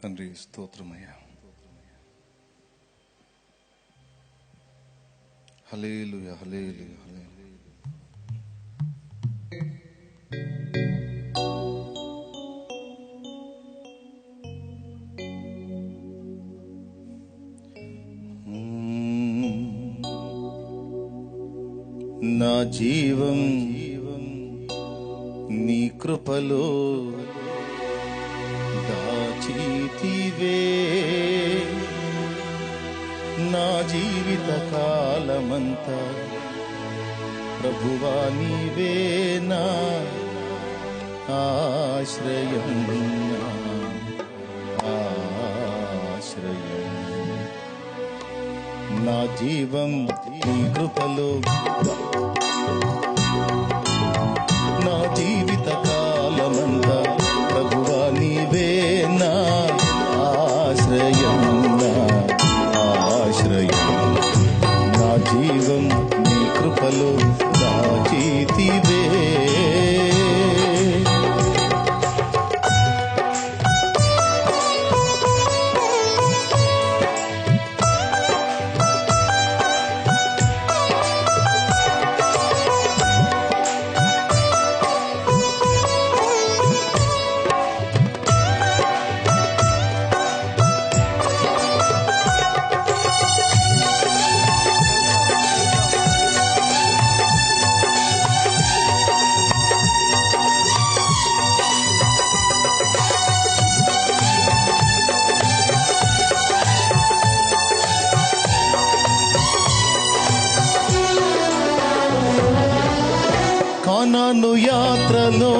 తండ్రి స్తోత్రమయ్యా. హల్లెలూయా, హల్లెలూయా, హల్లెలూయా. నా జీవం నీ కృపలో దాచితివే, నా జీవిత కాలమంతా ప్రభువా నీవే నా ఆశ్రయం, ఆశ్రయం. నా జీవం నీ కృపలో, నా జీవిత కాలమంతా ప్రభువా నీవే నా ఆశ్రయం, నా ఆశ్రయం. నా జీవం నీ కృపలో దాచితివే. కానాను యాత్రలో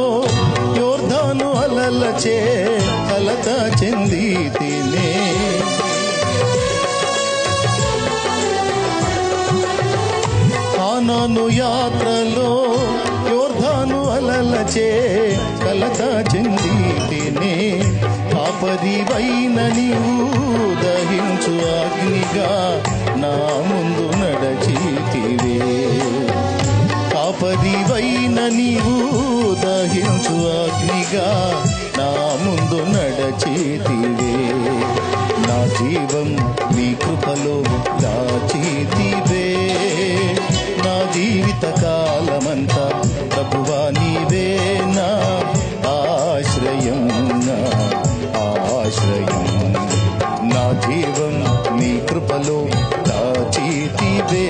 యోర్దాను అలలచే కలత చెంది తినే, కానాను యాత్రలో యోర్దాను అలలచే కలత చెంది తినే. కాపరివైన నీవు దహించు అగ్నిగా నా ముందు నడచితివే, కాపరివైన నీవు దహించు అగ్నిగా నా ముందు నడచితివే. నా జీవం నీ కృపలో దాచితివే, నా జీవిత కాలమంతా ప్రభువా నీవే నా ఆశ్రయం, నా ఆశ్రయం. నా జీవం నీ కృపలో దాచితివే.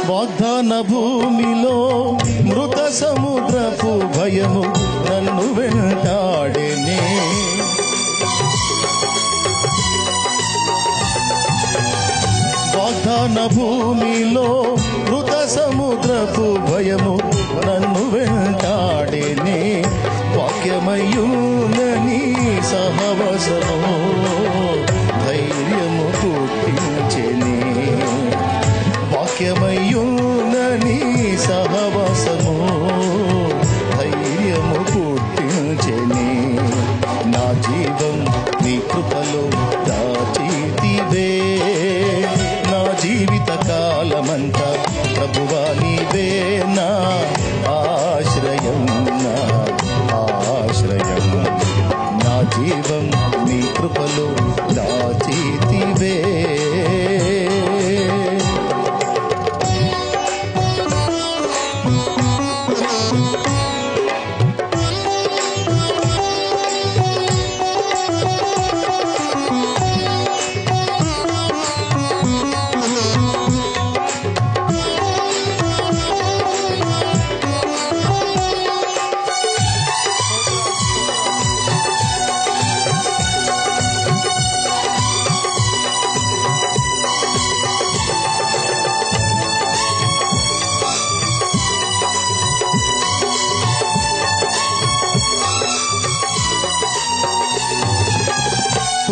వాగ్దాన భూమిలో మృత సముద్రపు భయము నన్ను వెంటాడెనే, వాగ్దాన భూమిలో మృత సముద్రపు భయము నన్ను వెంటాడెనే. వాక్యమయ్యునని సహవసము ధైర్యము పుట్టించెనే, వాక్యమయ్యునని సహవాసము ధైర్యము పుట్టించెనే. నా జీవం నీ కృపలో దాచితివే, నా జీవిత కాలమంతా ప్రభువా నీవే నా ఆశ్రయం, నా ఆశ్రయం. నా జీవం నీ కృపలో దాచితివే.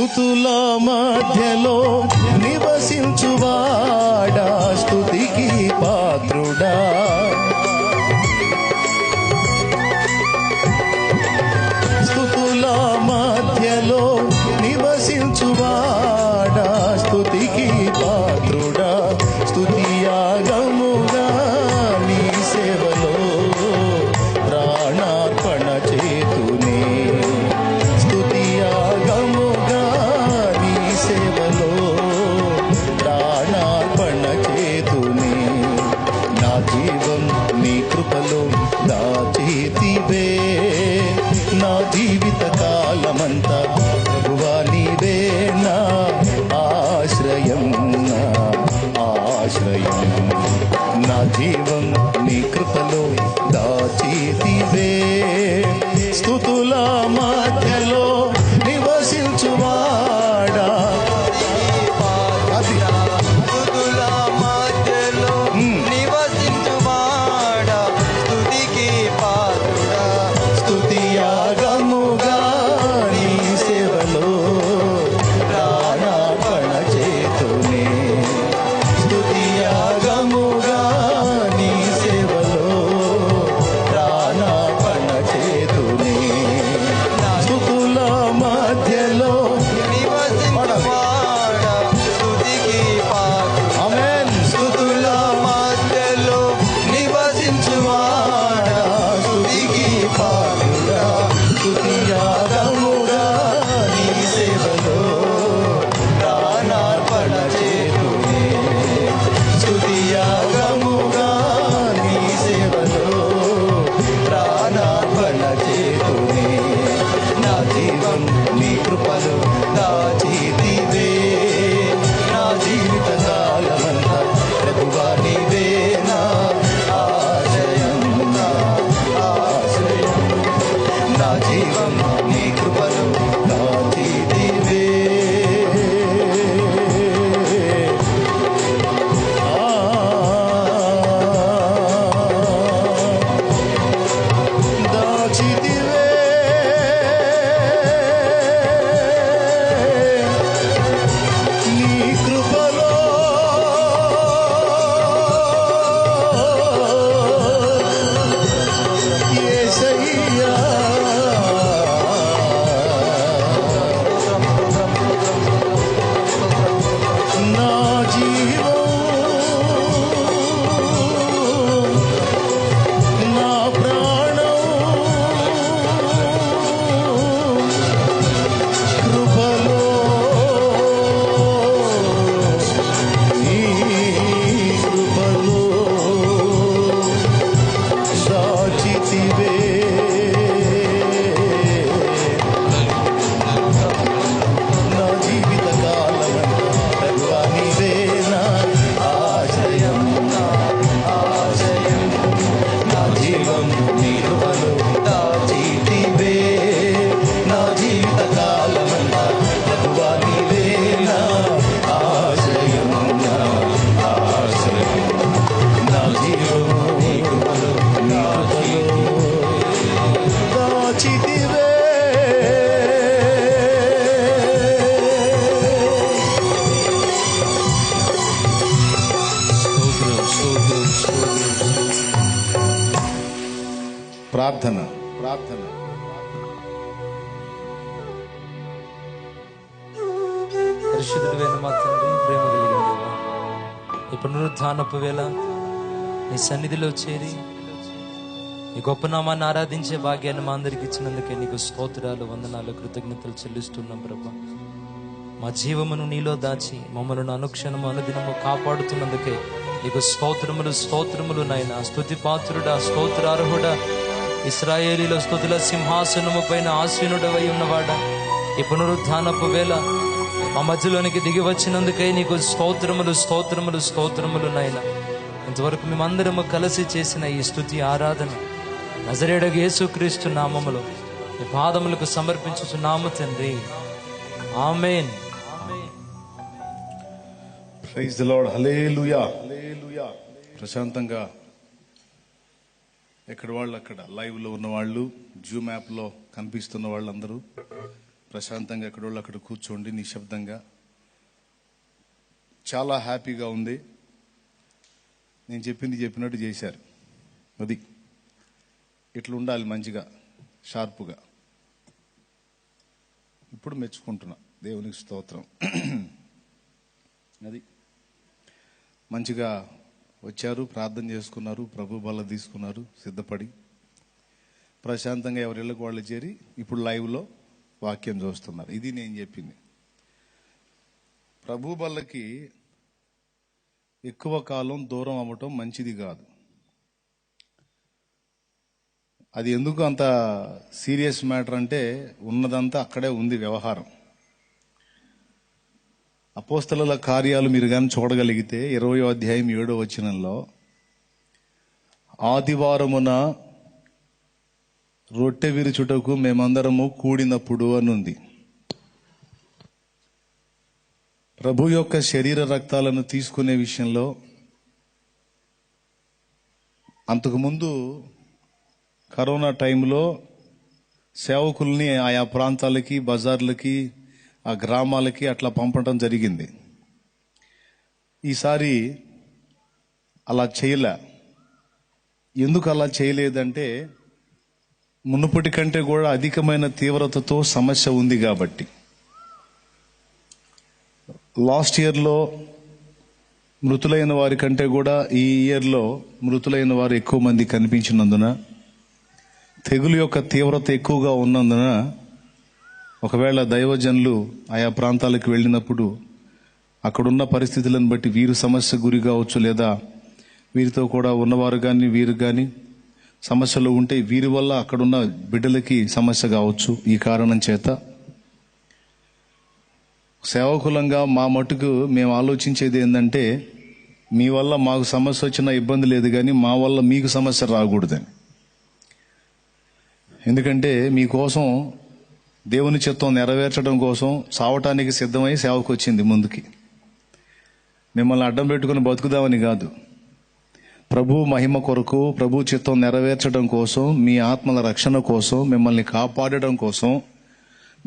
స్తుతుల మధ్యలో నివసించువాడా, స్తుతికి పాత్రుడా. స్తుతుల మధ్యలో నివసించువాడా, స్తుతికి పాత్రుడా. స్తుతియాగముగా నీ సేవలో ప్రాణార్పణ చేతునే. స్తుతియాగముగా నీ సేవలో ప్రాణార్పణ చేతునే. నా జీవం నీ కృపలో దాచేతివే, నా జీవిత కాలమంతా ప్రభువా నీవే నా ఆశ్రయం, నా ఆశ్రయం. నా జీవం నీ కృపలో దాచేతివే, స్తుతుల మధ్యలో నివసించువాడా. అది స్తుతుల మధ్యలో నివసించువాడా, స్తుతికి పాత్రుడా. స్తుతియాగముగా నీ సేవలో ప్రాణార్పణ చేతునే. స్తుతియాగముగా నీ సేవలో ప్రాణార్పణ చేతునే. స్తుతుల మధ్యలో నివసించువాడా, స్తుతికి పాత్రుడా. ఆమేన్. స్తుతుల మధ్యలో నివసించువాడా, స్తుతికి పాత్రుడా. స్తుతియాగముగా నీ సేవలో ప్రాణార్పణ చేతునే. స్తుతియాగముగా నీ సేవలో ప్రాణార్పణ చేతునే. నా జీవం నీ కృపలో దాచేతివే, నా జీవిత కాలమంతా ప్రభువా నీవే నా ఆశ్రయం, నా ఆశ్రయం. నా జీవం నీ కృపలో దాచేతివే. దాచితివే నీ కృపలో, యేసయ్యా. నా జీవం, నా ప్రాణం కృపలో, నీ కృపలో దాచితివే. నా జీవిత కాలమంతా ప్రభువా నీవే నా ఆశ్రయం, నా ఆశ్రయం. నా జీవం నీ కృపలో దాచితివే. నా జీవిత కాలమంతా ప్రభువా నీవే నా ఆశ్రయం, నా ఆశ్రయం. నా జీవం నీ కృపలో, నీ కృపలో దాచితివే. ప్రార్థన ప్రార్థన. పరిశుద్ధుడైన మా తండ్రి, ప్రేమ కలిగిన దేవా, ఈ పునరుద్ధానపు వేళ నీ సన్నిధిలో చేరి ఈ గొప్ప నామాన్ని ఆరాధించే భాగ్యాన్ని మా అందరికి ఇచ్చినందుకే నీకు స్తోత్రాలు, వందనాలు, కృతజ్ఞతలు చెల్లిస్తున్నాం ప్రభా. మా జీవమును నీలో దాచి మమ్మల్ని అనుక్షణము అనుదినము కాపాడుతున్నందుకే నీకు స్తోత్రములు, స్తోత్రములు నాయనా. స్తుతి పాత్రుడా, స్తోత్రార్హుడా, ఇశ్రాయేలీలో స్తుతుల సింహాసనము పైన ఆసీనుడవై ఉన్నవాడా, ఈ పునరుద్ధానపు వేళ మా మధ్యలోనికి దిగి వచ్చినందుకై నీకు స్తోత్రములు, స్తోత్రములు, స్తోత్రములు నాయనా. ఇంతవరకు మేమందరము కలిసి చేసిన ఈ స్తుతి ఆరాధన నజరేయుడగు యేసుక్రీస్తు నామములో ఈ పాదములకు సమర్పించుచున్నాము తండ్రి. ఆమేన్. Praise the lord. హల్లెలూయా, హల్లెలూయా. ప్రశాంతంగా ఎక్కడ వాళ్ళు అక్కడ లైవ్లో ఉన్న వాళ్ళు, జూమ్ యాప్లో కనిపిస్తున్న వాళ్ళందరూ ప్రశాంతంగా ఎక్కడోళ్ళు అక్కడ కూర్చోండి నిశ్శబ్దంగా. చాలా హ్యాపీగా ఉంది. నేను చెప్పింది చెప్పినట్టు చేశారు. అది ఇట్లా ఉండాలి, మంచిగా షార్పుగా. ఇప్పుడు మెచ్చుకుంటున్నా, దేవునికి స్తోత్రం. అది మంచిగా వచ్చారు, ప్రార్థన చేసుకున్నారు, ప్రభు బల్ల తీసుకున్నారు, సిద్ధపడి ప్రశాంతంగా ఎవరిళ్ళకు వాళ్ళు చేరి ఇప్పుడు లైవ్లో వాక్యం చూస్తున్నారు. ఇది నేను చెప్పింది. ప్రభు బల్లకి ఎక్కువ కాలం దూరం అవ్వటం మంచిది కాదు. అది ఎందుకు అంత సీరియస్ మ్యాటర్ అంటే ఉన్నదంతా అక్కడే ఉంది వ్యవహారం. అపోస్తలుల కార్యాలు మీరు కానీ చూడగలిగితే 20వ అధ్యాయం 7వ వచనంలో ఆదివారమున రొట్టె విరుచుటకు మేమందరము కూడినప్పుడు అని ఉంది. ప్రభు యొక్క శరీర రక్తాలను తీసుకునే విషయంలో అంతకుముందు కరోనా టైంలో సేవకుల్ని ఆయా ప్రాంతాలకి, బజార్లకి, ఆ గ్రామాలకి అట్లా పంపడం జరిగింది. ఈసారి అలా చేయలే. ఎందుకు అలా చేయలేదంటే మునుపటి కంటే కూడా అధికమైన తీవ్రతతో సమస్య ఉంది కాబట్టి. లాస్ట్ ఇయర్లో మృతులైన వారి కంటే కూడా ఈ ఇయర్లో మృతులైన వారు ఎక్కువ మంది కనిపించినందున, తెగులు యొక్క తీవ్రత ఎక్కువగా ఉన్నందున ఒకవేళ దైవజనులు ఆయా ప్రాంతాలకు వెళ్ళినప్పుడు అక్కడున్న పరిస్థితులను బట్టి వీరు సమస్య గురి కావచ్చు, లేదా వీరితో కూడా ఉన్నవారు కానీ వీరు కానీ సమస్యలు ఉంటే వీరి వల్ల అక్కడున్న బిడ్డలకి సమస్య కావచ్చు. ఈ కారణం చేత సేవకులంగా మా మటుకు మేము ఆలోచించేది ఏంటంటే మీ వల్ల మాకు సమస్య వచ్చినా ఇబ్బంది లేదు, కానీ మా వల్ల మీకు సమస్య రాకూడదని. ఎందుకంటే మీకోసం దేవుని చిత్తం నెరవేర్చడం కోసం సావటానికి సిద్ధమై సేవకు వచ్చింది ముందుకి. మిమ్మల్ని అడ్డం పెట్టుకుని బతుకుదామని కాదు. ప్రభు మహిమ కొరకు, ప్రభు చిత్తం నెరవేర్చడం కోసం, మీ ఆత్మల రక్షణ కోసం, మిమ్మల్ని కాపాడడం కోసం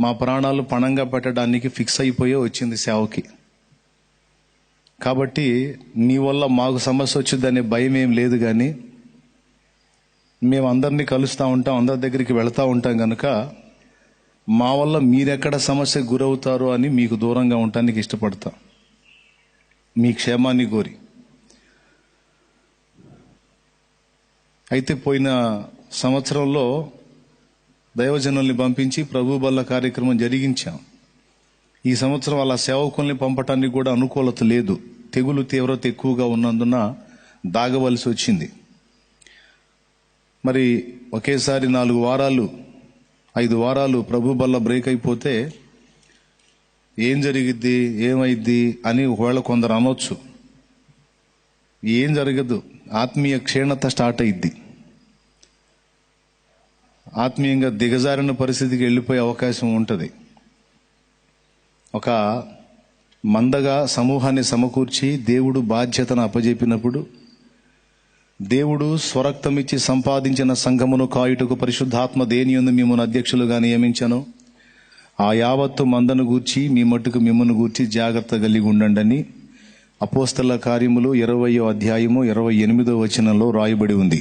మా ప్రాణాలు పణంగా పెట్టడానికి ఫిక్స్ అయిపోయే వచ్చింది సేవకి. కాబట్టి మీ వల్ల మాకు సమస్య వచ్చిందనే భయం ఏం లేదు. కానీ మేము అందరినీ కలుస్తూ ఉంటాం, అందరి దగ్గరికి వెళ్తూ ఉంటాం కనుక మా వల్ల మీరెక్కడ సమస్యకు గురవుతారో అని మీకు దూరంగా ఉండటానికి ఇష్టపడతాం, మీ క్షేమాన్ని కోరి. అయితే పోయిన సంవత్సరంలో దైవజనుల్ని పంపించి ప్రభు బల్ల కార్యక్రమం జరిగించాం. ఈ సంవత్సరం అలా సేవకుల్ని పంపటానికి కూడా అనుకూలత లేదు. తెగులు తీవ్రత ఎక్కువగా ఉన్నందున దాగవలసి వచ్చింది. మరి ఒకేసారి 4 వారాలు 5 వారాలు ప్రభు బల్ల బ్రేక్ అయిపోతే ఏం జరిగిద్ది, ఏమైద్ది అని ఒకవేళ కొందరు అనొచ్చు. ఏం జరగదు, ఆత్మీయ క్షీణత స్టార్ట్ అయింది. ఆత్మీయంగా దిగజారిన పరిస్థితికి వెళ్ళిపోయే అవకాశం ఉంటుంది. ఒక మందగా సమూహాన్ని సమకూర్చి దేవుడు బాధ్యతను అప్పజెప్పినప్పుడు, దేవుడు స్వరక్తమిచ్చి సంపాదించిన సంఘమును కాయుటకు పరిశుద్ధాత్మ దేనియందు మిమ్మల్ని అధ్యక్షులుగా నియమించను, ఆ యావత్తు మందను గూర్చి మీ మట్టుకు మిమ్మల్ని గూర్చి జాగ్రత్త కలిగి ఉండండి అని అపోస్తల కార్యములు 20వ అధ్యాయము 28వ వచనంలో రాయబడి ఉంది.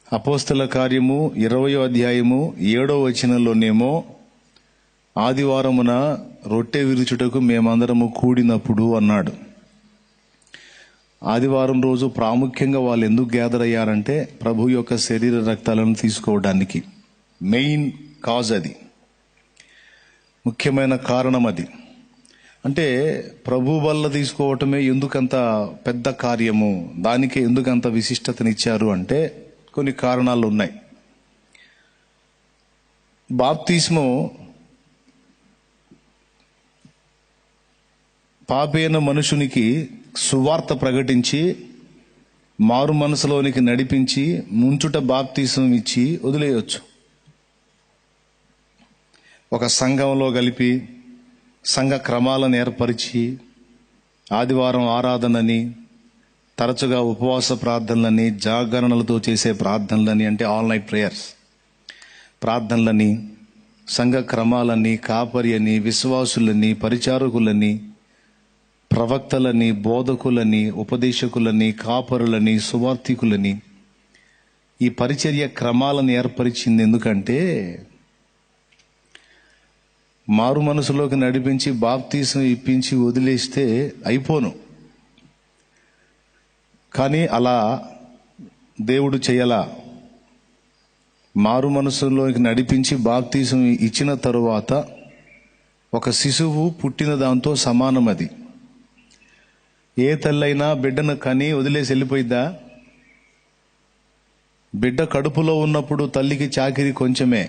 అపోస్తల కార్యము 20వ అధ్యాయము 7వ వచనంలోనేమో ఆదివారమున రొట్టె విరుచుటకు మేమందరము కూడినప్పుడు అన్నాడు. ఆదివారం రోజు ప్రాముఖ్యంగా వాళ్ళు ఎందుకు గ్యాదర్ అయ్యారంటే ప్రభు యొక్క శరీర రక్తాలను తీసుకోవడానికి. మెయిన్ కాజ్ అది, ముఖ్యమైన కారణం అది. అంటే ప్రభు వల్ల తీసుకోవటమే ఎందుకంత పెద్ద కార్యము, దానికే ఎందుకంత విశిష్టతనిచ్చారు అంటే కొన్ని కారణాలు ఉన్నాయి. బాప్తిస్మో పాపైన మనుషునికి సువార్త ప్రకటించి మారు మనసులోనికి నడిపించి ముంచుట బాప్తిసం ఇచ్చి వదిలేయచ్చు. ఒక సంఘంలో కలిపి సంఘ క్రమాలను ఏర్పరిచి ఆదివారం ఆరాధనని, తరచుగా ఉపవాస ప్రార్థనలని, జాగరణలతో చేసే ప్రార్థనలని, అంటే ఆల్ నైట్ ప్రేయర్స్ ప్రార్థనలని, సంఘ క్రమాలని, కాపరి అని, విశ్వాసులని, పరిచారకులని, ప్రవక్తలని, బోధకులని, ఉపదేశకులని, కాపరులని, సువార్థికులని ఈ పరిచర్య క్రమాలను ఏర్పరిచింది. ఎందుకంటే మారు మనసులోకి నడిపించి బాప్తీసం ఇప్పించి వదిలేస్తే అయిపోను. కానీ అలా దేవుడు చేయలా. మారు మనసులోకి నడిపించి బాప్తీసం ఇచ్చిన తరువాత ఒక శిశువు పుట్టిన దాంతో సమానం అది. ఏ తల్లైనా బిడ్డను కని వదిలేసి వెళ్ళిపోయిద్దా? బిడ్డ కడుపులో ఉన్నప్పుడు తల్లికి చాకిరి కొంచెమే.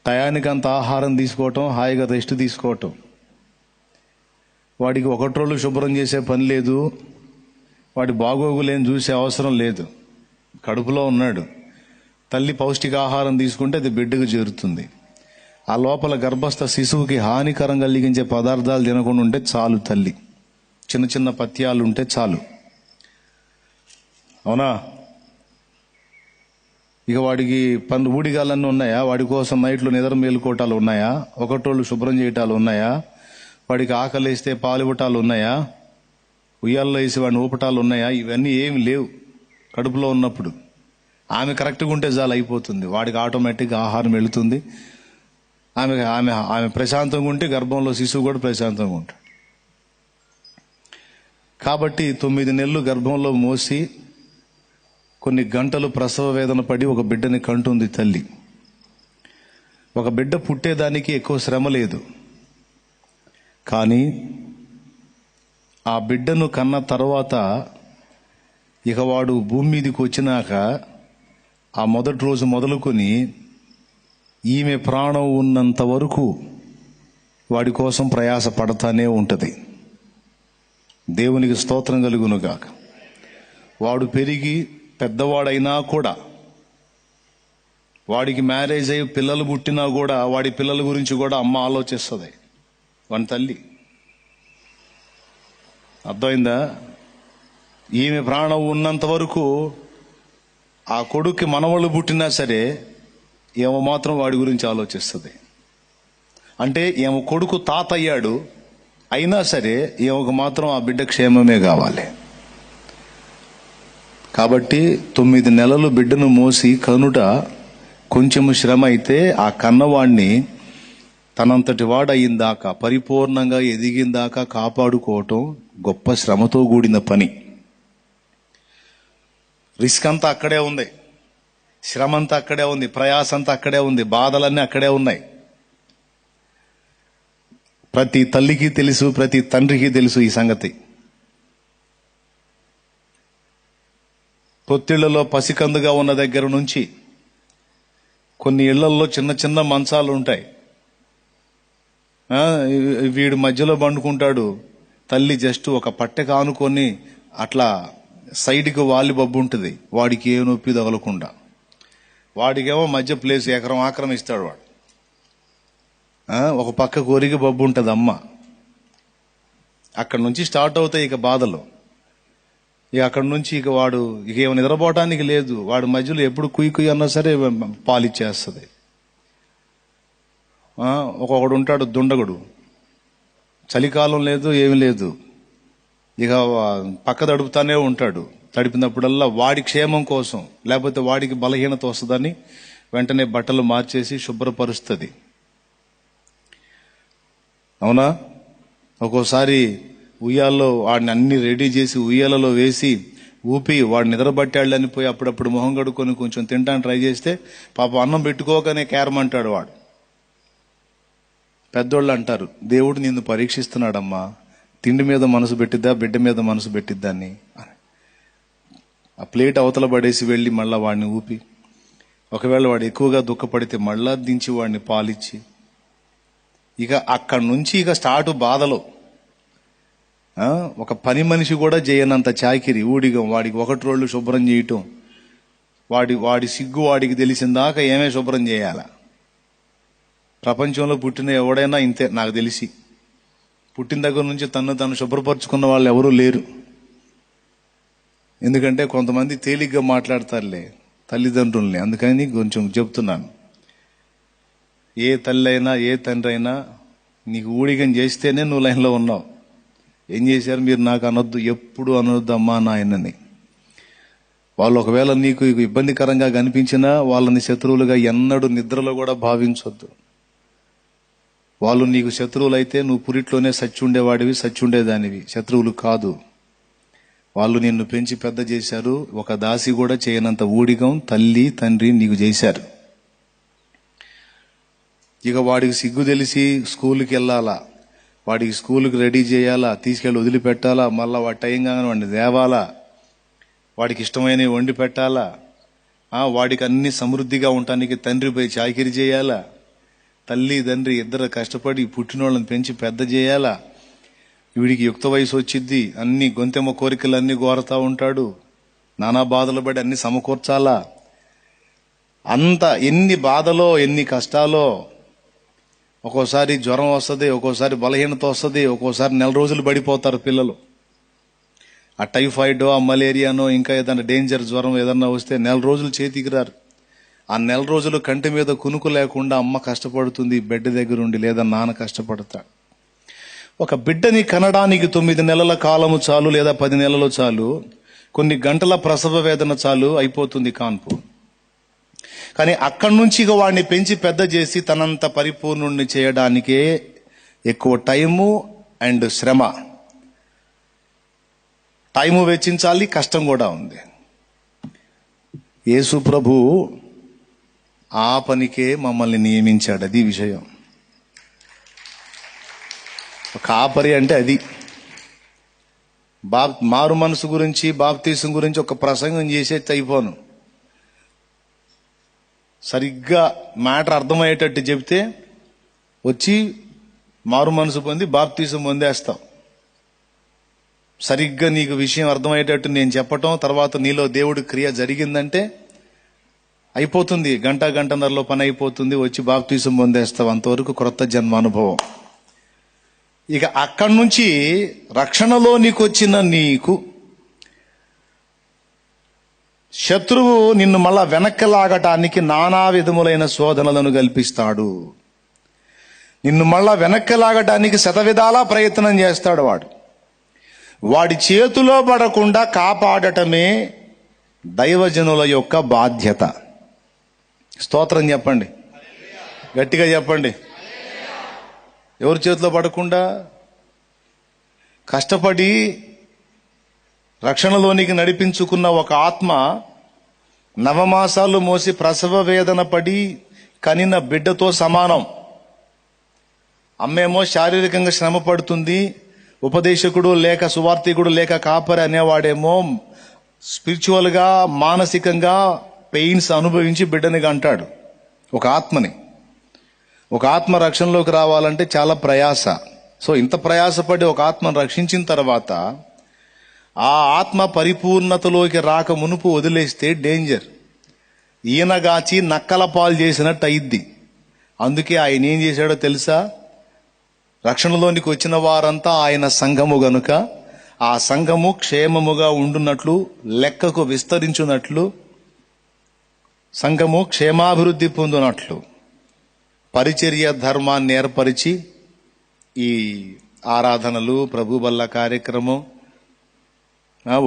టయానికి అంత ఆహారం తీసుకోవటం, హాయిగా రెస్ట్ తీసుకోవటం. వాడికి ఒకటి రోజు శుభ్రం చేసే పని లేదు, వాడి బాగోగులేం చూసే అవసరం లేదు. కడుపులో ఉన్నాడు. తల్లి పౌష్టికాహారం తీసుకుంటే అది బిడ్డకు చేరుతుంది. ఆ లోపల గర్భస్థ శిశువుకి హానికరం కలిగించే పదార్థాలు తినకుండా ఉంటే చాలు. తల్లి చిన్న చిన్న పత్యాలు ఉంటే చాలు. అవునా? ఇక వాడికి ఊడిగాలన్నీ ఉన్నాయా? వాడి కోసం నైట్లో నిద్ర మేలుకోవటాలు ఉన్నాయా? ఒకటోళ్ళు శుభ్రం చేయటాలు ఉన్నాయా? వాడికి ఆకలిస్తే పాలివ్వటాలు ఉన్నాయా? ఉయ్యాల్లో వేసి వాడిని ఊపటాలు ఉన్నాయా? ఇవన్నీ ఏమి లేవు కడుపులో ఉన్నప్పుడు. ఆమె కరెక్ట్గా ఉంటే చాలు, అయిపోతుంది. వాడికి ఆటోమేటిక్గా ఆహారం వెళుతుంది. ఆమె ప్రశాంతంగా ఉంటే గర్భంలో శిశువు కూడా ప్రశాంతంగా ఉంటాడు. కాబట్టి 9 నెలలు గర్భంలో మోసి కొన్ని గంటలు ప్రసవ వేదన పడి ఒక బిడ్డని కంటుంది తల్లి. ఒక బిడ్డ పుట్టేదానికి ఎక్కువ శ్రమ లేదు. కానీ ఆ బిడ్డను కన్న తర్వాత ఇక వాడు భూమి మీదకి వచ్చినాక ఆ మొదటి రోజు మొదలుకొని ఈమె ప్రాణం ఉన్నంత వరకు వాడి కోసం ప్రయాస పడతానే ఉంటుంది. దేవునికి స్తోత్రం కలుగునుగాక. వాడు పెరిగి పెద్దవాడైనా కూడా, వాడికి మ్యారేజ్ అయ్యి పిల్లలు పుట్టినా కూడా వాడి పిల్లల గురించి కూడా అమ్మ ఆలోచిస్తుంది, వాని తల్లి. అర్థమైందా? ఈమె ప్రాణం ఉన్నంత వరకు ఆ కొడుక్కి మనవళ్ళు పుట్టినా సరే ఏమో మాత్రం వాడి గురించి ఆలోచిస్తుంది. అంటే ఏమో కొడుకు తాత అయ్యాడు, అయినా సరే ఏమొక మాత్రం ఆ బిడ్డ క్షేమమే కావాలి. కాబట్టి 9 నెలలు బిడ్డను మోసి కనుట కొంచెము శ్రమ అయితే, ఆ కన్నవాణ్ణి తనంతటి వాడయిందాకా, పరిపూర్ణంగా ఎదిగిందాకా కాపాడుకోవటం గొప్ప శ్రమతో కూడిన పని. రిస్క్ అంతా అక్కడే ఉంది, శ్రమ అంతా అక్కడే ఉంది, ప్రయాస అంతా అక్కడే ఉంది, బాధలన్నీ అక్కడే ఉన్నాయి. ప్రతి తల్లికి తెలుసు, ప్రతి తండ్రికి తెలుసు ఈ సంగతి. పొత్తిళ్లలో పసికందుగా ఉన్న దగ్గర నుంచి కొన్ని ఇళ్లల్లో చిన్న చిన్న మంచాలు ఉంటాయి. వీడు మధ్యలో పండుకుంటాడు, తల్లి జస్ట్ ఒక పట్టె కానుకొని అట్లా సైడ్కి వాలి బొబ్బు ఉంటుంది, వాడికి ఏ నొప్పి తగలకుండా. వాడికేమో మధ్య ప్లేస్ ఎకరం ఆక్రమిస్తాడు వాడు. ఒక పక్క కొరికి బొబ్బు ఉంటుంది అమ్మ. అక్కడి నుంచి స్టార్ట్ అవుతాయి ఇక బాధలు. ఇక అక్కడి నుంచి ఇక వాడు ఇక ఏమో నిద్రపోవటానికి లేదు. వాడు మధ్యలో ఎప్పుడు కుయ్యి అన్నా సరే పాలిచ్చేస్తుంది. ఒక్కొక్కడు ఉంటాడు దుండగుడు, చలికాలం లేదు ఏమి లేదు, ఇక పక్క తడుపుతానే ఉంటాడు. తడిపినప్పుడల్లా వాడి క్షేమం కోసం, లేకపోతే వాడికి బలహీనత వస్తుందని వెంటనే బట్టలు మార్చేసి శుభ్రపరుస్తుంది. అవునా? ఒక్కోసారి ఉయ్యాల్లో వాడిని అన్ని రెడీ చేసి ఉయ్యాలలో వేసి ఊపి వాడు నిద్రపట్టాళ్ళని పోయి అప్పుడప్పుడు మొహం కడుక్కొని కొంచెం తింటాను ట్రై చేస్తే పాప అన్నం పెట్టుకోకనే కేరమంటాడు వాడు. పెద్దోళ్ళు అంటారు, దేవుడు నిన్ను పరీక్షిస్తున్నాడమ్మా, తిండి మీద మనసు పెట్టిద్దా బిడ్డ మీద మనసు పెట్టిద్దా అని. ఆ ప్లేట్ అవతల పడేసి వెళ్ళి మళ్ళా వాడిని ఊపి, ఒకవేళ వాడు ఎక్కువగా దుఃఖపడితే మళ్ళా దించి వాడిని పాలిచ్చి, ఇక అక్కడి నుంచి ఇక స్టార్ట్ బాధలు. ఒక పని మనిషి కూడా చేయనంత చాకిరి, ఊడిగం. వాడికి ఒకటి రోజులు శుభ్రం చేయటం, వాడి సిగ్గు వాడికి తెలిసిందాక ఏమే శుభ్రం చేయాల. ప్రపంచంలో పుట్టిన ఎవడైనా ఇంతే నాకు తెలిసి. పుట్టిన దగ్గర నుంచి తను శుభ్రపరుచుకున్న వాళ్ళు ఎవరూ లేరు. ఎందుకంటే కొంతమంది తేలిగ్గా మాట్లాడతారులే తల్లిదండ్రుల్ని, అందుకని కొంచెం చెప్తున్నాను. ఏ తల్లి అయినా ఏ తండ్రి అయినా నీకు ఊడిగం చేస్తేనే నువ్వు లైన్లో ఉన్నావు. ఏం చేశారు మీరు? నాకు అనొద్దు, ఎప్పుడు అనొద్దు అమ్మా నాయనని. వాళ్ళు ఒకవేళ నీకు ఇబ్బందికరంగా కనిపించినా వాళ్ళని శత్రువులుగా ఎన్నడూ నిద్రలో కూడా భావించొద్దు. వాళ్ళు నీకు శత్రువులు అయితే నువ్వు పురిట్లోనే సచ్చుండేవాడివి, సచ్చుండేదానివి. శత్రువులు కాదు. వాళ్ళు నిన్ను పెంచి పెద్ద చేశారు. ఒక దాసి కూడా చేయనంత ఊడిగం తల్లి తండ్రి నీకు చేశారు. ఇక వాడికి సిగ్గు తెలిసి స్కూల్కి వెళ్ళాలా, వాడికి స్కూల్కి రెడీ చేయాలా, తీసుకెళ్ళి వదిలిపెట్టాలా, మళ్ళా వాడి టైం కాగానే వాడిని తేవాలా, వాడికి ఇష్టమైనవి వండి పెట్టాలా, వాడికి అన్ని సమృద్ధిగా ఉండటానికి తండ్రిపై చాకిరీ చేయాలా, తల్లి తండ్రి ఇద్దరు కష్టపడి పుట్టినోళ్ళని పెంచి పెద్ద చేయాలా, వీడికి యుక్త వయసు వచ్చిద్ది, అన్ని గొంతెమ్మ కోరికలు అన్ని కోరతా ఉంటాడు, నానా బాధలు పడి అన్ని సమకూర్చాలా. అంత ఎన్ని బాధలో ఎన్ని కష్టాలో. ఒక్కోసారి జ్వరం వస్తుంది, ఒక్కోసారి బలహీనత వస్తుంది, ఒక్కోసారి 4 రోజులు పడిపోతారు పిల్లలు. ఆ టైఫాయిడో ఆ మలేరియానో ఇంకా ఏదైనా డేంజర్ జ్వరం ఏదన్నా వస్తే 4 రోజులు చేతికి రారు. ఆ 4 రోజులు కంటి మీద కునుకు లేకుండా అమ్మ కష్టపడుతుంది బెడ్ దగ్గర ఉండి, లేదా నాన్న కష్టపడతాడు. ఒక బిడ్డని కనడానికి 9 నెలల కాలము చాలు, లేదా 10 నెలలు చాలు, కొన్ని గంటల ప్రసవ వేదన చాలు, అయిపోతుంది కాన్పు. కానీ అక్కడి నుంచి ఇక వాడిని పెంచి పెద్ద చేసి తనంత పరిపూర్ణుణ్ణి చేయడానికే ఎక్కువ టైము అండ్ శ్రమ. టైము వెచ్చించాలి, కష్టం కూడా ఉంది. యేసు ప్రభు ఆ పనికే మమ్మల్ని నియమించాడు. అది విషయం. కాపరి అంటే అది. మారు మనసు గురించి బాప్తీసం గురించి ఒక ప్రసంగం చేసేది అయిపోను. సరిగ్గా మ్యాటర్ అర్థమయ్యేటట్టు చెప్తే వచ్చి మారు మనసు పొంది బాప్తీసం పొందేస్తావు. సరిగ్గా నీకు విషయం అర్థమయ్యేటట్టు నేను చెప్పటం, తర్వాత నీలో దేవుడి క్రియ జరిగిందంటే అయిపోతుంది. గంటన్నరలో పని అయిపోతుంది, వచ్చి బాప్తీసం పొందేస్తావు. అంతవరకు క్రొత్త జన్మ అనుభవం. ఇక అక్కడి నుంచి రక్షణలోనికి వచ్చిన నీకు శత్రువు నిన్ను మళ్ళా వెనక్కి లాగటానికి నానా విధములైన శోధనలను కల్పిస్తాడు. నిన్ను మళ్ళా వెనక్కి లాగటానికి శతవిధాలా ప్రయత్నం చేస్తాడు. వాడి చేతిలో పడకుండా కాపాడటమే దైవజనుల యొక్క బాధ్యత. స్తోత్రం చెప్పండి, గట్టిగా చెప్పండి. ఎవరి చేతిలో పడకుండా కష్టపడి రక్షణలోనికి నడిపించుకున్న ఒక ఆత్మ 9 మాసాలు మోసి ప్రసవ వేదన పడి కనిన బిడ్డతో సమానం. అమ్మేమో శారీరకంగా శ్రమ పడుతుంది, ఉపదేశకుడు లేక సువార్థికుడు లేక కాపరి అనేవాడేమో స్పిరిచువల్ గా మానసికంగా పెయిన్స్ అనుభవించి బిడ్డని అంటాడు. ఒక ఆత్మ రక్షణలోకి రావాలంటే చాలా ప్రయాస. సో ఇంత ప్రయాసపడి ఒక ఆత్మను రక్షించిన తర్వాత ఆ ఆత్మ పరిపూర్ణతలోకి రాక మునుపు వదిలేస్తే డేంజర్. ఈయనగాచి నక్కల పాలు చేసినట్టు అయింది. అందుకే ఆయన ఏం చేశాడో తెలుసా? రక్షణలోనికి వచ్చిన వారంతా ఆయన సంఘము గనుక ఆ సంఘము క్షేమముగా ఉండునట్లు, లెక్కకు విస్తరించున్నట్లు, సంఘము క్షేమాభివృద్ధి పొందునట్లు పరిచర్య ధర్మాన్ని ఏర్పరిచి ఈ ఆరాధనలు, ప్రభు బల్ల కార్యక్రమం,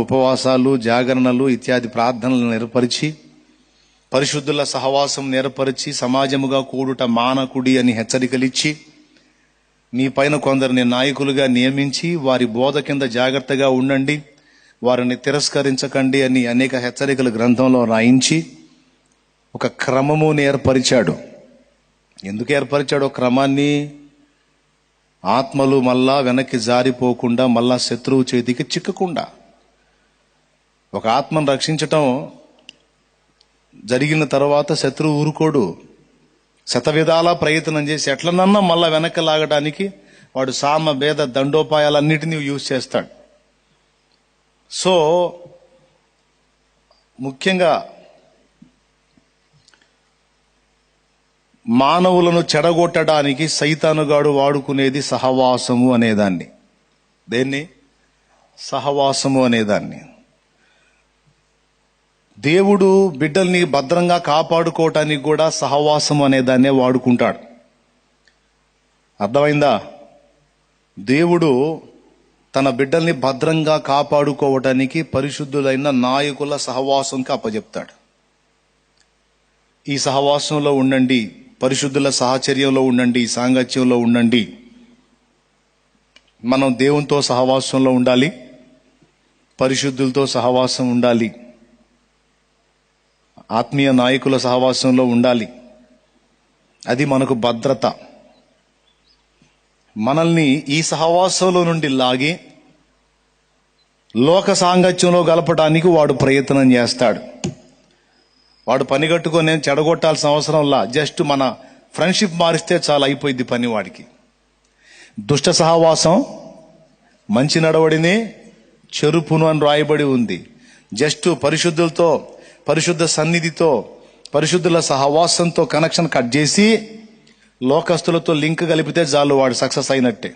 ఉపవాసాలు, జాగరణలు ఇత్యాది ప్రార్థనలను ఏర్పరిచి, పరిశుద్ధుల సహవాసం ఏర్పరిచి, సమాజముగా కూడుట మానకుడి అని హెచ్చరికలిచ్చి, మీ పైన కొందరిని నాయకులుగా నియమించి వారి బోధ కింద జాగ్రత్తగా ఉండండి, వారిని తిరస్కరించకండి అని అనేక హెచ్చరికలు గ్రంథంలో రాయించి ఒక క్రమముని ఏర్పరిచాడు. ఎందుకు ఏర్పరిచాడు క్రమాన్ని? ఆత్మలు మళ్ళా వెనక్కి జారిపోకుండా, మళ్ళా శత్రువు చేతికి చిక్కకుండా. ఒక ఆత్మను రక్షించటం జరిగిన తర్వాత శత్రువు ఊరుకోడు. శతవిధాలా ప్రయత్నం చేసి ఎట్లనన్నా మళ్ళా వెనక్కి లాగడానికి వాడు సామ భేద దండోపాయాలన్నిటినీ యూజ్ చేస్తాడు. సో ముఖ్యంగా మానవులను చెడగొట్టడానికి సైతానుగాడు వాడుకునేది సహవాసము అనేదాన్ని. దేన్ని? సహవాసము అనేదాన్ని. దేవుడు బిడ్డల్ని భద్రంగా కాపాడుకోవటానికి కూడా సహవాసం అనేదాన్నే వాడుకుంటాడు. అర్థమైందా? దేవుడు తన బిడ్డల్ని భద్రంగా కాపాడుకోవటానికి పరిశుద్ధులైన నాయకుల సహవాసంకి అప్పచెప్తాడు. ఈ సహవాసంలో ఉండండి, పరిశుద్ధుల సాహచర్యంలో ఉండండి, సాంగత్యంలో ఉండండి. మనం దేవునితో సహవాసంలో ఉండాలి, పరిశుద్ధులతో సహవాసం ఉండాలి, ఆత్మీయ నాయకుల సహవాసంలో ఉండాలి. అది మనకు భద్రత. మనల్ని ఈ సహవాసంలో నుండి లాగి లోక సాంగత్యంలో గలపడానికి వాడు ప్రయత్నం చేస్తాడు. వాడు పని కట్టుకొని చెడగొట్టాల్సిన అవసరంలా, జస్ట్ మన ఫ్రెండ్షిప్ మారిస్తే చాలా అయిపోయింది పని వాడికి. దుష్ట సహవాసం మంచి నడవడిని చెరుపును అని రాయబడి ఉంది. జస్ట్ పరిశుద్ధులతో, పరిశుద్ధ సన్నిధితో, పరిశుద్ధుల సహవాసంతో కనెక్షన్ కట్ చేసి లోకస్తులతో లింక్ కలిపితే చాలు, వాడు సక్సెస్ అయినట్టే.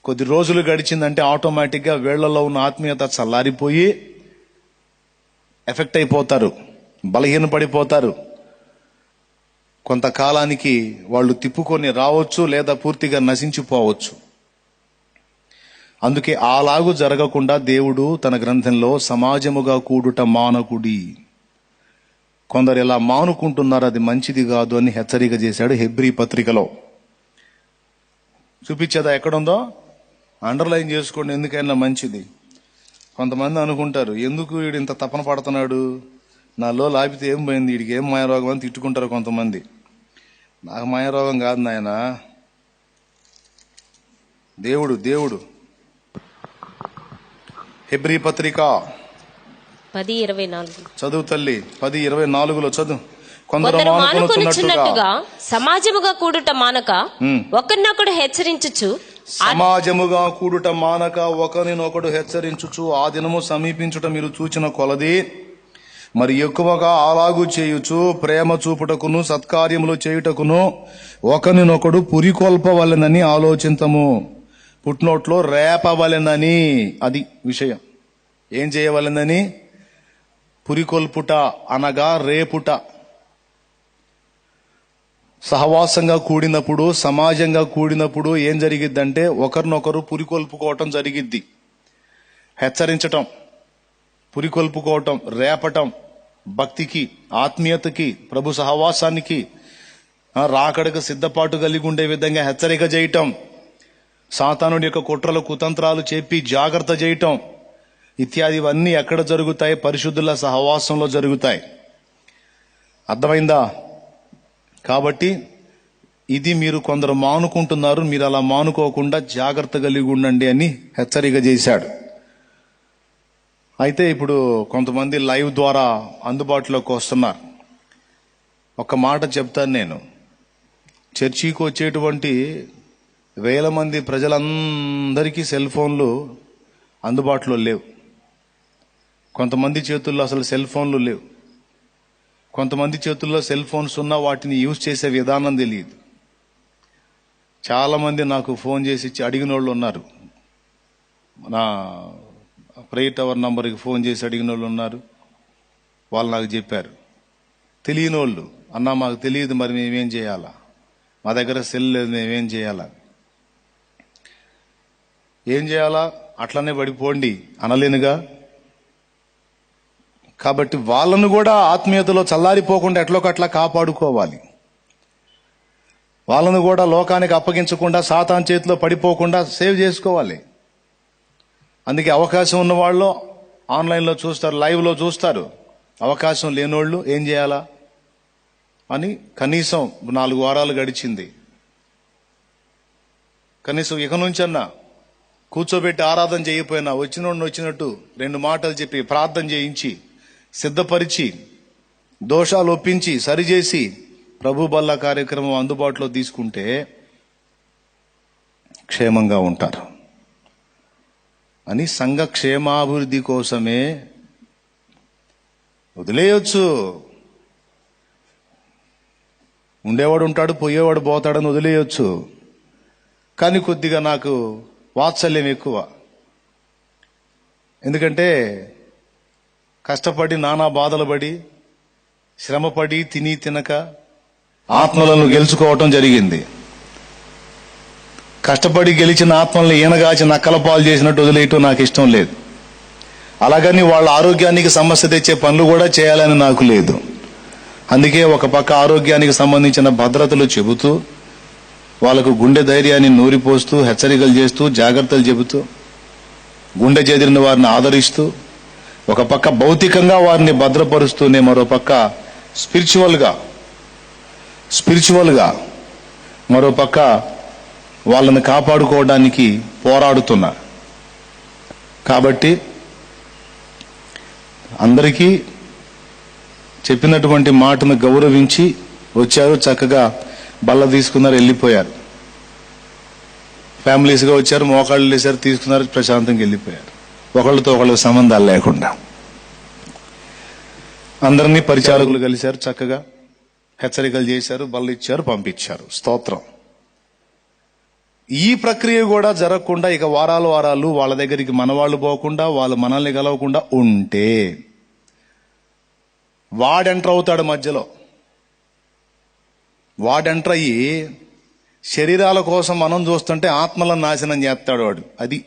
కొద్ది రోజులు గడిచిందంటే ఆటోమేటిక్గా వీళ్లలో ఉన్న ఆత్మీయత చల్లారిపోయి ఎఫెక్ట్ అయిపోతారు, బలహీన పడిపోతారు. కొంతకాలానికి వాళ్ళు తిప్పుకొని రావచ్చు, లేదా పూర్తిగా నశించిపోవచ్చు. అందుకే అలాగూ జరగకుండా దేవుడు తన గ్రంథంలో సమాజముగా కూడుట మానకుడి, కొందరు ఇలా మానుకుంటున్నారు, అది మంచిది కాదు అని హెచ్చరిక చేశాడు హెబ్రీ పత్రికలో. చూపించేదా ఎక్కడుందో? అండర్లైన్ చేసుకోండి, ఎందుకైనా మంచిది. కొంతమంది అనుకుంటారు, ఎందుకు వీడు ఇంత తపన పడుతున్నాడు, నాలో లాపితే ఏం పోయింది, వీడికి ఏం మాయరోగం అని తిట్టుకుంటారు కొంతమంది. నాకు మాయరోగం కాదు నాయన, దేవుడు. హెబ్రీ పత్రిక 10:24 చదువు తల్లి, 10:24 చదువు. కొందరు కొందరు మానుకొనుచున్నట్టుగా మానుకొనుచున్నట్టుగా సమాజముగా కూడుట మానక ఒకరినొకడు హెచ్చరించుచు సమాజముగా కూడుట మానక ఒకరినొకడు హెచ్చరించుచు ఆ దినము సమీపించుట మీరు చూచిన కొలది మరి ఎక్కువగా అలాగు చేయుచు ప్రేమ చూపుటకును సత్కార్యములు చేయుటకును ఒకరినొకడు పురికొల్పవలెనని ఆలోచింతము. పుట్నోట్లో రేపవలెనని, అది విషయం. ఏం చేయవలెనని? పురికొల్పుట అనగా రేపుట. సహవాసంగా కూడినప్పుడు, సమాజంగా కూడినప్పుడు ఏం జరిగిద్దంటే ఒకరినొకరు పురికొల్పుకోవటం జరిగిద్ది. హెచ్చరించటం, పురికొల్పుకోవటం, రేపటం, భక్తికి, ఆత్మీయతకి, ప్రభు సహవాసానికి, రాకడకు సిద్ధపాటు కలిగి ఉండే విధంగా హెచ్చరిక చేయటం, సాతానుడి యొక్క కుట్రలు కుతంత్రాలు చెప్పి జాగ్రత్త చేయటం ఇత్యాదివన్నీ ఎక్కడ జరుగుతాయి? పరిశుద్ధుల సహవాసంలో జరుగుతాయి. అర్థమైందా? కాబట్టి ఇది మీరు కొందరు మానుకుంటున్నారు, మీరు అలా మానుకోకుండా జాగ్రత్త కలిగి ఉండండి అని హెచ్చరిక చేశాడు. అయితే ఇప్పుడు కొంతమంది లైవ్ ద్వారా అందుబాటులోకి వస్తున్నారు. ఒక మాట చెప్తాను నేను, చర్చికి వచ్చేటువంటి వేల మంది ప్రజలందరికీ సెల్ ఫోన్లు అందుబాటులో లేవు. కొంతమంది చేతుల్లో అసలు సెల్ ఫోన్లు లేవు. కొంతమంది చేతుల్లో సెల్ ఫోన్స్ ఉన్నా వాటిని యూజ్ చేసే విధానం తెలియదు. చాలా మంది నాకు ఫోన్ చేసి అడిగిన వాళ్ళు ఉన్నారు. నా ప్రేయర్ టవర్ నంబర్కి ఫోన్ చేసి అడిగిన వాళ్ళు ఉన్నారు. వాళ్ళు నాకు చెప్పారు, తెలియని వాళ్ళు, అన్నా మాకు తెలియదు, మరి మేమేం చేయాలా, మా దగ్గర సెల్ లేదు, మేమేం చేయాలా? ఏం చేయాలా? అట్లనే పడిపోండి అనలేనుగా. కాబట్టి వాళ్ళను కూడా ఆత్మీయతలో చల్లారిపోకుండా ఎట్లోకట్లా కాపాడుకోవాలి. వాళ్ళను కూడా లోకానికి అప్పగించకుండా, సాతాను చేతిలో పడిపోకుండా సేవ్ చేసుకోవాలి. అందుకే అవకాశం ఉన్న వాళ్ళు ఆన్లైన్లో చూస్తారు, లైవ్లో చూస్తారు. అవకాశం లేనోళ్ళు ఏం చేయాలా అని కనీసం 4 వారాలు గడిచింది. కనీసం ఇక నుంచన్నా కూర్చోబెట్టి ఆరాధన చేయకపోయినా వచ్చినట్టు 2 మాటలు చెప్పి ప్రార్థన చేయించి సిద్ధపరిచి దోషాలు ఒప్పించి సరిచేసి ప్రభు బల్ల కార్యక్రమం అందుబాటులో తీసుకుంటే క్షేమంగా ఉంటారు అని సంఘ క్షేమాభివృద్ధి కోసమే వదిలేయొచ్చు. ఉండేవాడు ఉంటాడు, పోయేవాడు పోతాడని వదిలేయొచ్చు. కానీ కొద్దిగా నాకు వాత్సల్యం ఎక్కువ. ఎందుకంటే కష్టపడి నానా బాధలు పడి శ్రమపడి తిని తినక ఆత్మలను గెలుచుకోవటం జరిగింది. కష్టపడి గెలిచిన ఆత్మల్ని ఈనగాచి నక్కల పాలు చేసినట్టు వదిలేయటం నాకు ఇష్టం లేదు. అలాగని వాళ్ళ ఆరోగ్యానికి సమస్య తెచ్చే పనులు కూడా చేయాలని నాకు లేదు. అందుకే ఒక పక్క ఆరోగ్యానికి సంబంధించిన భద్రతలు చెబుతూ, వాళ్ళకు గుండె ధైర్యాన్ని నూరిపోస్తూ, హెచ్చరికలు చేస్తూ, జాగ్రత్తలు చెబుతూ, గుండె చెదిరిన వారిని ఆదరిస్తూ, ఒక పక్క భౌతికంగా వారిని భద్రపరుస్తూనే మరో పక్క స్పిరిచువల్గా మరో పక్క వాళ్ళని కాపాడుకోవడానికి పోరాడుతున్నా. కాబట్టి అందరికీ చెప్పినటువంటి మాటను గౌరవించి వచ్చారు, చక్కగా బల్ల తీసుకున్నారు, వెళ్ళిపోయారు. ఫ్యామిలీస్గా వచ్చారు, మోకాళ్ళు వేసారు, తీసుకున్నారు, ప్రశాంతంగా వెళ్ళిపోయారు. ఒకళ్ళతో ఒకళ్ళకి సంబంధాలు లేకుండా అందరినీ పరిచారకులు కలిశారు, చక్కగా హెచ్చరికలు చేశారు, బల్ల ఇచ్చారు, పంపించారు. స్తోత్రం. ఈ ప్రక్రియ కూడా జరగకుండా ఇక వారాలు వాళ్ళ దగ్గరికి మనవాళ్ళు పోకుండా, వాళ్ళు మనల్ని కలవకుండా ఉంటే వాడు ఎంటర్ అవుతాడు. మధ్యలో వాడు ఎంటర్ అయ్యి శరీరాల కోసం మనం చూస్తుంటే ఆత్మలను నాశనం చేస్తాడు వాడు. అది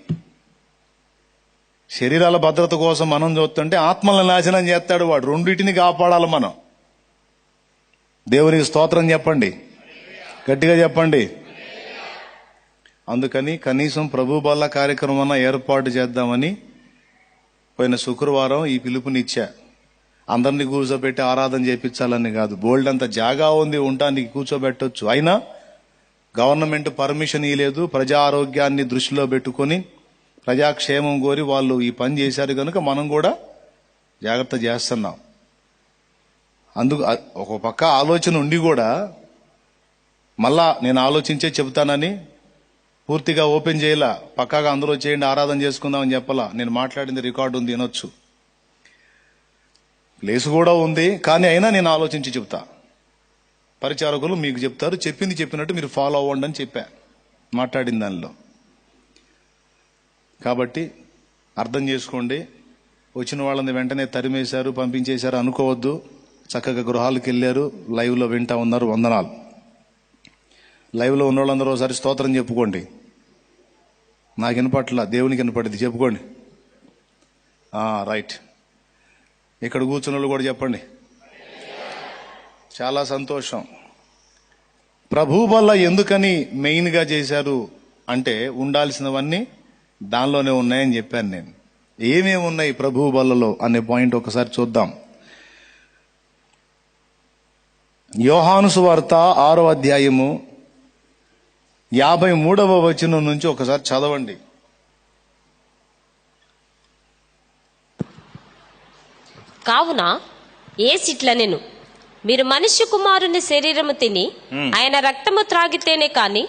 శరీరాల భద్రత కోసం మనం చూస్తుంటే ఆత్మలను నాశనం చేస్తాడు వాడు. రెండింటిని కాపాడాలి మనం. దేవునికి స్తోత్రం చెప్పండి, గట్టిగా చెప్పండి. అందుకని కనీసం ప్రభు బల్ల కార్యక్రమం ఏర్పాటు చేద్దామని పోయిన శుక్రవారం ఈ పిలుపునిచ్చా. అందరినీ కూర్చోబెట్టి ఆరాధన చేయించాలని కాదు, బోల్డ్ అంత జాగా ఉంది, ఉండటానికి కూర్చోబెట్టొచ్చు. అయినా గవర్నమెంట్ పర్మిషన్ ఇవ్వలేదు. ప్రజా ఆరోగ్యాన్ని దృష్టిలో పెట్టుకొని ప్రజాక్షేమం కోరి వాళ్ళు ఈ పని చేశారు కనుక మనం కూడా జాగ్రత్త చేస్తున్నాం. అందుకు ఒక పక్క ఆలోచన ఉండి కూడా మళ్ళా నేను ఆలోచించే చెబుతానని పూర్తిగా ఓపెన్ చేయలా. పక్కాగా అందరూ చేయండి, ఆరాధన చేసుకుందామని చెప్పలా. నేను మాట్లాడింది రికార్డు ఉంది, వినొచ్చు. ప్లేస్ కూడా ఉంది, కానీ అయినా నేను ఆలోచించి చెప్తా. పరిచారకులు మీకు చెప్తారు, చెప్పింది చెప్పినట్టు మీరు ఫాలో అవ్వండి అని చెప్పా మాట్లాడిన దానిలో. కాబట్టి అర్థం చేసుకోండి. వచ్చిన వాళ్ళని వెంటనే తరిమేశారు, పంపించేశారు అనుకోవద్దు. చక్కగా గృహాలకు వెళ్ళారు, లైవ్లో వింటా ఉన్నారు. వందనాలు. లైవ్లో ఉన్న వాళ్ళందరూ ఒకసారి స్తోత్రం చెప్పుకోండి. నాకు వినపట్ల, దేవునికి వినపడింది, చెప్పుకోండి. రైట్. ఇక్కడ కూర్చున్న వాళ్ళు కూడా చెప్పండి. చాలా సంతోషం. ప్రభు వల్ల ఎందుకని మెయిన్గా చేశారు అంటే ఉండాల్సినవన్నీ దానిలోనే ఉన్నాయని చెప్పాను నేను. ఏమేమి ఉన్నాయి ప్రభు బల్లలో అనే పాయింట్ ఒకసారి చూద్దాం. యోహాను సువార్త 6వ అధ్యాయము 53వ వచనం నుంచి ఒకసారి చదవండి. కావున యేసిట్లనెను, మీరు మనుష్య కుమారుని శరీరము తిని ఆయన రక్తము త్రాగితేనే కాని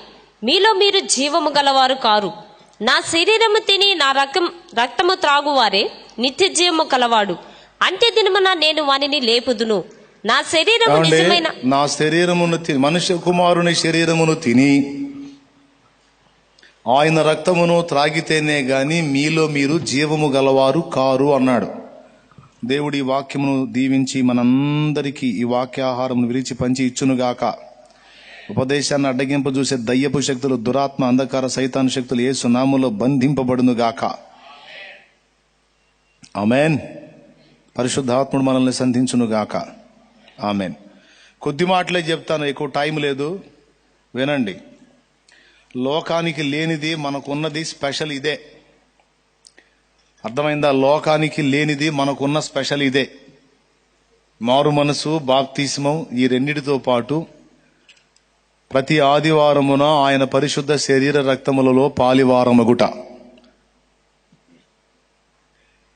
మీలో మీరు జీవము గలవారు కారు. నా శరీరము తిని నా రక్తము త్రాగువారే నిత్య జీవము కలవాడు. అంత్య దినమున నేను వానిని లేపుదును. నా శరీరము నిజమైన నా శరీరమును మనుష్య కుమారుని శరీరమును తిని ఆయన రక్తమును త్రాగితేనే గాని మీలో మీరు జీవము గలవారు కారు అన్నాడు. దేవుడి ఈ వాక్యమును దీవించి మనందరికీ ఈ వాక్యాహారమును విరిచి పంచి ఇచ్చునుగాక. ఉపదేశాన్ని అడ్డగింప చూసే దయ్యపు శక్తులు, దురాత్మ, అంధకార, సైతాను శక్తులు యేసు నామములో బంధింపబడునుగాక. ఆమేన్. పరిశుద్ధాత్ముడు మనల్ని సంధించునుగాక. ఆమేన్. కొద్ది మాటలే చెప్తాను, ఎక్కువ టైం లేదు, వినండి. లోకానికి లేనిది మనకున్నది స్పెషల్ ఇదే. అర్థమైందా? లోకానికి లేనిది మనకున్న స్పెషల్ ఇదే. మారు మనసు, బాప్తిస్మం, ఈ రెండిటితో పాటు ప్రతి ఆదివారమున ఆయన పరిశుద్ధ శరీర రక్తములలో పాలివారమగుట.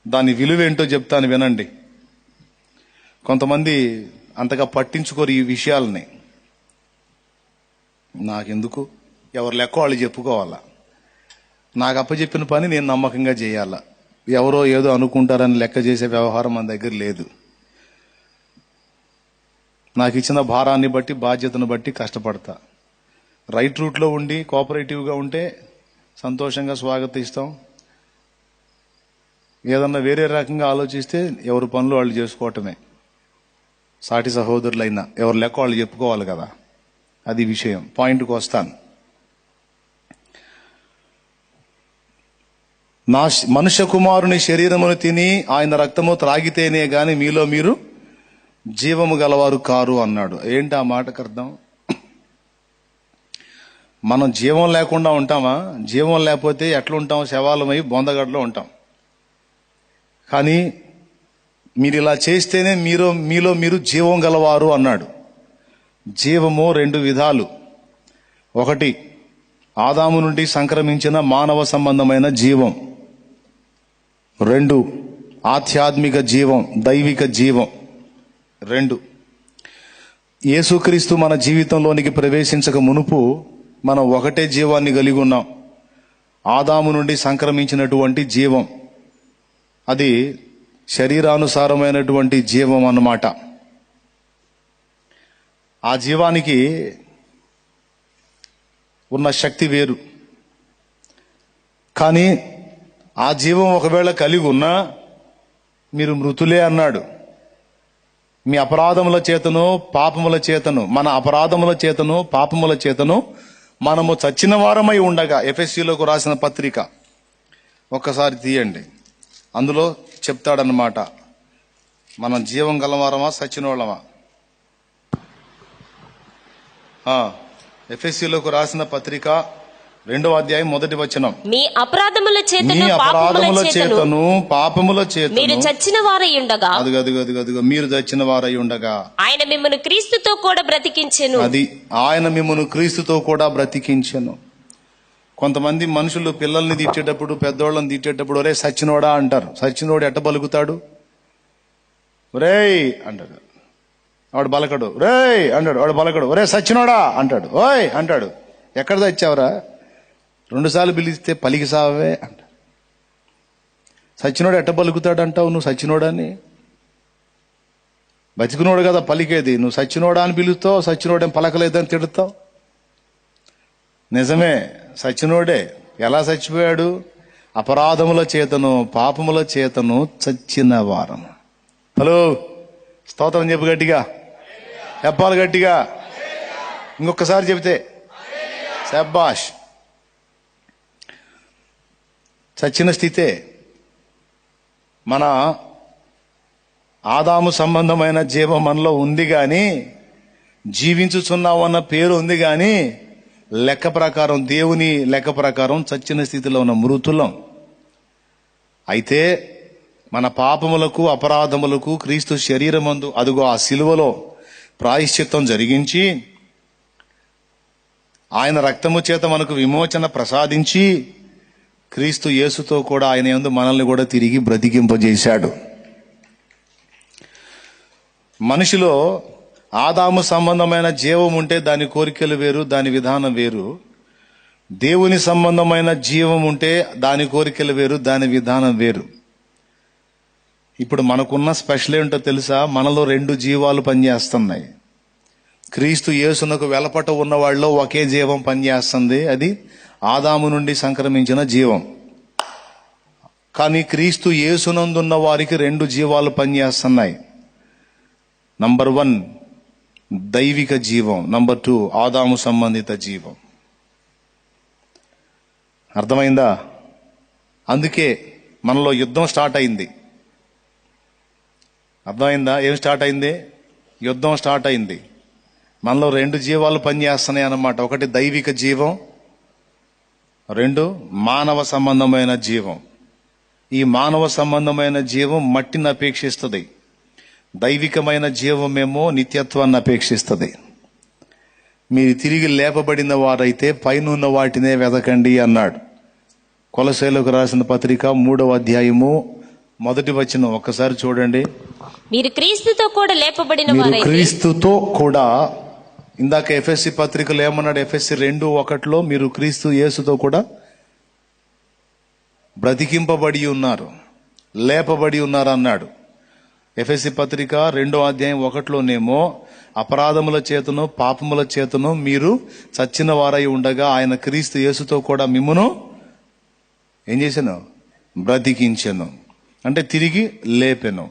దాని విలువేంటో చెప్తాను, వినండి. కొంతమంది అంతగా పట్టించుకోరు ఈ విషయాలని. నాకెందుకు, ఎవరు లెక్క వాళ్ళు చెప్పుకోవాలా, నాకు అప్పచెప్పిన పని నేను నమ్మకంగా చేయాలా, ఎవరో ఏదో అనుకుంటారని లెక్క చేసే వ్యవహారం మన దగ్గర లేదు. నాకు ఇచ్చిన భారాన్ని బట్టి, బాధ్యతను బట్టి కష్టపడతా. రైట్ రూట్లో ఉండి కోఆపరేటివ్గా ఉంటే సంతోషంగా స్వాగతిస్తాం. ఏదన్నా వేరే రకంగా ఆలోచిస్తే ఎవరి పనులు వాళ్ళు చేసుకోవటమే. సాటి సహోదరులైనా ఎవరు లెక్క వాళ్ళు చెప్పుకోవాలి కదా. అది విషయం. పాయింట్కి వస్తాను. మనుష్య కుమారుని శరీరమును తిని ఆయన రక్తము త్రాగితేనే గాని మీలో మీరు జీవము గలవారు కారు అన్నాడు. ఏంటి ఆ మాటకు అర్థం? మనం జీవం లేకుండా ఉంటామా? జీవం లేకపోతే ఎట్లుంటాం? శవాలమై బొందగడ్డలో ఉంటాం. కానీ మీరు ఇలా చేస్తేనే మీలో మీరు జీవం గలవారు అన్నాడు. జీవము రెండు విధాలు. ఒకటి, ఆదాము నుండి సంక్రమించిన మానవ సంబంధమైన జీవం. రెండు, ఆధ్యాత్మిక జీవం, దైవిక జీవం. రెండు, యేసుక్రీస్తు మన జీవితంలోనికి ప్రవేశించక మునుపు మనం ఒకటే జీవాన్ని కలిగి ఉన్నాం. ఆదాము నుండి సంక్రమించినటువంటి జీవం. అది శరీరానుసారమైనటువంటి జీవం అన్నమాట. ఆ జీవానికి ఉన్న శక్తి వేరు. కానీ ఆ జీవం ఒకవేళ కలిగి ఉన్నా మీరు మృతులే అన్నాడు. మీ అపరాధముల చేతను పాపముల చేతను, మన అపరాధముల చేతను పాపముల చేతను మనము చచ్చిన వారమై ఉండగా, ఎఫెసీయులకు రాసిన పత్రిక ఒక్కసారి తీయండి. అందులో చెప్తాడన్నమాట, మనం జీవం గలవారమా సచ్చినోళ్ళమా. ఎఫెసీయులకు రాసిన పత్రిక 2వ అధ్యాయం 1వ వచనం. మీ అపరాధముల మీ చేతను అపరాధముల చేతను పాపముల మీరు చేతను చచ్చిన వారై ఉండగా, అదుగదుగదుగదుగ మీరు చచ్చిన వారై ఉండగా ఆయన మిమ్మల్ని క్రీస్తుతో కూడా బ్రతికించెను. అది ఆయన మిమ్మల్ని క్రీస్తుతో కూడా బ్రతికించెను. కొంతమంది మనుషులు పిల్లల్ని తిట్టేటప్పుడు, పెద్దోళ్ళని తిట్టేటప్పుడు ఒరే సచ్చినోడా అంటారు. సచ్చినోడు ఎట్ట బలుకుతాడు? ఒరేయ్ అంటాడు, వాడు బలకడు. రేయ్ అంటాడు, వాడు బలకడు. ఒరే సచ్చినోడా అంటాడు. ఓయ్ అంటాడు. ఎక్కడ తెచ్చావురా? 2 సార్లు పిలిస్తే పలికి సావే అంట. సచ్చినోడు ఎట్ట పలుకుతాడు అంటావు నువ్వు? సచ్చినోడని బతికినోడు కదా పలికేది. నువ్వు సచ్చినోడా అని పిలుస్తావు, సచ్చినోడేం పలకలేదని తిడతావు. నిజమే, సచ్చినోడే. ఎలా చచ్చిపోయాడు? అపరాధముల చేతను పాపముల చేతను చచ్చిన వారం. హలో, స్తోత్రం చెప్పు గట్టిగా, చెప్పాలి గట్టిగా. ఇంకొకసారి చెబితే శబ్బాష్. చచ్చిన స్థితే. మన ఆదాము సంబంధమైన జీవం మనలో ఉంది గాని, జీవించుచున్నామన్న పేరు ఉంది గాని, లెక్క ప్రకారం, దేవుని లెక్క ప్రకారం చచ్చిన స్థితిలో ఉన్న మృతులం. అయితే మన పాపములకు అపరాధములకు క్రీస్తు శరీరమందు అదుగో ఆ శిలువలో ప్రాయశ్చిత్తం జరిగించి, ఆయన రక్తము చేత మనకు విమోచన ప్రసాదించి, క్రీస్తు యేసుతో కూడా ఆయన యందు మనల్ని కూడా తిరిగి బ్రతికింపజేశాడు. మనిషిలో ఆదాము సంబంధమైన జీవం ఉంటే దాని కోరికలు వేరు, దాని విధానం వేరు. దేవుని సంబంధమైన జీవం ఉంటే దాని కోరికలు వేరు, దాని విధానం వేరు. ఇప్పుడు మనకున్న స్పెషల్ ఏంటో తెలుసా? మనలో 2 జీవాలు పనిచేస్తున్నాయి. క్రీస్తు యేసునకు వెలపట ఉన్న వాళ్ళలో ఒకే జీవం పనిచేస్తుంది. అది ఆదాము నుండి సంక్రమించిన జీవం. కానీ క్రీస్తు యేసునందున్న వారికి 2 జీవాలు పనిచేస్తున్నాయి. నంబర్ 1 దైవిక జీవం, నంబర్ 2 ఆదాము సంబంధిత జీవం. అర్థమైందా? అందుకే మనలో యుద్ధం స్టార్ట్ అయింది. అర్థమైందా? ఏం స్టార్ట్ అయింది? యుద్ధం స్టార్ట్ అయింది. మనలో 2 జీవాలు పనిచేస్తున్నాయి అన్నమాట. ఒకటి దైవిక జీవం, 2 మానవ సంబంధమైన జీవం. ఈ మానవ సంబంధమైన జీవం మట్టిని అపేక్షిస్తుంది. దైవికమైన జీవమేమో నిత్యత్వాన్ని అపేక్షిస్తుంది. మీరు తిరిగి లేపబడిన వారైతే పైనున్న వాటినే వెదకండి అన్నాడు. కొలస్సీయులకు రాసిన పత్రిక 3వ అధ్యాయము 1వ వచనం ఒక్కసారి చూడండి. మీరు క్రీస్తుతో కూడా లేపబడిన మీరు వారైతే, క్రీస్తుతో కూడా, ఇందాక ఎఫెస్సి పత్రికలో ఏమన్నాడు? ఎఫెస్సి 2:1 మీరు క్రీస్తు యేసుతో కూడా బ్రతికింపబడి ఉన్నారు, లేపబడి ఉన్నారు అన్నాడు. ఎఫెస్సి పత్రిక 2వ అధ్యాయం 1లోనేమో అపరాధముల చేతను పాపముల చేతను మీరు చచ్చిన వారై ఉండగా ఆయన క్రీస్తు యేసుతో కూడా మిమ్మును ఏం చేశాను? బ్రతికించెను, అంటే తిరిగి లేపెను.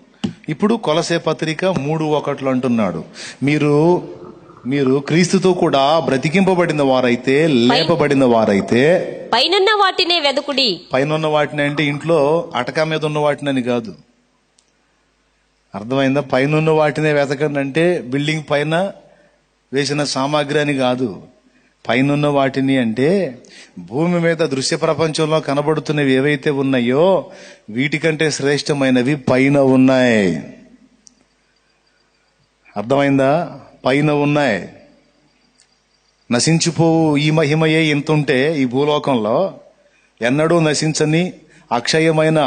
ఇప్పుడు కొలసే పత్రిక 3:1 అంటున్నాడు, మీరు మీరు క్రీస్తుతో కూడా బ్రతికింపబడిన వారైతే, లేపబడిన వారైతే పైనున్న వాటినే వెదుకుడి. పైన వాటిని అంటే ఇంట్లో అటకా మీద ఉన్న వాటిని కాదు. అర్థమైందా? పైన వాటినే వెతకండి అంటే బిల్డింగ్ పైన వేసిన సామాగ్రి అని కాదు. పైన వాటిని అంటే భూమి మీద దృశ్య ప్రపంచంలో కనబడుతున్నవి ఏవైతే ఉన్నాయో వీటికంటే శ్రేష్టమైనవి పైన ఉన్నాయి. అర్థమైందా? పైన ఉన్నాయి. నశించిపోవు ఈ మహిమయే ఇంతుంటే ఈ భూలోకంలో ఎన్నడూ నశించని అక్షయమైన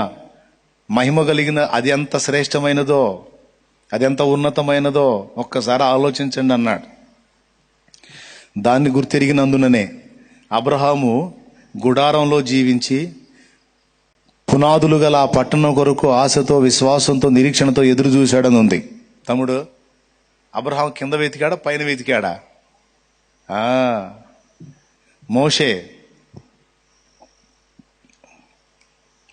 మహిమ కలిగిన అది ఎంత శ్రేష్టమైనదో, అది ఎంత ఉన్నతమైనదో ఒక్కసారి ఆలోచించండి అన్నాడు. దాన్ని గుర్తెరిగినందుననే అబ్రహాము గుడారంలో జీవించి పునాదులు గల ఆ పట్టణం కొరకు ఆశతో, విశ్వాసంతో, నిరీక్షణతో ఎదురు చూశాడని ఉంది. తమ్ముడు, అబ్రహాం కింద వెతికాడా పైన వెతికాడా? మోషే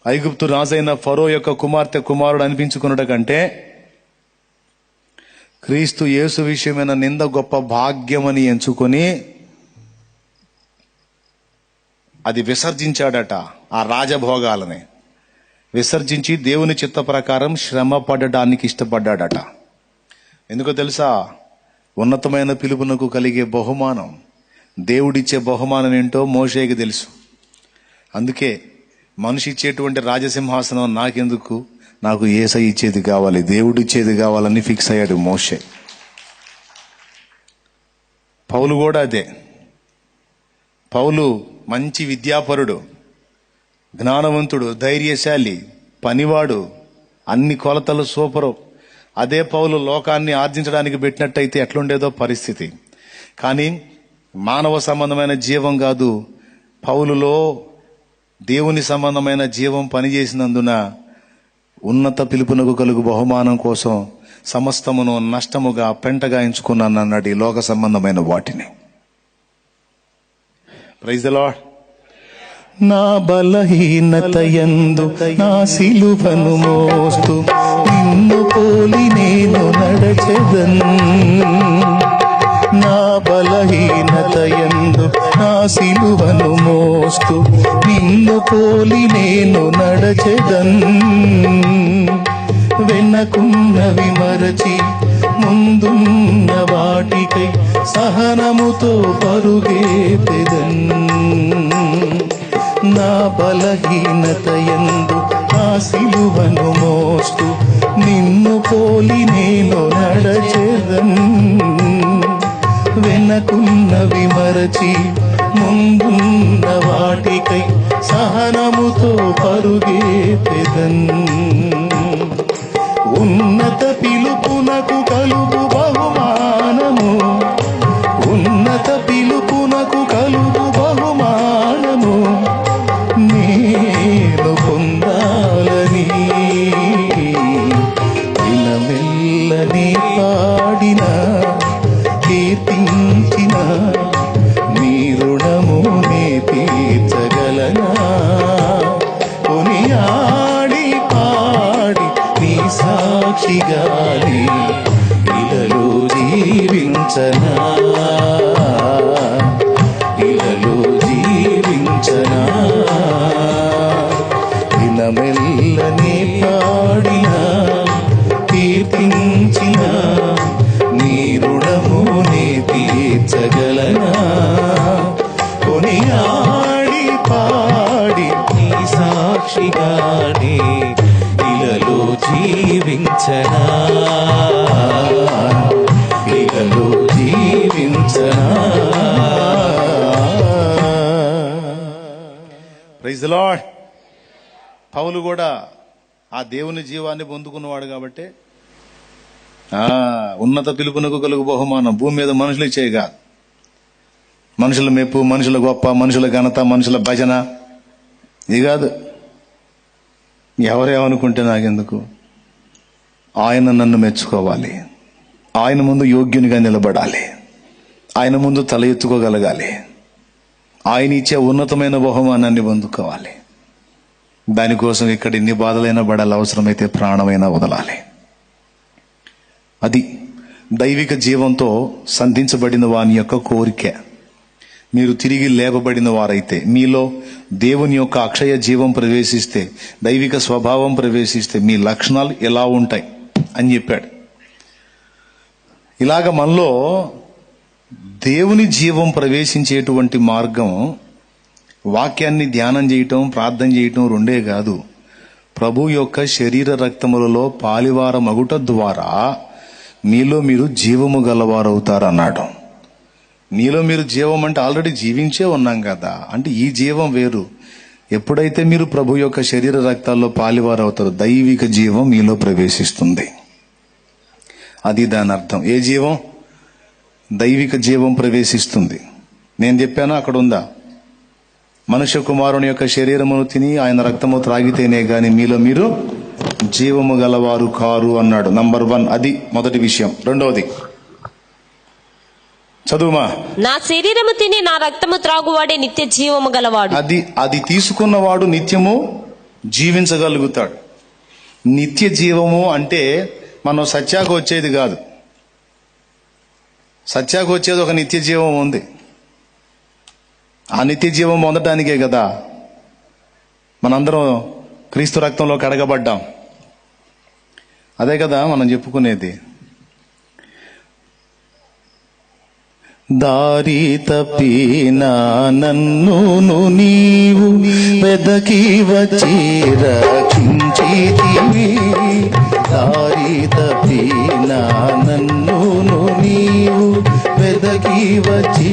ఐగుప్తు రాజైన ఫరో యొక్క కుమారుడు అనిపించుకున్నట కంటే క్రీస్తు యేసు విషయమైన నింద గొప్ప భాగ్యమని ఎంచుకొని అది విసర్జించాడట. ఆ రాజభోగాలని విసర్జించి దేవుని చిత్త ప్రకారం శ్రమ పడడానికి ఇష్టపడ్డాడట. ఎందుకో తెలుసా? ఉన్నతమైన పిలుపునకు కలిగే బహుమానం, దేవుడిచ్చే బహుమానం ఏంటో మోషేకి తెలుసు. అందుకే మనిషి ఇచ్చేటువంటి రాజసింహాసనం నాకెందుకు, నాకు యేసయ్య ఇచ్చేది కావాలి, దేవుడిచ్చేది కావాలని ఫిక్స్ అయ్యాడు మోషే. పౌలు కూడా అదే. పౌలు మంచి విద్యాపరుడు, జ్ఞానవంతుడు, ధైర్యశాలి, పనివాడు, అన్ని కొలతలు సూపరు. అదే పౌలు లోకాన్ని ఆర్జించడానికి పెట్టినట్టయితే ఎట్లుండేదో పరిస్థితి. కానీ మానవ సంబంధమైన జీవం కాదు, పౌలులో దేవుని సంబంధమైన జీవం పనిచేసినందున ఉన్నత పిలుపునకు కలుగు బహుమానం కోసం సమస్తమును నష్టముగా పెంటగా ఎంచుకున్నాను అన్నాడు ఈ లోక సంబంధమైన వాటిని. Praise the lord. నా బలహీనత యందు నా సిలువను మోస్తూ నిన్ను పోలి నేను నడచెదను. నా బలహీనత యందు నా సిలువను మోస్తూ నిన్ను పోలి నేను నడచెదను. వెనకున్నవి మరచి ముందున్న వాటికై సహనముతో పరుగెత్తెదను. నా బలహీనత యందు నా సిలువను మోస్తూ నిన్ను పోలి నేను నడచెదను. వెనకున్నవి మరచి ముందున్న వాటికై సహనముతో పరుగెత్తెదను. ఉన్నత పిలుపునకు కలుగు బహుమానము, ఉన్నత పిలుపునకు కలుగు బహుమానము నేను పొందాలని విలమెల్లని పాడిన, కీర్తించిన నీ రుణము నే తీర్చగలనా. కొనియాడి పాడి నీ సాక్షిగానే ఇలలో జీవించనా, ఇలలో జీవించనా. దినమెల్లని పాడిన, కీర్తించిన నీ రుణము నే తీర్చగలనా. కొనియాడి పాడి నీ సాక్షిగానే ఇలలో జీవించనా, ఇలలో జీవించనా. Praise the lord. పౌలు కూడా ఆ దేవుని జీవాన్ని పొందుకున్నవాడు కాబట్టి ఉన్నత పిలుపునకు కలుగు బహుమానం భూమి మీద మనుషులు ఇచ్చేవి కాదు. మనుషుల మెప్పు, మనుషుల గొప్ప, మనుషుల ఘనత, మనుషుల భజన ఇది కాదు. ఎవరేమనుకుంటే నాకెందుకు, ఆయన నన్ను మెచ్చుకోవాలి, ఆయన ముందు యోగ్యునిగా నిలబడాలి, ఆయన ముందు తల ఎత్తుకోగలగాలి, ఆయన ఇచ్చే ఉన్నతమైన బహుమానాన్ని పొందుకోవాలి. దానికోసం ఇక్కడ ఎన్ని బాధలైనా పడాలి, అవసరమైతే ప్రాణమైనా వదలాలి. అది దైవిక జీవంతో సంధించబడిన వాని యొక్క కోరిక. మీరు తిరిగి లేపబడిన వారైతే, మీలో దేవుని యొక్క అక్షయ జీవం ప్రవేశిస్తే, దైవిక స్వభావం ప్రవేశిస్తే మీ లక్షణాలు ఎలా ఉంటాయి అని చెప్పాడు. ఇలాగ మనలో దేవుని జీవం ప్రవేశించేటువంటి మార్గం వాక్యాన్ని ధ్యానం చేయటం, ప్రార్థన చేయటం రెండే కాదు. ప్రభు యొక్క శరీర రక్తములలో పాలివార మగుట ద్వారా మీలో మీరు జీవము గలవారవుతారన్నాడు. మీలో మీరు జీవం అంటే ఆల్రెడీ జీవించే ఉన్నాం కదా, అంటే ఈ జీవం వేరు. ఎప్పుడైతే మీరు ప్రభు యొక్క శరీర రక్తాల్లో పాలివారు అవుతారో దైవిక జీవం మీలో ప్రవేశిస్తుంది. అది దాని అర్థం. ఏ జీవం? దైవిక జీవం ప్రవేశిస్తుంది. నేను చెప్పాను, అక్కడ ఉందా? మనుష్య కుమారుని యొక్క శరీరమును తిని ఆయన రక్తము త్రాగితేనే గాని మీలో మీరు జీవము గలవారు కారు అన్నాడు. నంబర్ 1, అది మొదటి విషయం. రెండవది చదువుమా. నా శరీరము తిని నా రక్తము త్రాగువాడే నిత్య జీవము గలవాడు. అది తీసుకున్నవాడు నిత్యము జీవించగలుగుతాడు. నిత్య జీవము అంటే మనం సత్యాకు వచ్చేది కాదు. సత్యాకు వచ్చేది ఒక నిత్య జీవం ఉంది. ఆ నిత్య జీవం పొందటానికే కదా మనందరం క్రీస్తు రక్తంలో కడగబడ్డాం. అదే కదా మనం చెప్పుకునేది. దారి తప్పిన నన్ను నీవు వెదకి వచ్చి రక్షించితివి. దారి తప్పిన నన్ను నీవు వెదకి వచ్చి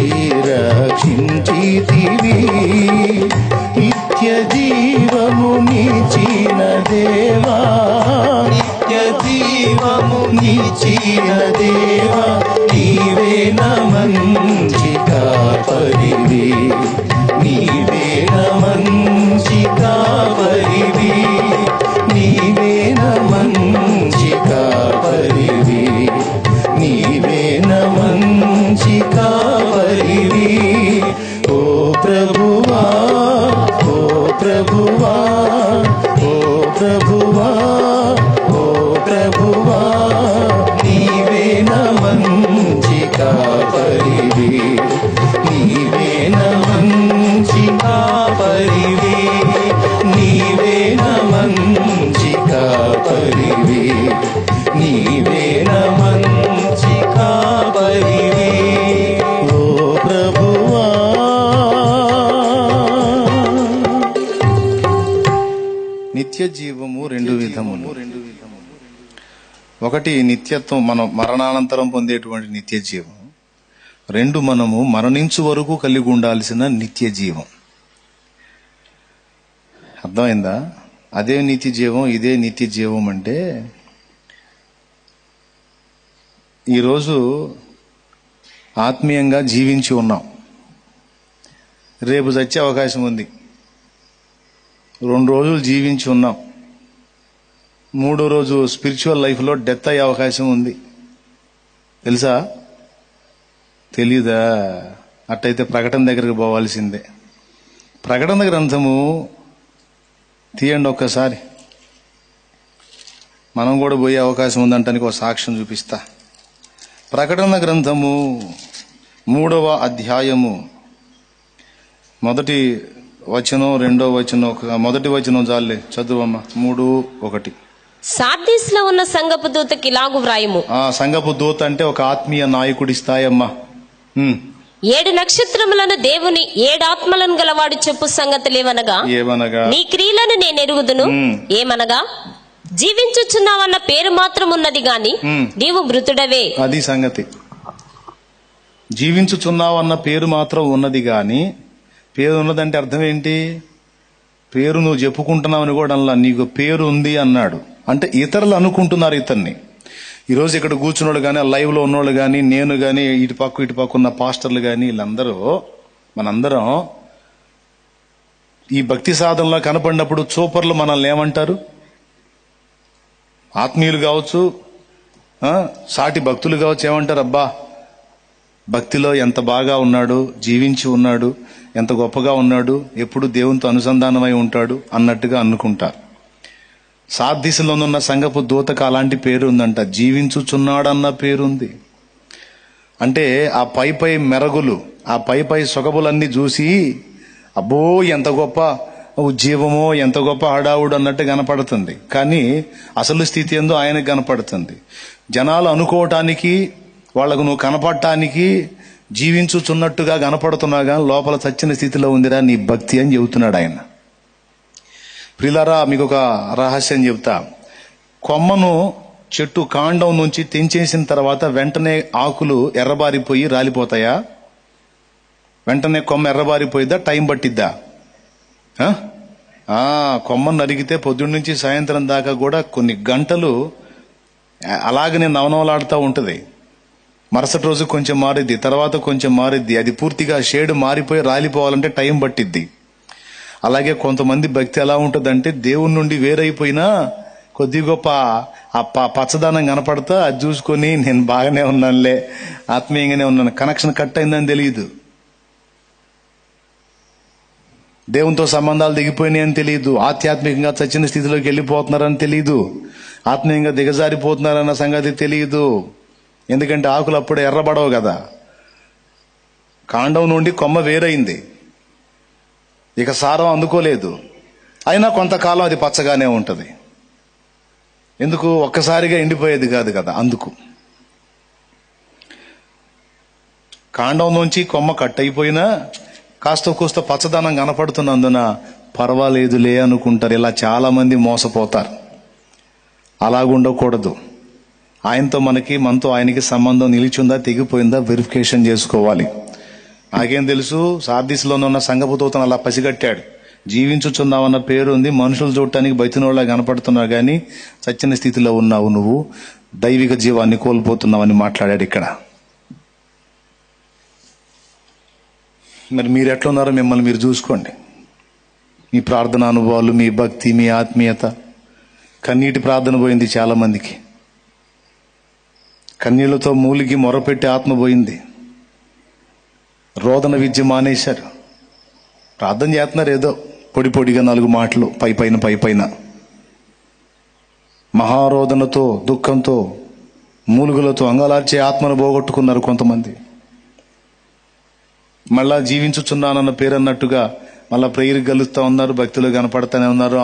రక్షించితివి. నిత్య జీవము నిచ్చిన దేవా, నిత్య జీవము నిచ్చిన దేవా, నీవే నా మంచి కాపరివి, నీవే నా మంచి కాపరివి, నీవే నా మంచి కాపరివి, నీవే నా మంచి కాపరివి. ఓ ప్రభువా, ఓ ప్రభువా, ఓ ప్రభువా, ఓ ప్రభువా, నీవే నా మంచి కాపరివి, నీవే నా మంచి కాపరివి, నీవే నా మంచి కాపరివి, నీవే నా మంచి కాపరివి. ఓ ప్రభువా. నిత్య జీవము రెండు విధములు. ఒకటి నిత్యత్వం, మనం మరణానంతరం పొందేటువంటి నిత్య జీవం. రెండు, మనము మరణించు వరకు కలిగి ఉండాల్సిన నిత్య జీవం. అర్థమైందా? అదే నిత్య జీవం, ఇదే నిత్య జీవం. అంటే ఈరోజు ఆత్మీయంగా జీవించి ఉన్నాం, రేపు చచ్చే అవకాశం ఉంది. 2 రోజులు జీవించి ఉన్నాం, 3వ రోజు స్పిరిచువల్ లైఫ్లో డెత్ అయ్యే అవకాశం ఉంది. తెలుసా? తెలీదా? అట్టయితే ప్రకటన దగ్గరికి పోవాల్సిందే. ప్రకటన గ్రంథము తీయండి ఒక్కసారి. మనం కూడా పోయే అవకాశం ఉందంటానికి ఒక సాక్ష్యం చూపిస్తా. ప్రకటన గ్రంథము 3వ అధ్యాయము 1వ వచనం 2వ వచనం. మొదటి వచనం చాలే, చదువమ్మా. 3:1. సార్దీస్ లో ఉన్న సంగపు దూతకి ఇలాగు వ్రాయము. సంగపు దూత అంటే ఒక ఆత్మీయ నాయకుడి స్థాయమ్మా. 7 నక్షత్రములను దేవుని 7 ఆత్మలను గలవాడు చెప్పు సంగతులేవనగా, ఏమనగా, నీ క్రియలను నేను ఎరుగుదును. ఏమనగా, జీవించుచున్నావన్న పేరు మాత్రం ఉన్నది గాని నీవు మృతుడవే. అది సంగతి. జీవించుచున్నావన్న పేరు మాత్రం ఉన్నది గాని, పేరు ఉన్నదంటే అర్థం ఏంటి? పేరు నువ్వు చెప్పుకుంటున్నావని కూడా అలా, నీకు పేరు ఉంది అన్నాడు. అంటే ఇతరులు అనుకుంటున్నారు ఇతన్ని. ఈరోజు ఇక్కడ కూర్చున్నోళ్ళు కానీ, లైవ్ లో ఉన్నోళ్ళు కానీ, నేను కానీ, ఇటు పక్క ఉన్న పాస్టర్లు కానీ, వీళ్ళందరూ మనందరం ఈ భక్తి సాధనలో కనపడినప్పుడు చూపర్లు మనల్ని ఏమంటారు? ఆత్మీయులు కావచ్చు, సాటి భక్తులు కావచ్చు, ఏమంటారు? అబ్బా, భక్తిలో ఎంత బాగా ఉన్నాడు, జీవించి ఉన్నాడు, ఎంత గొప్పగా ఉన్నాడు, ఎప్పుడు దేవునితో అనుసంధానమై ఉంటాడు అన్నట్టుగా అనుకుంటారు. సార్దీసులో ఉన్న సంగపు దూతకు అలాంటి పేరు ఉందంట. జీవించుచున్నాడన్న పేరుంది. అంటే ఆ పై మెరుగులు, ఆ పై సొగబులన్నీ చూసి అబ్బో ఎంత గొప్ప ఉజ్జీవమో, ఎంత గొప్ప హడావుడు అన్నట్టు కనపడుతుంది. కానీ అసలు స్థితి ఏందో ఆయనకు కనపడుతుంది. జనాలు అనుకోవటానికి, వాళ్లకు నువ్వు కనపడటానికి జీవించుచున్నట్టుగా కనపడుతున్నాగా లోపల చచ్చిన స్థితిలో ఉందిరా నీ భక్తి అని చెబుతున్నాడు ఆయన. ప్రియులారా, మీకు ఒక రహస్యం చెప్తా. కొమ్మను చెట్టు కాండం నుంచి తెంచేసిన తర్వాత వెంటనే ఆకులు ఎర్రబారిపోయి రాలిపోతాయా? వెంటనే కొమ్మ ఎర్రబారిపోయిద్దా? టైం పట్టిద్దా? కొమ్మను నరిగితే పొద్దున్న నుంచి సాయంత్రం దాకా కూడా కొన్ని గంటలు అలాగనే నవనవలాడుతూ ఉంటుంది. మరుసటి రోజు కొంచెం మారిద్ది, తర్వాత కొంచెం మారిద్ది. అది పూర్తిగా షేడ్ మారిపోయి రాలిపోవాలంటే టైం పట్టిద్ది. అలాగే కొంతమంది భక్తి ఎలా ఉంటుందంటే దేవుని నుండి వేరైపోయినా కొద్ది గొప్ప ఆ పచ్చదనం కనపడతా అది చూసుకొని నేను బాగానే ఉన్నానులే, ఆత్మీయంగానే ఉన్నాను, కనెక్షన్ కట్ అయిందని తెలియదు. దేవునితో సంబంధాలు దిగిపోయినాయి అని తెలియదు. ఆధ్యాత్మికంగా చచ్చిన స్థితిలోకి వెళ్ళిపోతున్నారని తెలియదు. ఆత్మీయంగా దిగజారిపోతున్నారన్న సంగతి తెలియదు. ఎందుకంటే ఆకులు అప్పుడే ఎర్రబడవు కదా. కాండం నుండి కొమ్మ వేరైంది, ఇక సారం అందుకోలేదు. అయినా కొంతకాలం అది పచ్చగానే ఉంటుంది. ఎందుకు? ఒక్కసారిగా ఎండిపోయేది కాదు కదా. అందుకు కాండం నుంచి కొమ్మ కట్ అయిపోయినా కాస్త కూస్త పచ్చదనం కనపడుతున్నందున పర్వాలేదులే అనుకుంటారు. ఇలా చాలా మంది మోసపోతారు. అలాగుండకూడదు. మనతో ఆయనకి సంబంధం నిలిచిందా, తెగిపోయిందా వెరిఫికేషన్ చేసుకోవాలి. నాకేం తెలుసు, సార్దీస్లోనే ఉన్న సంఘపు దూతను అలా పసిగట్టాడు. జీవించుచున్నావన్న పేరు ఉంది, మనుషులు చూడటానికి బయటనోళ్ళ కనపడుతున్నావు, కానీ చచ్చిన స్థితిలో ఉన్నావు, నువ్వు దైవిక జీవాన్ని కోల్పోతున్నావని మాట్లాడాడు ఇక్కడ. మరి మీరు ఎట్లున్నారో మిమ్మల్ని మీరు చూసుకోండి. మీ ప్రార్థన అనుభవాలు, మీ భక్తి, మీ ఆత్మీయత. కన్నీటి ప్రార్థన పోయింది చాలా మందికి. కన్నీళ్లతో మూలిగి మొరపెట్టి ఆత్మ పోయింది. రోదన విద్య మానేశారు. ప్రార్థన చేస్తున్నారు ఏదో పొడిగా 4 మాటలు పైపైన. మహారోదనతో, దుఃఖంతో, మూలుగులతో అంగలార్చే ఆత్మను పోగొట్టుకున్నారు కొంతమంది. మళ్ళా జీవించుచున్నానన్న పేరు అన్నట్టుగా మళ్ళా ప్రేయర్ గలుస్తూ ఉన్నారు, భక్తులు కనపడుతూనే ఉన్నారు,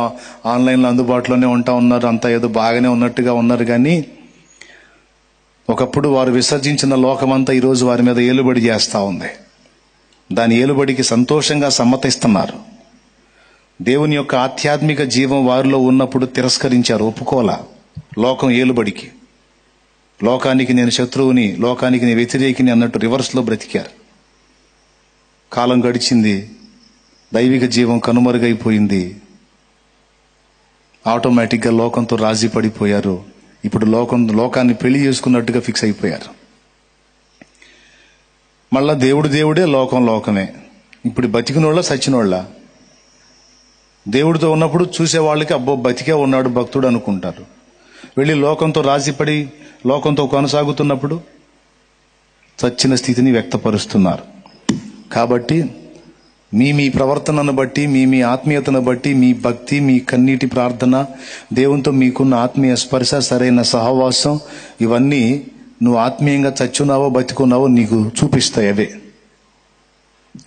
ఆన్లైన్లో అందుబాటులోనే ఉంటా ఉన్నారు, అంతా ఏదో బాగానే ఉన్నట్టుగా ఉన్నారు. కానీ ఒకప్పుడు వారు విసర్జించిన లోకమంతా ఈరోజు వారి మీద ఏలుబడి చేస్తూ ఉంది. దాని ఏలుబడికి సంతోషంగా సమ్మతిస్తున్నారు. దేవుని యొక్క ఆధ్యాత్మిక జీవం వారిలో ఉన్నప్పుడు తిరస్కరించారు, ఒప్పుకోలా లోకం ఏలుబడికి. లోకానికి నేను శత్రువుని, లోకానికి నేను వ్యతిరేకిని అన్నట్టు రివర్స్లో బ్రతికారు. కాలం గడిచింది, దైవిక జీవం కనుమరుగైపోయింది. ఆటోమేటిక్గా లోకంతో రాజీ పడిపోయారు. ఇప్పుడు లోకాన్ని పెళ్లి చేసుకున్నట్టుగా ఫిక్స్ అయిపోయారు. మళ్ళా దేవుడే, లోకమే. ఇప్పుడు బతికినోళ్ళ సచ్చినోళ్ళ? దేవుడితో ఉన్నప్పుడు చూసే వాళ్ళకి అబ్బో బతికే ఉన్నాడు భక్తుడు అనుకుంటారు. వెళ్ళి లోకంతో రాజీపడి లోకంతో కొనసాగుతున్నప్పుడు చచ్చిన స్థితిని వ్యక్తపరుస్తున్నారు. కాబట్టి మీ ప్రవర్తనను బట్టి, మీ ఆత్మీయతను బట్టి, మీ భక్తి, మీ కన్నీటి ప్రార్థన, దేవునితో మీకున్న ఆత్మీయ స్పర్శ, సరైన సహవాసం, ఇవన్నీ నువ్వు ఆత్మీయంగా చచ్చున్నావో బతికున్నావో నీకు చూపిస్తాయి అవే.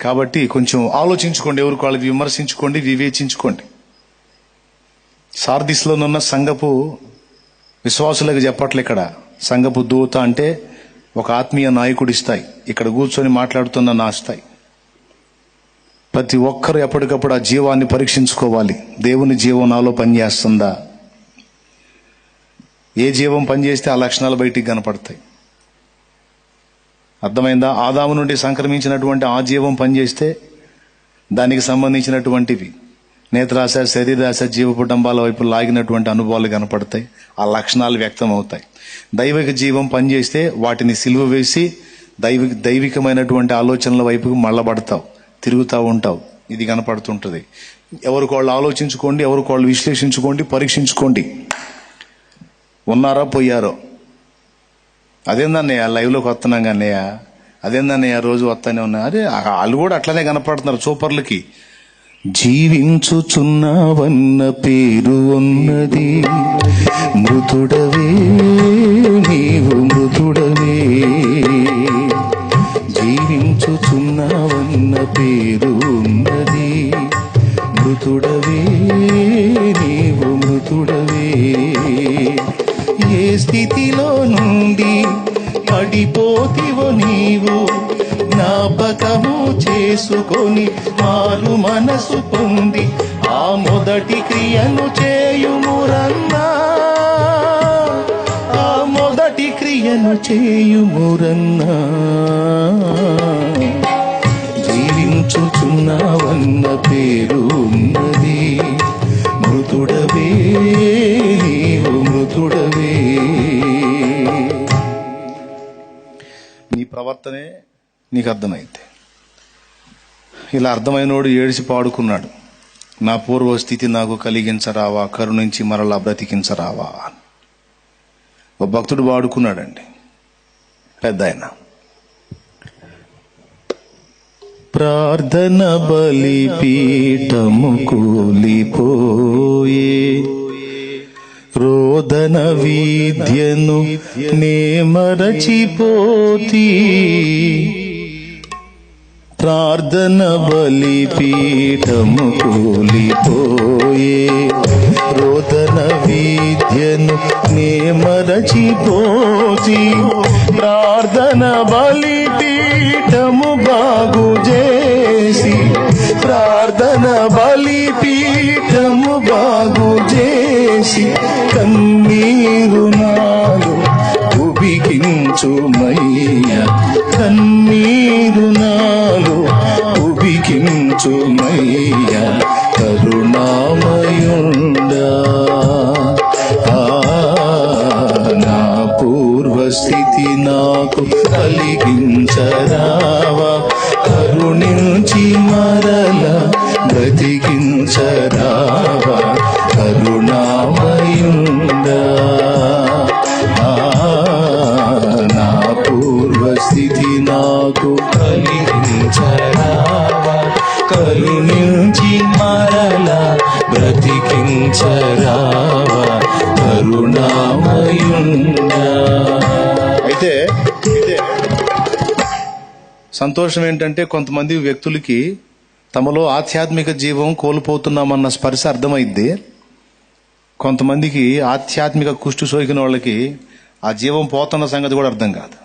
కాబట్టి కొంచెం ఆలోచించుకోండి, ఎవరికి వాళ్ళకి విమర్శించుకోండి, వివేచించుకోండి. సార్దీస్లోనున్న సంఘపు విశ్వాసులకు చెప్పట్లే. ఇక్కడ సంఘపు దూత అంటే ఒక ఆత్మీయ నాయకుడి స్థాయి. ఇక్కడ కూర్చొని మాట్లాడుతున్న నా స్థాయి. ప్రతి ఒక్కరు ఎప్పటికప్పుడు ఆ జీవాన్ని పరీక్షించుకోవాలి. దేవుని జీవం నాలో పనిచేస్తుందా? ఏ జీవం పనిచేస్తే ఆ లక్షణాలు బయటికి కనపడతాయి. అర్థమైందా? ఆదాము నుండి సంక్రమించినటువంటి ఆ జీవం పనిచేస్తే దానికి సంబంధించినటువంటివి నేత్రాశ, శరీరాశ, జీవపుటంబాల వైపు లాగినటువంటి అనుభవాలు కనపడతాయి. ఆ లక్షణాలు వ్యక్తం అవుతాయి. దైవిక జీవం పనిచేస్తే వాటిని సిలువ వేసి దైవికమైనటువంటి ఆలోచనల వైపుకు మళ్ళబడతావు, తిరుగుతూ ఉంటావు. ఇది కనపడుతుంటుంది. ఎవరికి వాళ్ళు ఆలోచించుకోండి, ఎవరికి వాళ్ళు విశ్లేషించుకోండి, పరీక్షించుకోండి. ఉన్నారా పోయారో? అదేందన్నయ్య లైవ్లోకి వస్తున్నాం కన్నయ్య, అదేందన్నయ్య రోజు వస్తానే ఉన్నా. అరే వాళ్ళు కూడా అట్లనే కనపడుతున్నారు సూపర్లకి. జీవించుచున్నావన్న పేరు ఉన్నది, మృతుడవే నీవు మృతుడవే. జీవించుచున్నావన్న పేరు ఉన్నది. మృతుడవే నీవు మృతుడవే. ఏ స్థితిలో నుండి పడిపోతివో నీవు జ్ఞాపకము చేసుకొని మారు మనసు పొంది ఆ మొదటి క్రియను చేయుమురన్నా. ఆ మొదటి క్రియను చేయుమురన్నా. జీవించుచున్నావన్న పేరు ఉన్నది. మృతుడవే నీవు మృతుడవే. నీ ప్రవర్తనే నీకు అర్థమైంది. ఇలా అర్థమైనోడు ఏడిసి పాడుకున్నాడు, నా పూర్వస్థితి నాకు కలిగించరావా, కరుణించి మరలా బ్రతికించరావా. ఒక భక్తుడు పాడుకున్నాడండి, పెద్ద ఆయన. ప్రార్థన బలిపీఠము కూలిపోయే, రోదన విద్యను నే మరచిపోతి. ప్రార్థన బలిపీఠము కూలిపోయే, రోదన విద్యను నే మరచిపోతి. ప్రార్థన బలిపీఠము బాగు చేసి, ప్రార్థన బలిపీఠము బాగు చేసి కన్నీరు నాలో ఉబికించుమయ్యా. కన్నీరు నాలో ఉబికించుమయ్యా. కరుణామయుండా నా పూర్వస్థితి నాకు కలిగించరావా. కరుణించి మరల బ్రతికించరావా. కరుణామయుండా నా పూర్వస్థితి నాకు కలిగించరావా. కరుణించి మరల బ్రతికించరావా. కరుణామయుండా. అయితే సంతోషం ఏంటంటే కొంతమంది వ్యక్తులకి తమలో ఆధ్యాత్మిక జీవం కోల్పోతున్నామన్న స్పర్శ అర్థమైద్ది. కొంతమందికి ఆధ్యాత్మిక కుష్టు సోకిన వాళ్ళకి ఆ జీవం పోతున్న సంగతి కూడా అర్థం కాదు.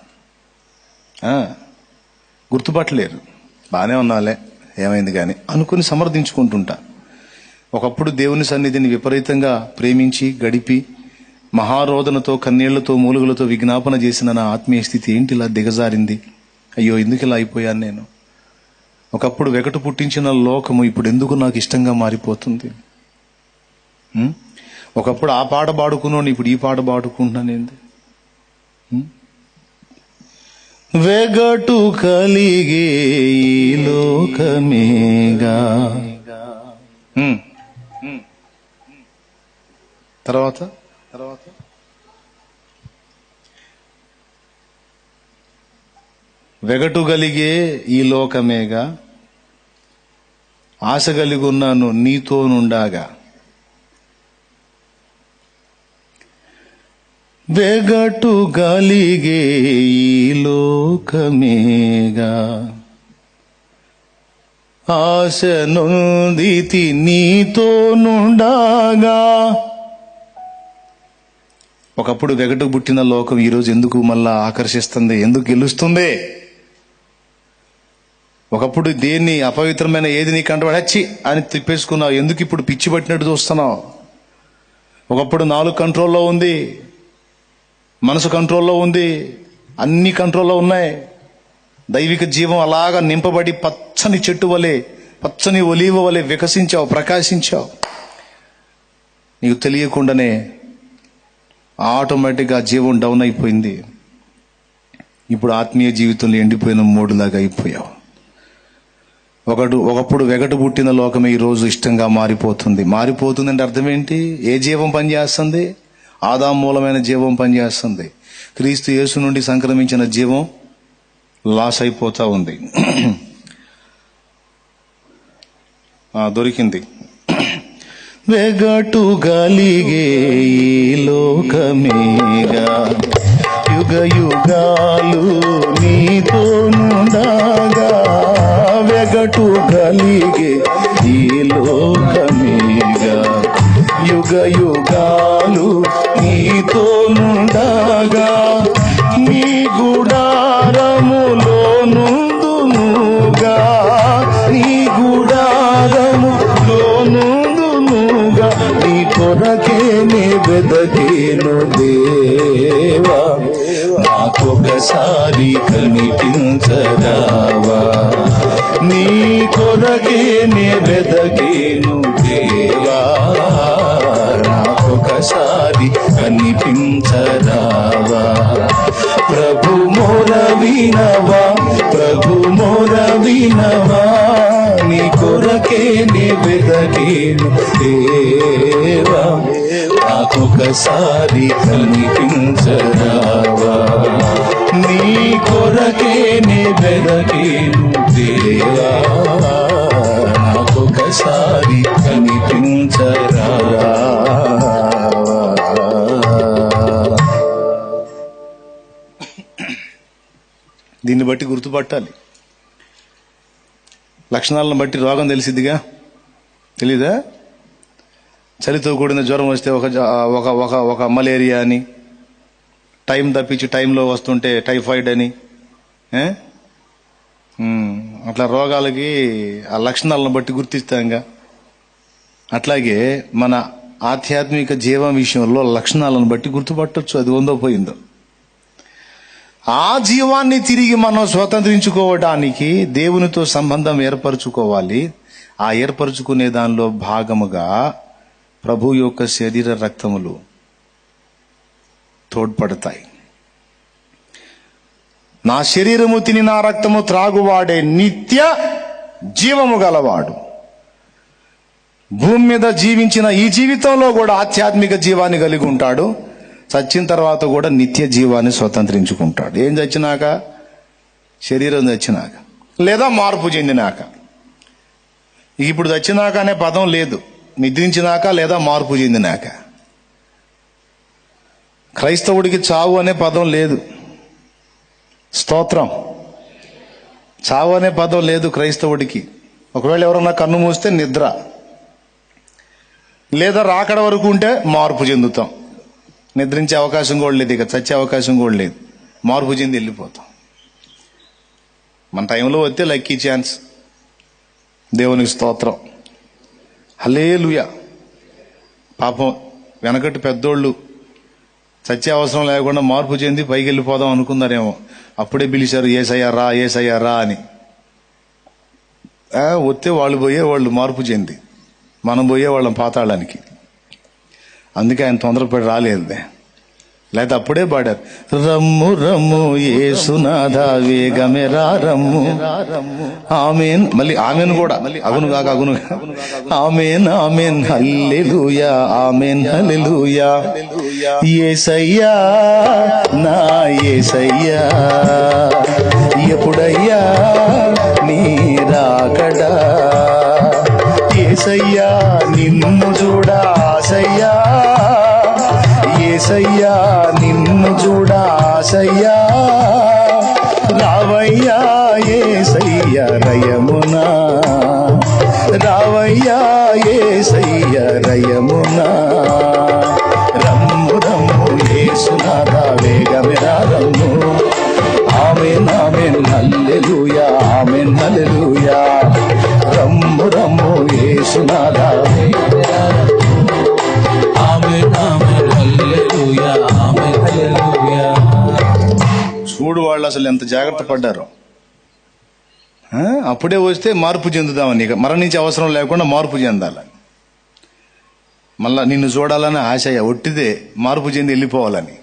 గుర్తుపట్టలేరు. బాగానే ఉన్నాలే, ఏమైంది కానీ అనుకుని సమర్థించుకుంటుంటా. ఒకప్పుడు దేవుని సన్నిధిని విపరీతంగా ప్రేమించి గడిపి మహారోదనతో కన్నీళ్లతో మూలుగులతో విజ్ఞాపన చేసిన నా ఆత్మీయ స్థితి ఏంటి ఇలా దిగజారింది, అయ్యో ఎందుకు ఇలా అయిపోయాను నేను. ఒకప్పుడు వెగటు పుట్టించిన లోకము ఇప్పుడు ఎందుకు నాకు ఇష్టంగా మారిపోతుంది. ఒకప్పుడు ఆ పాట పాడుకున్నాను, ఇప్పుడు ఈ పాట పాడుకుంటున్నాను ఏంది. వెగటు కలిగే ఈ లోకమేగా. తర్వాత వెగటు కలిగే ఈ లోకమేగా, ఆశ కలిగి ఉన్నాను నీతో నుండాగా. వెగటు కలిగే ఈ లోకమేగా, ఆశ నొందితి నీతో నుండాగా. ఒకప్పుడు వెగటు పుట్టిన లోకం ఈరోజు ఎందుకు మళ్ళా ఆకర్షిస్తుంది, ఎందుకు గెలుస్తుంది. ఒకప్పుడు దేన్ని అపవిత్రమైన ఏది నీ కంటవాడు హచ్చి అని తిప్పేసుకున్నావు, ఎందుకు ఇప్పుడు పిచ్చి పట్టినట్టు చూస్తున్నావు. ఒకప్పుడు 4 కంట్రోల్లో ఉంది, మనసు కంట్రోల్లో ఉంది, అన్ని కంట్రోల్లో ఉన్నాయి. దైవిక జీవం అలాగా నింపబడి పచ్చని చెట్టు వలె, పచ్చని ఒలీవ వలె వికసించావు, ప్రకాశించావు. నీకు తెలియకుండానే ఆటోమేటిక్గా జీవం డౌన్ అయిపోయింది. ఇప్పుడు ఆత్మీయ జీవితంలో ఎండిపోయిన మూడులాగా అయిపోయావు. ఒకప్పుడు వెగటు పుట్టిన లోకమే ఈ రోజు ఇష్టంగా మారిపోతుందంటే అర్థం ఏంటి. ఏ జీవం పనిచేస్తుంది? ఆదాము మూలమైన జీవం పనిచేస్తుంది. క్రీస్తు యేసు నుండి సంక్రమించిన జీవం లాస్ అయిపోతా ఉంది. దొరికింది. వెగటు గలిగే ఈ లోకమేగా, యుగ యుగాలు నీతో నుండాగా. వెగటు కలిగే ఈ లోకమేగా యుగ యుగాలు నీతో నుండగా నీ గుడారములో నుండునుగా నీ గుడారములో నుండునుగా నీ కొరకే నే వెదకేను దేవా నాకొకసారి కనిపించరావా నీ కొరకే నే వెదకేను దేవా నాకొకసారి కనిపించరావా ప్రభు మోర వినవా ప్రభు మోర వినవా నీ కొరకే నే వెదకేను దేవా నాకొకసారి కనిపించరావా నీ కొరకే నే వెదకేను దేవా నాకొకసారి కనిపించరావా. దీన్ని బట్టి గుర్తుపట్టాలి. లక్షణాలను బట్టి రోగం తెలిసిద్దిగా, తెలీదా? చలితో కూడిన జ్వరం వస్తే ఒక మలేరియా అని, టైం తప్పించి టైంలో వస్తుంటే టైఫాయిడ్ అని, అట్లా రోగాలకి ఆ లక్షణాలను బట్టి గుర్తిస్తాంగా. అట్లాగే మన ఆధ్యాత్మిక జీవం విషయంలో లక్షణాలను బట్టి గుర్తుపట్టొచ్చు అది ఉందో పోయిందో. ఆ జీవాన్ని తిరిగి మనం స్వతంత్రించుకోవడానికి దేవునితో సంబంధం ఏర్పరచుకోవాలి. ఆ ఏర్పరచుకునే దానిలో భాగముగా ప్రభు యొక్క శరీర రక్తములు తోడ్పడతాయి. నా శరీరము తిని నా రక్తము త్రాగువాడే నిత్య జీవము గలవాడు. భూమి మీద జీవించిన ఈ జీవితంలో కూడా ఆధ్యాత్మిక జీవాన్ని కలిగి ఉంటాడు. చచ్చిన తర్వాత కూడా నిత్య జీవాన్ని స్వతంత్రించుకుంటాడు. ఏం చచ్చినాక? శరీరం చచ్చినాక లేదా మార్పు చెందినాక. ఇప్పుడు చచ్చినాక అనే పదం లేదు, నిద్రించినాక లేదా మార్పు చెందినాక. క్రైస్తవుడికి చావు అనే పదం లేదు. స్తోత్రం. చావు అనే పదం లేదు క్రైస్తవుడికి. ఒకవేళ ఎవరన్నా కన్ను మూస్తే నిద్ర, లేదా రాకడ వరకు ఉంటే మార్పు చెందుతాం. నిద్రించే అవకాశం కూడా లేదు, ఇక చచ్చే అవకాశం కూడా లేదు. మార్పు చెంది వెళ్ళిపోతాం. మన టైంలో వస్తే లక్కీ ఛాన్స్. దేవునికి స్తోత్రం. హల్లెలూయా. పాపం వెనకటి పెద్దోళ్ళు చచ్చే అవసరం లేకుండా మార్పు చెంది పైకి వెళ్ళిపోదాం అనుకున్నారేమో. అప్పుడే పిలిచారు ఏసయ్యా రా, ఏసయ్యా రా అని. వస్తే వాళ్ళు పోయేవాళ్ళు మార్పు చెంది, మనం పోయేవాళ్ళం పాతాళానికి. అందుకే ఆయన తొందరపడి రాలేదులే, లేకపోతే అప్పుడే పాడారు. రమ్ము రమ్ము యేసునాథ వేగమే రా రమ్ము. ఆమెన్. మళ్ళీ ఆమెన్ కూడా అగును కాక అగును. ఆమెన్ ఆమెన్ హల్లెలూయా, ఆమెన్ హల్లెలూయా. యేసయ్యా నా యేసయ్యా, ఎప్పుడయ్యా నీ రాకడా? యేసయ్యా నిన్ను చూడాసయ్యా, యేసయ్యా నిన్ను చూడాసయ్యా. రావయ్యా యేసయ్యా రయమునా, రావయ్యా యేసయ్యా రయమునా. రమ్ము రమ్ము యేసునాథ వేగమే రా రమ్ము. ఆమెన్ ఆమెన్ హల్లెలూయా, ఆమెన్ హల్లెలూయా. రమ్ము రమ్ము యేసునాథ వేగమే రా రమ్ము. ఆమెన్ ఆమెన్ హల్లెలూయా, ఆమెన్ హల్లెలూయా. చూడు వాళ్ళు అసలు ఎంత జాగ్రత్త పడ్డారో. అప్పుడే వస్తే మార్పు చెందుదామని, ఇక మరణించే అవసరం లేకుండా మార్పు చెందాలని. మళ్ళా నిన్ను చూడాలని ఆశ, ఒట్టిదే మార్పు చెంది వెళ్ళిపోవాలని.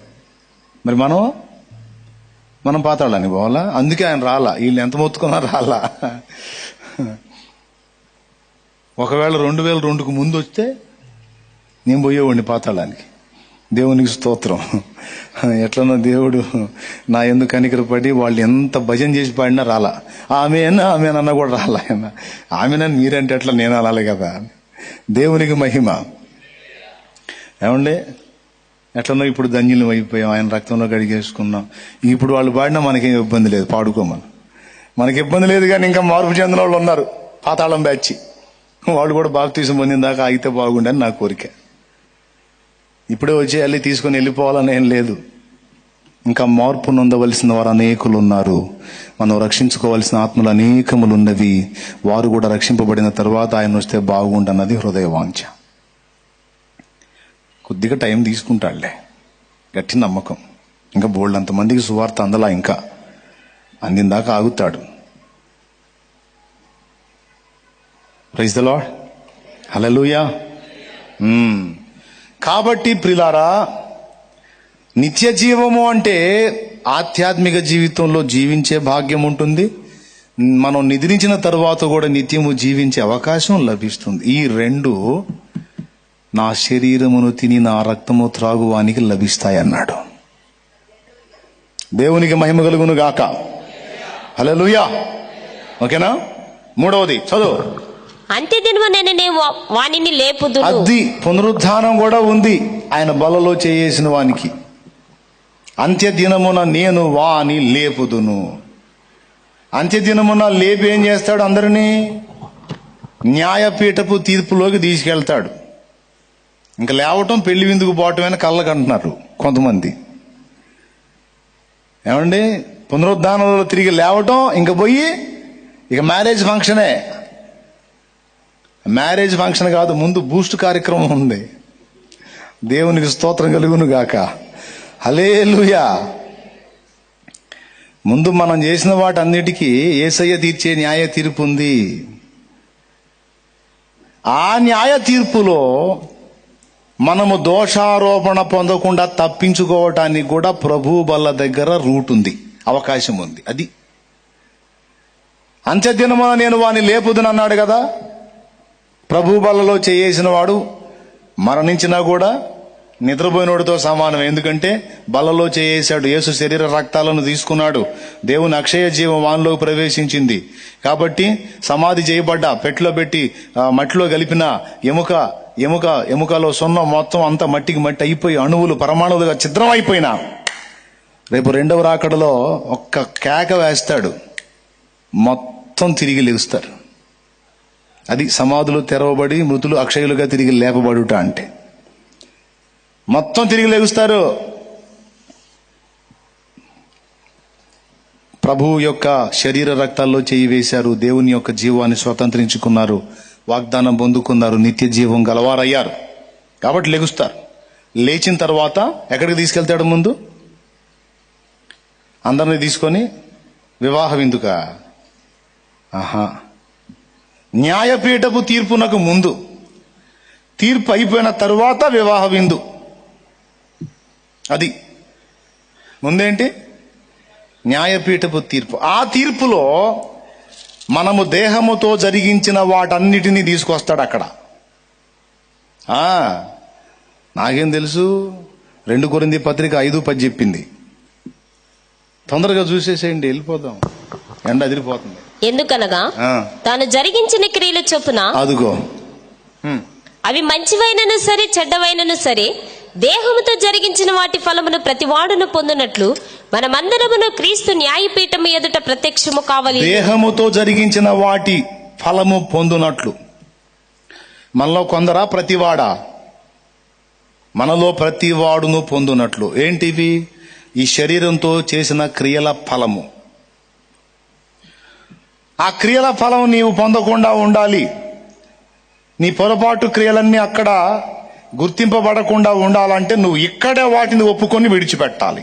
మరి మనం పాతాళానికి పోవాలా? అందుకే ఆయన రాలా. వీళ్ళు ఎంత మొత్తుకున్నా రాలా. ఒకవేళ 2002కు ముందు వస్తే నేను పోయేవాడిని పాతాళానికి. దేవునికి స్తోత్రం. ఎట్లనో దేవుడు నా ఎందుకు కనికరపడి వాళ్ళు ఎంత భజన చేసి పాడినా రాలా. ఆమెనన్న కూడా రాలా. ఆమెనని మీరంటే ఎట్లా, నేను అనాలి కదా. దేవునికి మహిమ. ఏమండి, ఎట్లనో ఇప్పుడు ధన్యులం అయిపోయాం, ఆయన రక్తంలో కడిగేసుకున్నాం. ఇప్పుడు వాళ్ళు పాడినా మనకేం ఇబ్బంది లేదు, పాడుకోమని. మనకి ఇబ్బంది లేదు, కానీ ఇంకా మార్పు చెందిన వాళ్ళు ఉన్నారు, పాతాళం బ్యాచ్. వాళ్ళు కూడా బాప్తీసం పొందిన దాకా ఆగితే బాగుండని నా కోరిక. ఇప్పుడే వచ్చేయాలి తీసుకొని వెళ్ళిపోవాలని ఏం లేదు. ఇంకా మార్పు నొందవలసిన వారు అనేకులు ఉన్నారు. మనం రక్షించుకోవాల్సిన ఆత్మలు అనేకములు ఉన్నవి. వారు కూడా రక్షింపబడిన తర్వాత ఆయన వస్తే బాగుండన్నది హృదయ వాంఛ. కొద్దిగా టైం తీసుకుంటాడులే, గట్టి నమ్మకం. ఇంకా బోల్డ్ అంతమందికి సువార్త అందలా, ఇంకా అందిందాకా ఆగుతాడు. ప్రైజ్ ద లార్డ్, హల్లెలూయా. కాబట్టి ప్రిలారా, నిత్య జీవము అంటే ఆధ్యాత్మిక జీవితంలో జీవించే భాగ్యం ఉంటుంది. మనం నిద్రించిన తర్వాత కూడా నిత్యము జీవించే అవకాశం లభిస్తుంది. ఈ రెండు నా శరీరమును తిని నా రక్తము త్రాగువానికి లభిస్తాయన్నాడు. దేవునికి మహిమ కలుగును గాక. హల్లెలూయా. ఓకేనా? మూడవది చదువు. అంత్యదినమున వానిని లేపుదును. అది పునరుద్ధానం కూడా ఉంది ఆయన బలలో చేసిన వానికి. అంత్యదినమున నేను వాని లేపుదును. అంత్యదినమున లేపి ఏం చేస్తాడు? అందరినీ న్యాయపీఠపు తీర్పులోకి తీసుకెళ్తాడు. ఇంకా లేవటం పెళ్లి విందుకు పోవటమని కళ్ళకంటున్నారు కొంతమంది. ఏమండి, పునరుద్ధానంలో తిరిగి లేవటం, ఇంకా పోయి ఇక మ్యారేజ్ ఫంక్షనే. మ్యారేజ్ ఫంక్షన్ కాదు, ముందు బూస్ట్ కార్యక్రమం ఉంది. దేవునికి స్తోత్రం కలుగును గాక. హల్లెలూయా. ముందు మనం చేసిన వాటన్నిటికీ యేసయ్య తీర్చే న్యాయ తీర్పు ఉంది. ఆ న్యాయ తీర్పులో మనము దోషారోపణ పొందకుండా తప్పించుకోవటానికి కూడా ప్రభు బల్ల దగ్గర రూట్ ఉంది, అవకాశం ఉంది. అది అంత్యదినమున నేను వాని లేపుదును అన్నాడు కదా. ప్రభు బల్లలో చేసిన వాడు మరణించినా కూడా నిద్రపోయినోడితో సమానం. ఎందుకంటే బల్లలో చేసాడు, యేసు శరీర రక్తాలను తీసుకున్నాడు, దేవుని అక్షయ జీవం వానిలోకి ప్రవేశించింది. కాబట్టి సమాధి చేయబడ్డ, పెట్టిలో పెట్టి మట్టిలో కలిపిన ఎముకలో సున్నం మొత్తం అంతా మట్టికి మట్టి అయిపోయి అణువులు పరమాణువులుగా ఛిద్రం అయిపోయినా రేపు రెండవ రాకడలో ఒక్క కేక వేస్తాడు, మొత్తం తిరిగి లేస్తారు. అది సమాధులు తెరవబడి మృతులు అక్షయులుగా తిరిగి లేపబడుట అంటే. మొత్తం తిరిగి లేగుస్తారు. ప్రభువు యొక్క శరీర రక్తాల్లో చేయి వేశారు, దేవుని యొక్క జీవాన్ని స్వతంత్రించుకున్నారు, వాగ్దానం పొందుకున్నారు, నిత్య జీవం గలవారయ్యారు. కాబట్టి లెగుస్తారు. లేచిన తర్వాత ఎక్కడికి తీసుకెళ్తాడు? ముందు అందరినీ తీసుకొని వివాహ విందుక. న్యాయపీఠపు తీర్పునకు ముందు, తీర్పు అయిపోయిన తరువాత వివాహ విందు. అది ముందేంటి? న్యాయపీఠపు తీర్పు. ఆ తీర్పులో మనము దేహముతో జరిగించిన వాటన్నిటినీ తీసుకొస్తాడు అక్కడ. నాకేం తెలుసు, 2 కొరింథీ పత్రిక 5:10 చెప్పింది. తొందరగా చూసేసేయండి, వెళ్ళిపోదాం, ఎండ అదిరిపోతుంది. ఎందుకనగా తాను జరిగించిన క్రియలు చొప్పున అదుగో అవి మంచివైనను సరే చెడ్డవైనను సరే దేహముతో జరిగించిన వాటి ఫలమును ప్రతి వాడును పొందినట్లు మనమందరమును క్రీస్తు న్యాయపీఠము ఎదుట ప్రత్యక్షము కావాలి. దేహముతో జరిగించిన వాటి ఫలము పొందునట్లు. మనలో కొందరా? ప్రతివాడా? మనలో ప్రతివాడును పొందునట్లు. ఏంటివి? ఈ శరీరంతో చేసిన క్రియల ఫలము. ఆ క్రియల ఫలం నీవు పొందకుండా ఉండాలి. నీ పొరపాటు క్రియలన్నీ అక్కడ గుర్తింపబడకుండా ఉండాలంటే నువ్వు ఇక్కడే వాటిని ఒప్పుకొని విడిచిపెట్టాలి.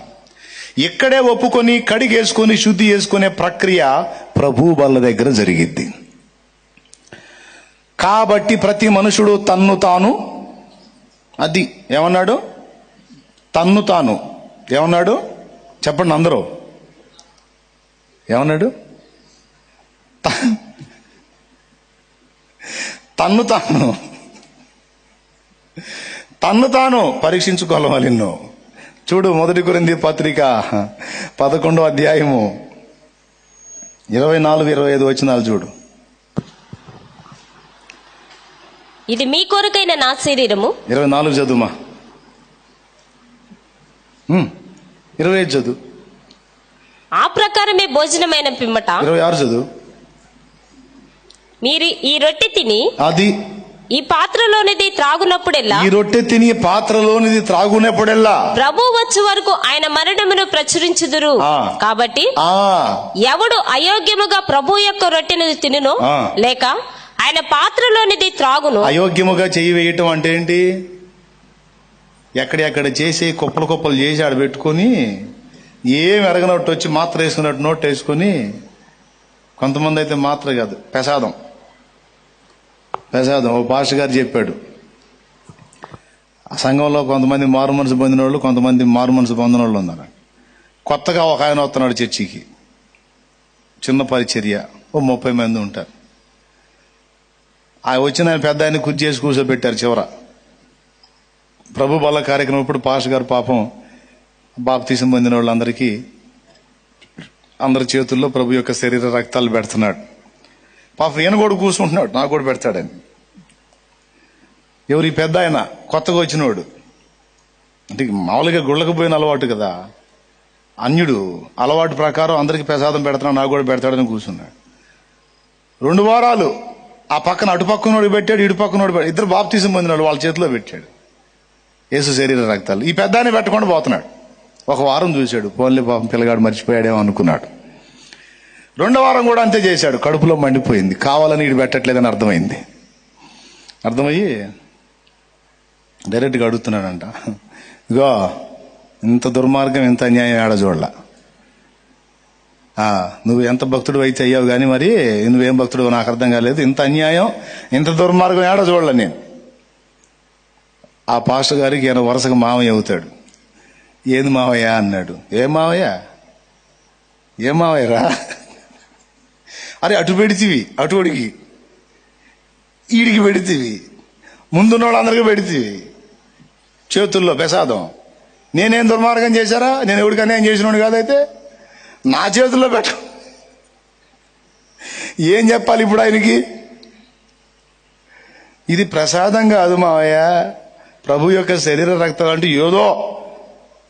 ఇక్కడే ఒప్పుకొని కడిగేసుకొని శుద్ధి చేసుకునే ప్రక్రియ ప్రభు బల్ల దగ్గర జరిగిద్ది. కాబట్టి ప్రతి మనుషుడు తన్ను తాను, అది ఏమన్నాడు? తన్ను తాను ఏమన్నాడు? చెప్పండి అందరూ, ఏమన్నాడు? తన్ను తాను పరీక్షించుకోవాలి. నిన్ను చూడు, 1 కొరింథీ పత్రిక 11వ అధ్యాయము 24-25 వచనాలు చూడు. ఇది మీ కొరకైన నా శరీరము. 24 చదువుమా. 25 చదువు. ఆ ప్రకారమే భోజనమైన పిమ్మట 26 చదువు. మీరు ఈ రొట్టె తిని అది ఈ పాత్రలోనిది త్రాగునప్పుడెల్లా, ఈ రొట్టె తిని పాత్రలోనిది త్రాగునప్పుడెల్లా ప్రభు వచ్చు వరకు ఆయన మరణమును ప్రచురించుదురు. ఆ. కాబట్టి ఆ ఎవడు అయోగ్యముగా ప్రభు యొక్క రొట్టెను తినునో ఆ. లేక ఆయన పాత్రలోనిది త్రాగును, అయోగ్యముగా చెయ్యి వేయటం అంటే ఏంటి? ఎక్కడెక్కడ చేసి కుప్పలు చేసి ఆడ పెట్టుకొని ఏం ఎరగనట్టు వచ్చి మాత్ర వేసుకున్నట్టు నోట్ వేసుకొని, కొంతమంది అయితే మాత్ర కాదు ప్రసాదం ఓ పాస్టర్ గారు చెప్పాడు, ఆ సంఘంలో కొంతమంది మారు మనసు పొందిన వాళ్ళు, కొంతమంది మారు మనసు పొందిన వాళ్ళు ఉన్నారు. కొత్తగా ఒక ఆయన వస్తున్నాడు చర్చికి, చిన్న పరిచర్య, ఓ 30 మంది ఉంటారు. ఆ వచ్చిన ఆయన పెద్ద ఆయన కుర్చీ చేసి కూర్చోబెట్టారు చివర. ప్రభు బల కార్యక్రమం ఇప్పుడు పాస్టర్ గారు పాపం బాప్తీసం పొందిన వాళ్ళందరికీ అందరి చేతుల్లో ప్రభు యొక్క శరీర రక్తాలు పెడుతున్నాడు. పాపం ఈయన కూడా కూర్చుంటున్నాడు, నాకు కూడా పెడతాడని. ఎవరు? ఈ పెద్ద ఆయన, కొత్తగా వచ్చినవాడు. అంటే మామూలుగా గుళ్ళకు పోయిన అలవాటు కదా, అన్యుడు అలవాటు ప్రకారం అందరికి ప్రసాదం పెడతాడు, నాకు కూడా పెడతాడని కూర్చున్నాడు. 2 వారాలు ఆ పక్కన అటు పక్కనోడు పెట్టాడు, ఇటు పక్కనోడు పెట్టాడు. ఇద్దరు బాప్తీసం పొందినాడు, వాళ్ళ చేతిలో పెట్టాడు యేసు శరీర రక్తాలు. ఈ పెద్ద ఆయన పెట్టకుండా పోతున్నాడు. 1 వారం చూశాడు, పోన్లే పాపం పిల్లగాడు మర్చిపోయాడేమో అనుకున్నాడు. 2వ వారం కూడా అంతే చేశాడు, కడుపులో మండిపోయింది, కావాలని ఇటు పెట్టట్లేదని అర్థమయ్యి డైరెక్ట్గా అడుగుతున్నాడంట, ఇగో ఇంత దుర్మార్గం, ఇంత అన్యాయం ఆడ చూడలా, నువ్వు ఎంత భక్తుడు అయితే అయ్యావు కానీ మరి నువ్వేం భక్తుడు నాకు అర్థం కాలేదు, ఇంత అన్యాయం ఇంత దుర్మార్గం ఆడ చూడలే నేను. ఆ పాస్టర్ గారికి ఈయన వరుసగా మావయ్య అవుతాడు. ఏంది మావయ్య అన్నాడు. ఏం మావయ్యరా? అరే అటు పెడితివి, అటుడికి ఈడికి పెడితివి, ముందున్న వాళ్ళందరికీ పెడితివి, చేతుల్లో ప్రసాదం. నేనేం దుర్మార్గం చేశారా? నేను ఎవరికి అన్యాయం చేసినోడు కాదైతే నా చేతుల్లో పెట్ట. ఏం చెప్పాలి ఇప్పుడు ఆయనకి? ఇది ప్రసాదం కాదు మావయ్య, ప్రభు యొక్క శరీర రక్తాలు అంటే ఏదో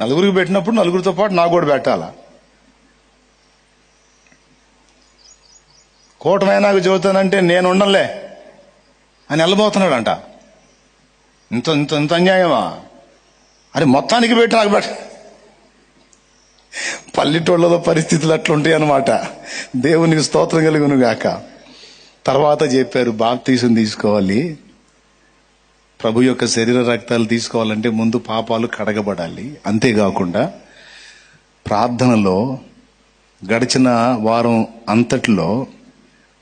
నలుగురికి పెట్టినప్పుడు నలుగురితో పాటు నాకు కూడా పెట్టాలా? కూటమైనాకు చెబుతానంటే నేను ఉండలే అని వెళ్ళబోతున్నాడంట. ఇంత ఇంత ఇంత అన్యాయమా? అరే మొత్తానికి పెట్టి నాకు పెట్ట. పల్లెటూళ్ళలో పరిస్థితులు అట్లుంటాయి అన్నమాట. దేవునికి స్తోత్రం కలుగును గాక. తర్వాత చెప్పారు, బాప్తీసం తీసుకోవాలి, ప్రభు యొక్క శరీర రక్తాలు తీసుకోవాలంటే ముందు పాపాలు కడగబడాలి. అంతేకాకుండా ప్రార్థనలో గడిచిన వారం అంతటిలో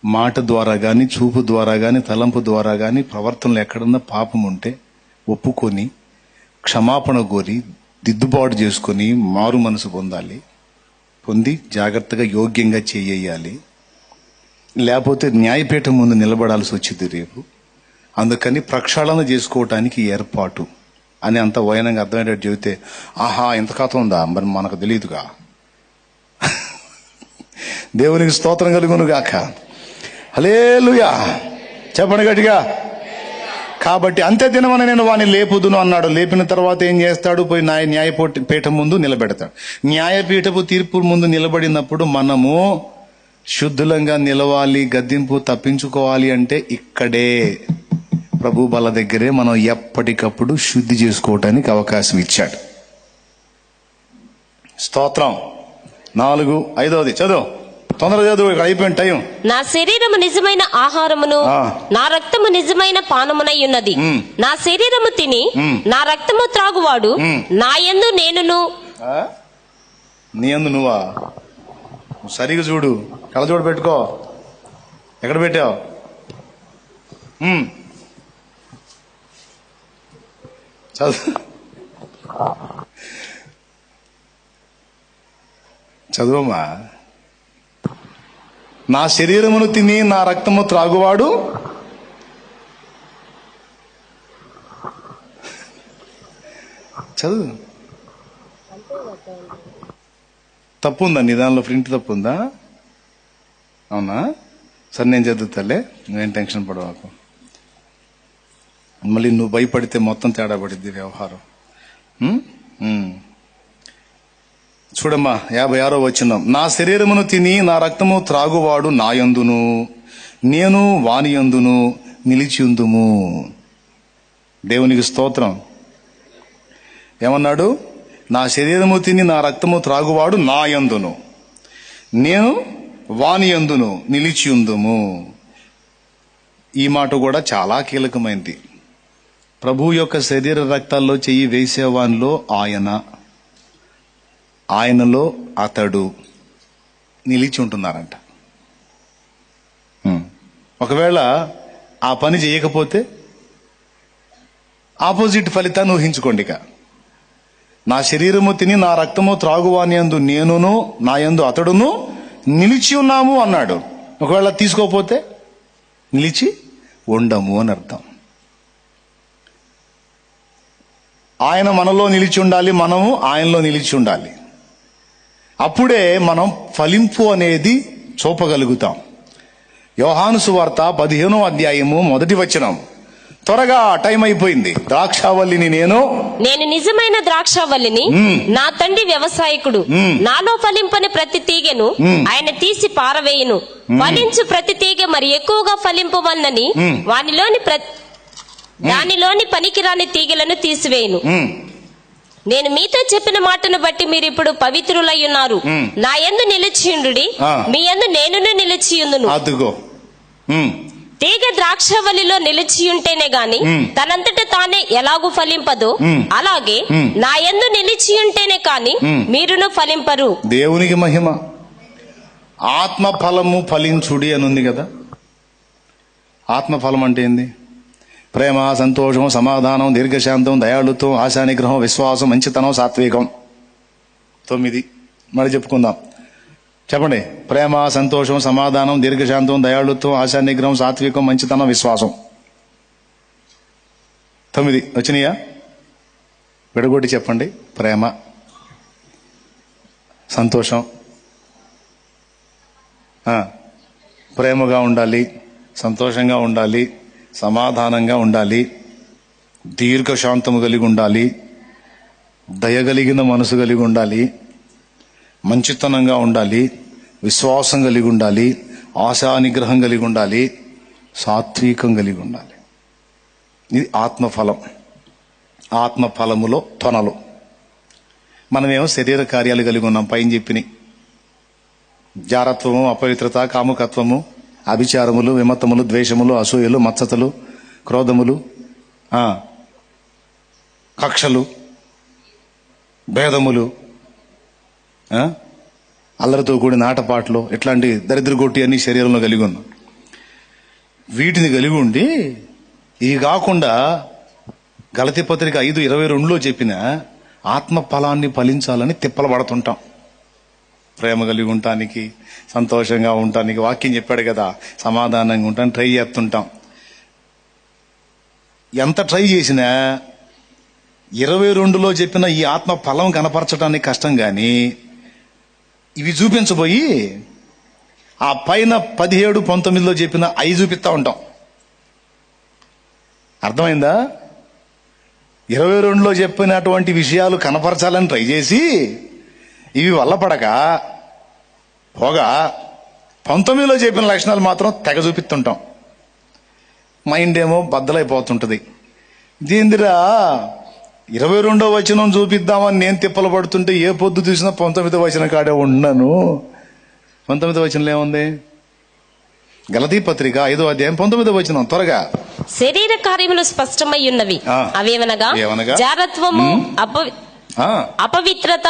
మాట ద్వారా గాని, చూపు ద్వారా గాని, తలంపు ద్వారా గాని, ప్రవర్తనలో ఎక్కడన్నా పాపం ఉంటే ఒప్పుకొని క్షమాపణ కోరి దిద్దుబాటు చేసుకొని మారు మనసు పొంది జాగ్రత్తగా యోగ్యంగా చేయాలి. లేకపోతే న్యాయపీఠం ముందు నిలబడాల్సి వచ్చింది రేపు. అందుకని ప్రక్షాళన చేసుకోవటానికి ఏర్పాటు అని అంత వైనంగా అర్థమయ్యేటట్టు చెబితే, ఆహా ఇంత కథ ఉందా, మరి మనకు తెలియదుగా. దేవునికి స్తోత్రం కలుగును గాక. హల్లెలూయా చెప్పండి గట్టిగా. కాబట్టి అంతే దినమని నేను వాడిని లేపుదును అన్నాడు. లేపిన తర్వాత ఏం చేస్తాడు? పోయి న్యాయపీఠం ముందు నిలబెడతాడు. న్యాయపీఠపు తీర్పు ముందు నిలబడినప్పుడు మనము శుద్ధులంగా నిలవాలి, గద్దింపు తప్పించుకోవాలి అంటే ఇక్కడే ప్రభు బల దగ్గరే మనం ఎప్పటికప్పుడు శుద్ధి చేసుకోవటానికి అవకాశం ఇచ్చాడు. స్తోత్రం. 4, 5వది చదువు, తొందరగా చదువు, ఇక్కడ అయిపోయిన టైం. నా శరీరము నిజమైన ఆహారమును, నా రక్తము నిజమైన పానమునై ఉన్నది. నా శరీరము తిని నా రక్తము త్రాగువాడు నా యందు నేనును. నీ యందు నువ్వా? సరిగా చూడు, కళ్ళజోడు పెట్టుకో. ఎక్కడ పెట్టావు? చదువమ్మా. నా శరీరమును తిని నా రక్తము త్రాగువాడు చదువు. తప్పు ఉందా నీ దానిలో? ప్రింట్ తప్పు ఉందా? అవునా? సరే నేను చదువుతాలే, నువ్వేం టెన్షన్ పడవాకు. మళ్ళీ నువ్వు భయపడితే మొత్తం తేడా పడిద్ది వ్యవహారం. చూడమ్మా 56వ వచనం. నా శరీరమును తిని నా రక్తము త్రాగువాడు నా యందును నేను వాని యందును నిలిచియుందుము. దేవునికి స్తోత్రం. ఏమన్నాడు? నా శరీరము తిని నా రక్తము త్రాగువాడు నా యందును నేను వాని యందును నిలిచియుందుము. ఈ మాట కూడా చాలా కీలకమైంది. ప్రభు యొక్క శరీర రక్తాల్లో చెయ్యి వేసేవానిలో ఆయనలో అతడు నిలిచి ఉంటున్నారంట. ఒకవేళ ఆ పని చేయకపోతే ఆపోజిట్ ఫలితాన్ని ఊహించుకోండి. ఇక నా శరీరము తిని నా రక్తము త్రాగువాని యందు నేనును నా యందు అతడును నిలిచి ఉన్నాము అన్నాడు. ఒకవేళ తీసుకోకపోతే నిలిచి ఉండము అని అర్థం. ఆయన మనలో నిలిచి ఉండాలి, మనము ఆయనలో నిలిచి ఉండాలి. అప్పుడే మనం ఫలింపు అనేది చూపగలుగుతాం. యోహాను సువార్త 15వ అధ్యాయము 1వ వచనం. త్వరగా టైం అయిపోయింది. ద్రాక్షావల్లిని నేను నిజమైన ద్రాక్షావల్లిని, నా తండ్రి వ్యవసాయకుడు. నాలో ఫలింపని ప్రతి తీగెను ఆయన తీసి పారవేయును. ఫలించు ప్రతి తీగ మరి ఎక్కువగా ఫలింపవన్నని దానిలోని పనికిరాని తీగలను తీసివేయును. నేను మీతో చెప్పిన మాటను బట్టి మీరు ఇప్పుడు పవిత్రులై ఉన్నారు. నా యందు నిలిచియుండుడి, మీ యందు నేనును నిలిచియుందును. అదుగో తీగ ద్రాక్షవల్లిలో నిలిచియుంటేనే గాని తనంతట తానే ఎలాగూ ఫలింపదో, అలాగే నా యందు నిలిచియుంటేనే కాని మీరును ఫలింపరు. దేవునికి మహిమ. ఆత్మ ఫలము ఫలించుడి అని ఉంది కదా. ఆత్మ ఫలం అంటే ఏంది? ప్రేమ, సంతోషం, సమాధానం, దీర్ఘశాంతం, దయాళుత్వం, ఆశానిగ్రహం, విశ్వాసం, మంచితనం, సాత్వికం. 9 మళ్ళీ చెప్పుకుందాం. చెప్పండి. ప్రేమ, సంతోషం, సమాధానం, దీర్ఘశాంతం, దయాళుత్వం, ఆశానిగ్రహం, సాత్వికం, మంచితనం, విశ్వాసం. 9 వచ్చినాయా? విడగొట్టి చెప్పండి. ప్రేమ, సంతోషం, ప్రేమగా ఉండాలి, సంతోషంగా ఉండాలి, సమాధానంగా ఉండాలి, దీర్ఘశాంతము కలిగి ఉండాలి, దయగలిగిన మనసు కలిగి ఉండాలి, మంచితనంగా ఉండాలి, విశ్వాసం కలిగి ఉండాలి, ఆశానిగ్రహం కలిగి ఉండాలి, సాత్వికం కలిగి ఉండాలి. ఇది ఆత్మఫలం. ఆత్మఫలములో తొనలు. మనమేమో శరీర కార్యాలు కలిగి ఉన్నాం. పైన చెప్పిన జారత్వము, అపవిత్రత, కాముకత్వము, అభిచారములు, విమతములు, ద్వేషములు, అసూయలు, మత్సతలు, క్రోధములు, కక్షలు, భేదములు, అల్లరితో కూడిన ఆటపాటలు, ఇట్లాంటి దరిద్రగొట్టి అన్ని శరీరంలో కలిగి ఉన్నాం. వీటిని కలిగి ఉండి ఇవి కాకుండా గలతీ పత్రిక 5:22 చెప్పిన ఆత్మ ఫలాన్ని ఫలించాలని తిప్పలు పడుతుంటాం. ప్రేమ కలిగి ఉండటానికి, సంతోషంగా ఉండటానికి వాక్యం చెప్పాడు కదా. సమాధానంగా ఉంటాను ట్రై చేస్తుంటాం. ఎంత ట్రై చేసినా 22లో చెప్పిన ఈ ఆత్మ ఫలం కనపరచడానికి కష్టం. గాని ఇవి చూపించబోయి ఆ పైన 17, 19లో చెప్పిన అవి చూపిస్తా ఉంటాం. అర్థమైందా? 22లో చెప్పినటువంటి విషయాలు కనపరచాలని ట్రై చేసి ఇవి వల్లపడక పోగా 19లో చెప్పిన లక్షణాలు మాత్రం తెగ చూపిస్తుంటాం. మైండ్ ఏమో బద్దలైపోతుంటది. దీందిరా 22వ వచనం చూపిద్దామని నేను తిప్పలు పడుతుంటే ఏ పొద్దు చూసినా 19వ వచనం కాడే ఉన్నాను. 19వ వచనంలో ఏముంది? గలతీ పత్రిక 5వ అధ్యాయం 19వ వచనం. త్వరగా. శరీర కార్యములు స్పష్టమై ఉన్నవి. అవేవనగా జారత్వము, అపవిత్రత,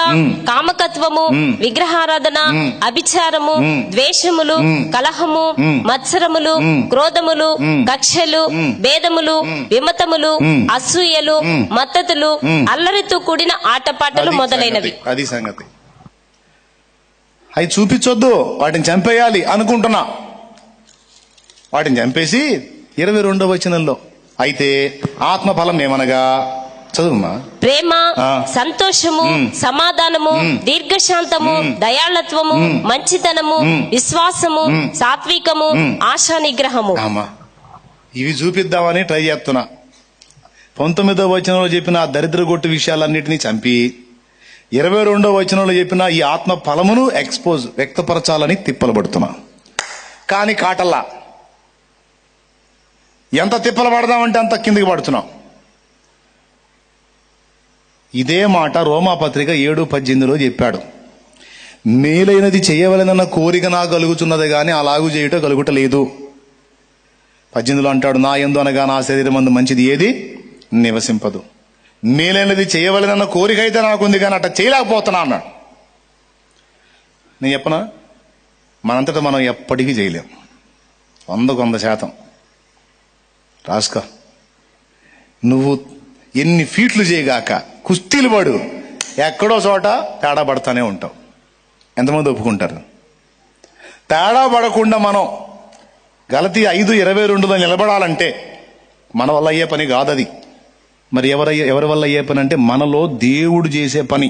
కామకత్వము, విగ్రహారాధన, అభిచారము, ద్వేషములు, కలహము, మత్సరములు, క్రోధములు, కక్షలు, భేదములు, విమతములు, అసూయలు, మత్తతులు, అల్లరితో కూడిన ఆటపాటలు మొదలైనవి. అది సంగతి. అవి చూపించొద్దు, వాటిని చంపేయాలి అనుకుంటున్నా. వాటిని చంపేసి 22వ వచనంలో అయితే ఆత్మఫలం ఏమనగా, చదువుమా, ప్రేమ, సంతోషము, సమాధానము, దీర్ఘశాంతము, దయాళత్వము, మంచితనము, విశ్వాసము, సాత్వికము, ఆశా నిగ్రహము. ఇవి చూపిద్దామని ట్రై చేస్తున్నా. 19వ వచనంలో చెప్పిన ఆ దరిద్రగొట్టు విషయాలన్నిటినీ చంపి 22వ వచనంలో చెప్పిన ఈ ఆత్మ ఫలమును వ్యక్తపరచాలని తిప్పలబడుతున్నా. కానీ కాటల్లా ఎంత తిప్పలు పడదామంటే అంత కిందికి పడుతున్నాం. ఇదే మాట రోమాపత్రిక 7:18 చెప్పాడు. మేలైనది చేయవలెనన్న కోరిక నాకు కలుగుతున్నది కానీ అలాగూ చేయుట కలుగుటలేదు. 18 అంటాడు, నా యందు అనగా నా శరీరం మందు మంచిది ఏది నివసింపదు. మేలైనది చేయవలెనన్న కోరిక అయితే నాకుంది కానీ అట్లా చేయలేకపోతున్నా అన్నాడు. నేను చెప్పనా, మనంతటా మనం ఎప్పటికీ చేయలేం. 100% రాసుకో. నువ్వు ఎన్ని ఫీట్లు చేయగాక కుస్తీలు పడు, ఎక్కడో చోట తేడా పడతానే ఉంటావు. ఎంతమంది ఒప్పుకుంటారు? తేడా పడకుండా మనం గలతీ 5:22లో నిలబడాలంటే మన వల్ల అయ్యే పని కాదది. మరి ఎవరి వల్ల అయ్యే పని అంటే మనలో దేవుడు చేసే పని.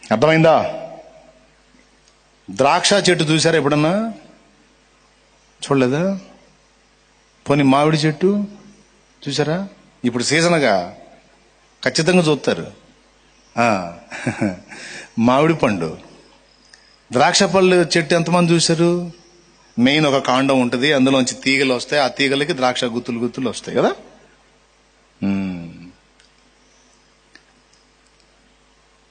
అర్థమైందా? ద్రాక్ష చెట్టు చూసారా ఎప్పుడన్నా? చూడలేదా? పోనీ మామిడి చెట్టు చూసారా? ఇప్పుడు సీజన్గా ఖచ్చితంగా చూస్తారు. మామిడి పండు, ద్రాక్ష పళ్ళు చెట్టు ఎంతమంది చూశారు? మెయిన్ ఒక కాండం ఉంటుంది, అందులోంచి తీగలు వస్తాయి, ఆ తీగలకి ద్రాక్ష గుత్తులు వస్తాయి కదా.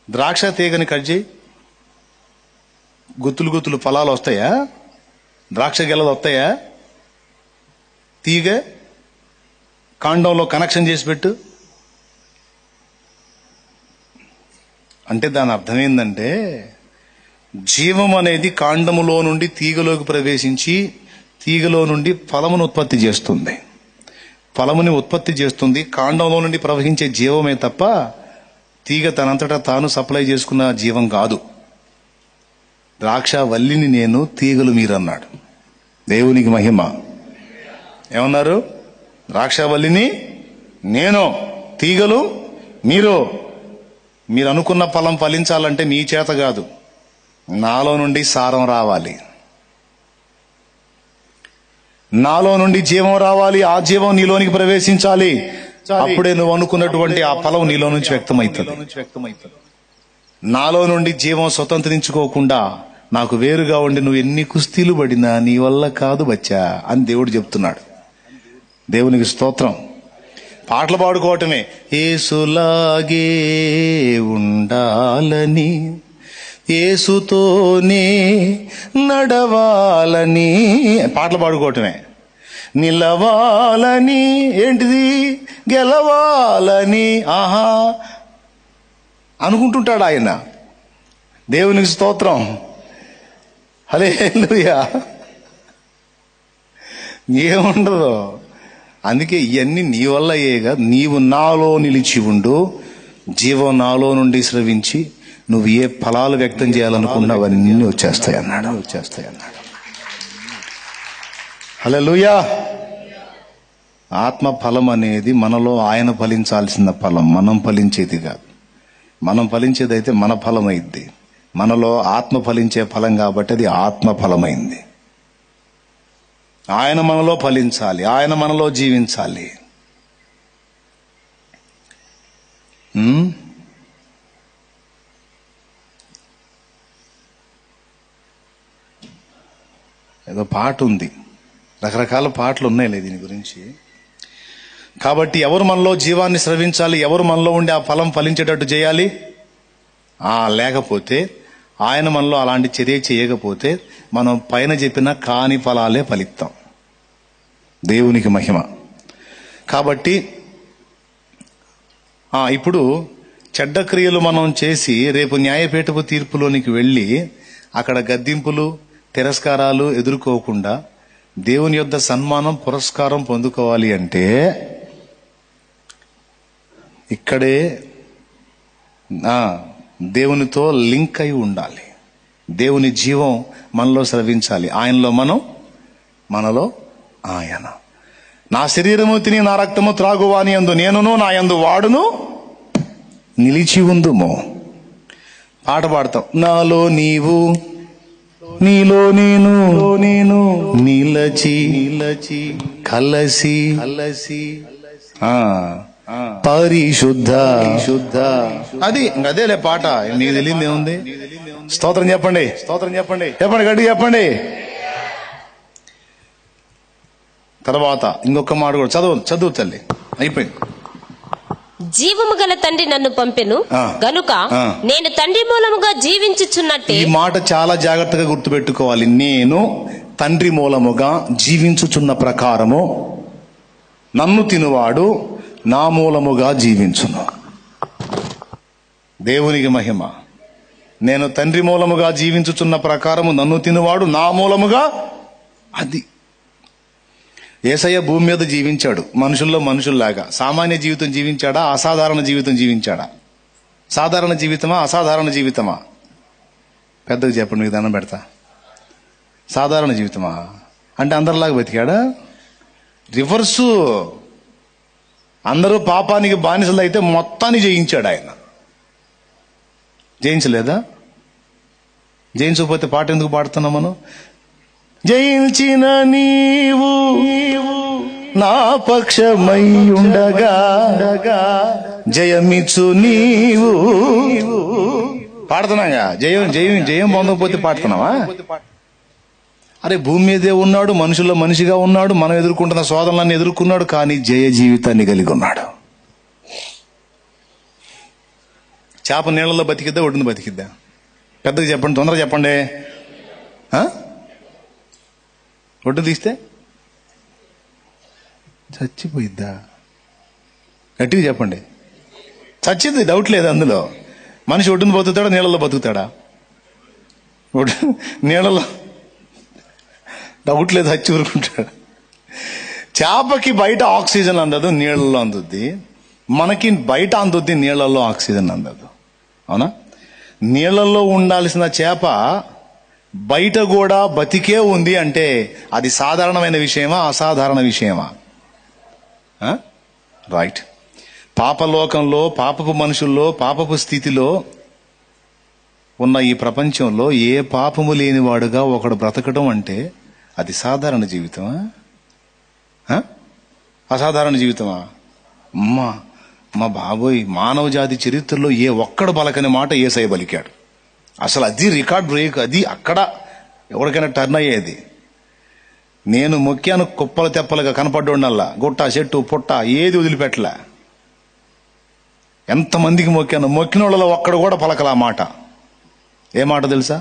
ద్రాక్ష తీగని కట్ చేయి, గుత్తులు ఫలాలు వస్తాయా? ద్రాక్ష గెలలు వస్తాయా? తీగ కాండంలో కనెక్షన్ చేసి పెట్టు. అంటే దాని అర్థం ఏంటంటే జీవం అనేది కాండములో నుండి తీగలోకి ప్రవేశించి తీగలో నుండి ఫలమును ఉత్పత్తి చేస్తుంది. ఫలముని ఉత్పత్తి చేస్తుంది కాండంలో నుండి ప్రవహించే జీవమే తప్ప తీగ తనంతటా తాను సప్లై చేసుకున్న జీవం కాదు. ద్రాక్ష వల్లిని నేను, తీగలు మీరన్నాడు. దేవునికి మహిమ. ఏమన్నారు? ద్రాక్షవల్లిని నేను, తీగలు మీరు. మీరు అనుకున్న ఫలం ఫలించాలంటే మీ చేత కాదు, నాలో నుండి సారం రావాలి, నాలో నుండి జీవం రావాలి. ఆ జీవం నీలోనికి ప్రవేశించాలి. అప్పుడే నువ్వు అనుకున్నటువంటి ఆ ఫలం నీలో నుంచి వ్యక్తమవుతుంది. నాలో నుండి జీవం స్వతంత్రించుకోకుండా నాకు వేరుగా ఉండి నువ్వు ఎన్ని కుస్తీలు పడినా నీ వల్ల కాదు బచ్చా అని దేవుడు చెప్తున్నాడు. దేవునికి స్తోత్రం. పాటలు పాడుకోవటమే, యేసులాగే ఉండాలని, యేసుతోనే నడవాలని పాటలు పాడుకోవటమే. నిలవాలని ఏంటిది? గెలవాలని ఆహా అనుకుంటుంటాడు ఆయన. దేవునికి స్తోత్రం. హల్లెలూయా. ఏముండదు. అందుకే ఇవన్నీ నీ వల్ల అయ్యేగా. నీవు నాలో నిలిచి ఉండు, జీవం నాలో నుండి స్రవించి నువ్వు ఏ ఫలాలు వ్యక్తం చేయాలనుకున్నా అవన్నీ వచ్చేస్తాయి అన్నాడు. హల్లెలూయా. ఆత్మ ఫలం అనేది మనలో ఆయన ఫలించాల్సిన ఫలం, మనం ఫలించేది కాదు. మనం ఫలించేది అయితే మన ఫలం అయింది. మనలో ఆత్మ ఫలించే ఫలం కాబట్టి అది ఆత్మ ఫలమైంది. ఆయన మనలో ఫలించాలి, ఆయన మనలో జీవించాలి. ఏదో పాట ఉంది, రకరకాల పాటలు ఉన్నాయి దీని గురించి. కాబట్టి ఎవరు మనలో జీవాన్ని స్రవించాలి, ఎవరు మనలో ఉండి ఆ ఫలం ఫలించేటట్టు చేయాలి. లేకపోతే ఆయన మనలో అలాంటి చర్య చేయకపోతే మనం పైన చెప్పిన కాని ఫలాలే ఫలిస్తాం. దేవునికి మహిమ. కాబట్టి ఇప్పుడు చెడ్డ క్రియలు మనం చేసి రేపు న్యాయపీఠపు తీర్పులోనికి వెళ్ళి అక్కడ గద్దింపులు తిరస్కారాలు ఎదుర్కోకుండా దేవుని యొద్ద సన్మానం పురస్కారం పొందుకోవాలి అంటే ఇక్కడే దేవునితో లింక్ అయి ఉండాలి. దేవుని జీవం మనలో స్రవించాలి. ఆయనలో మనం, మనలో ఆయన. నా శరీరము తిని నా రక్తము త్రాగు వాని యందు నేనును నా యందు వాడును నిలిచి ఉందుము. పాట పాడతాం. నాలో నీవు నీలో నేను నిలచి కలసి పరిశుద్ధ అది అదేలే పాట. మీకు తెలియదు ఏముంది? స్తోత్రం చెప్పండి, స్తోత్రం చెప్పండి, చెప్పండి, గట్టి చెప్పండి. తర్వాత ఇంకొక మాట కూడా చదువు తల్లి. అయిపోయింది. జీవము గల తండ్రి నన్ను పంపెను గనుక నేను తండ్రి మూలముగా జీవించుచున్నట్టే. ఈ మాట చాలా జాగ్రత్తగా గుర్తుపెట్టుకోవాలి. నేను తండ్రి మూలముగా జీవించుచున్న ప్రకారము నన్ను తినువాడు నా మూలముగా జీవించును. దేవునికి మహిమ. నేను తండ్రి మూలముగా జీవించుచున్న ప్రకారము నన్ను తినువాడు నా మూలముగా. అది యేసయ్య భూమి మీద జీవించాడు మనుషుల్లో మనుషుల్లాగా. సామాన్య జీవితం జీవించాడా? అసాధారణ జీవితం జీవించాడా? సాధారణ జీవితమా అసాధారణ జీవితమా? పెద్దగా చెప్పండి, మీకు దండం పెడతా. సాధారణ జీవితమా అంటే అందరిలాగా బతికాడా? రివర్సు. అందరూ పాపానికి బానిసలు అయితే మొత్తాన్ని జయించాడు ఆయన. జయించలేదా? జయించకపోతే పాట ఎందుకు పాడుతున్నాం మనం? జయించిన నీవు నా పక్షమై ఉండగా జయమిచ్చు నీవు. పాడుతున్నాగా. జయం జయం జయం పొందకపోతే పాడుతున్నావా? అరే భూమి మీదే ఉన్నాడు, మనుషుల్లో మనిషిగా ఉన్నాడు, మనం ఎదుర్కొంటున్న శోధనలన్నీ ఎదుర్కొన్నాడు, కానీ జయ జీవితాన్ని కలిగి ఉన్నాడు. చేప నీళ్ళలో బతికిద్దా, ఒడ్డును బతికిద్దా? పెద్దగా చెప్పండి, తొందరగా చెప్పండి. ఒడ్డు తీస్తే చచ్చిపోయిద్దా? గట్టిగా చెప్పండి. చచ్చింది, డౌట్ లేదు అందులో. మనిషి ఒడ్డును బతుకుతాడా, నీళ్ళలో బతుకుతాడా? నీళ్ళలో డౌట్ లేదు, చచ్చి ఊరుకుంటాడు. చేపకి బయట ఆక్సిజన్ అందదు, నీళ్ళలో అందుద్ది. మనకి బయట అందుద్ది, నీళ్ళల్లో ఆక్సిజన్ అందదు. అవునా? నీళ్ళల్లో ఉండాల్సిన చేప బయట కూడా బతికే ఉంది అంటే అది సాధారణమైన విషయమా అసాధారణ విషయమా? రైట్. పాపలోకంలో, పాపపు మనుషుల్లో, పాపపు స్థితిలో ఉన్న ఈ ప్రపంచంలో ఏ పాపము లేనివాడుగా ఒకడు బ్రతకడం అంటే అది సాధారణ జీవితమా అసాధారణ జీవితమా? మా బాబోయ్, మానవ జాతి చరిత్రలో ఏ ఒక్కడు పలకని మాట యేసయ్య పలికాడు. అసలు అది రికార్డ్ బ్రేక్. అది అక్కడ ఎవరికైనా టర్న్ అయ్యేది. నేను మొక్కాను కుప్పల తెప్పలుగా కనపడ్డోళ్ళల్లా, గుట్ట చెట్టు పుట్ట ఏది వదిలిపెట్టలే. ఎంతమందికి మొక్కాను, మొక్కిన వాళ్ళలో ఒక్కడు కూడా పలకలా మాట. ఏ మాట తెలుసా?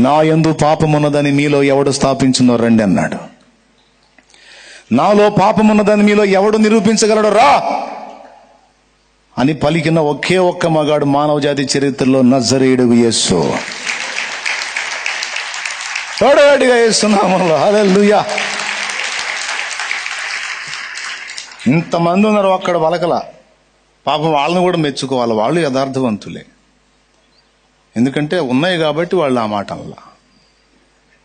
నా యందు పాపమున్నదని మీలో ఎవడు స్థాపించున్నో రండి అన్నాడు. నాలో పాపమున్నదని మీలో ఎవడు నిరూపించగలడు రా అని పలికిన ఒకే ఒక్క మగాడు మానవ జాతి చరిత్రలో నజరేయుడు యేసు. తోడగా యేసునామములో హల్లెలూయా. ఇంతమంది ఉన్నారు, ఒక్కడ పలకల. పాపం వాళ్ళని కూడా మెచ్చుకోవాలి, వాళ్ళు యథార్థవంతులే. ఎందుకంటే ఉన్నాయి కాబట్టి వాళ్ళు ఆ మాట అలా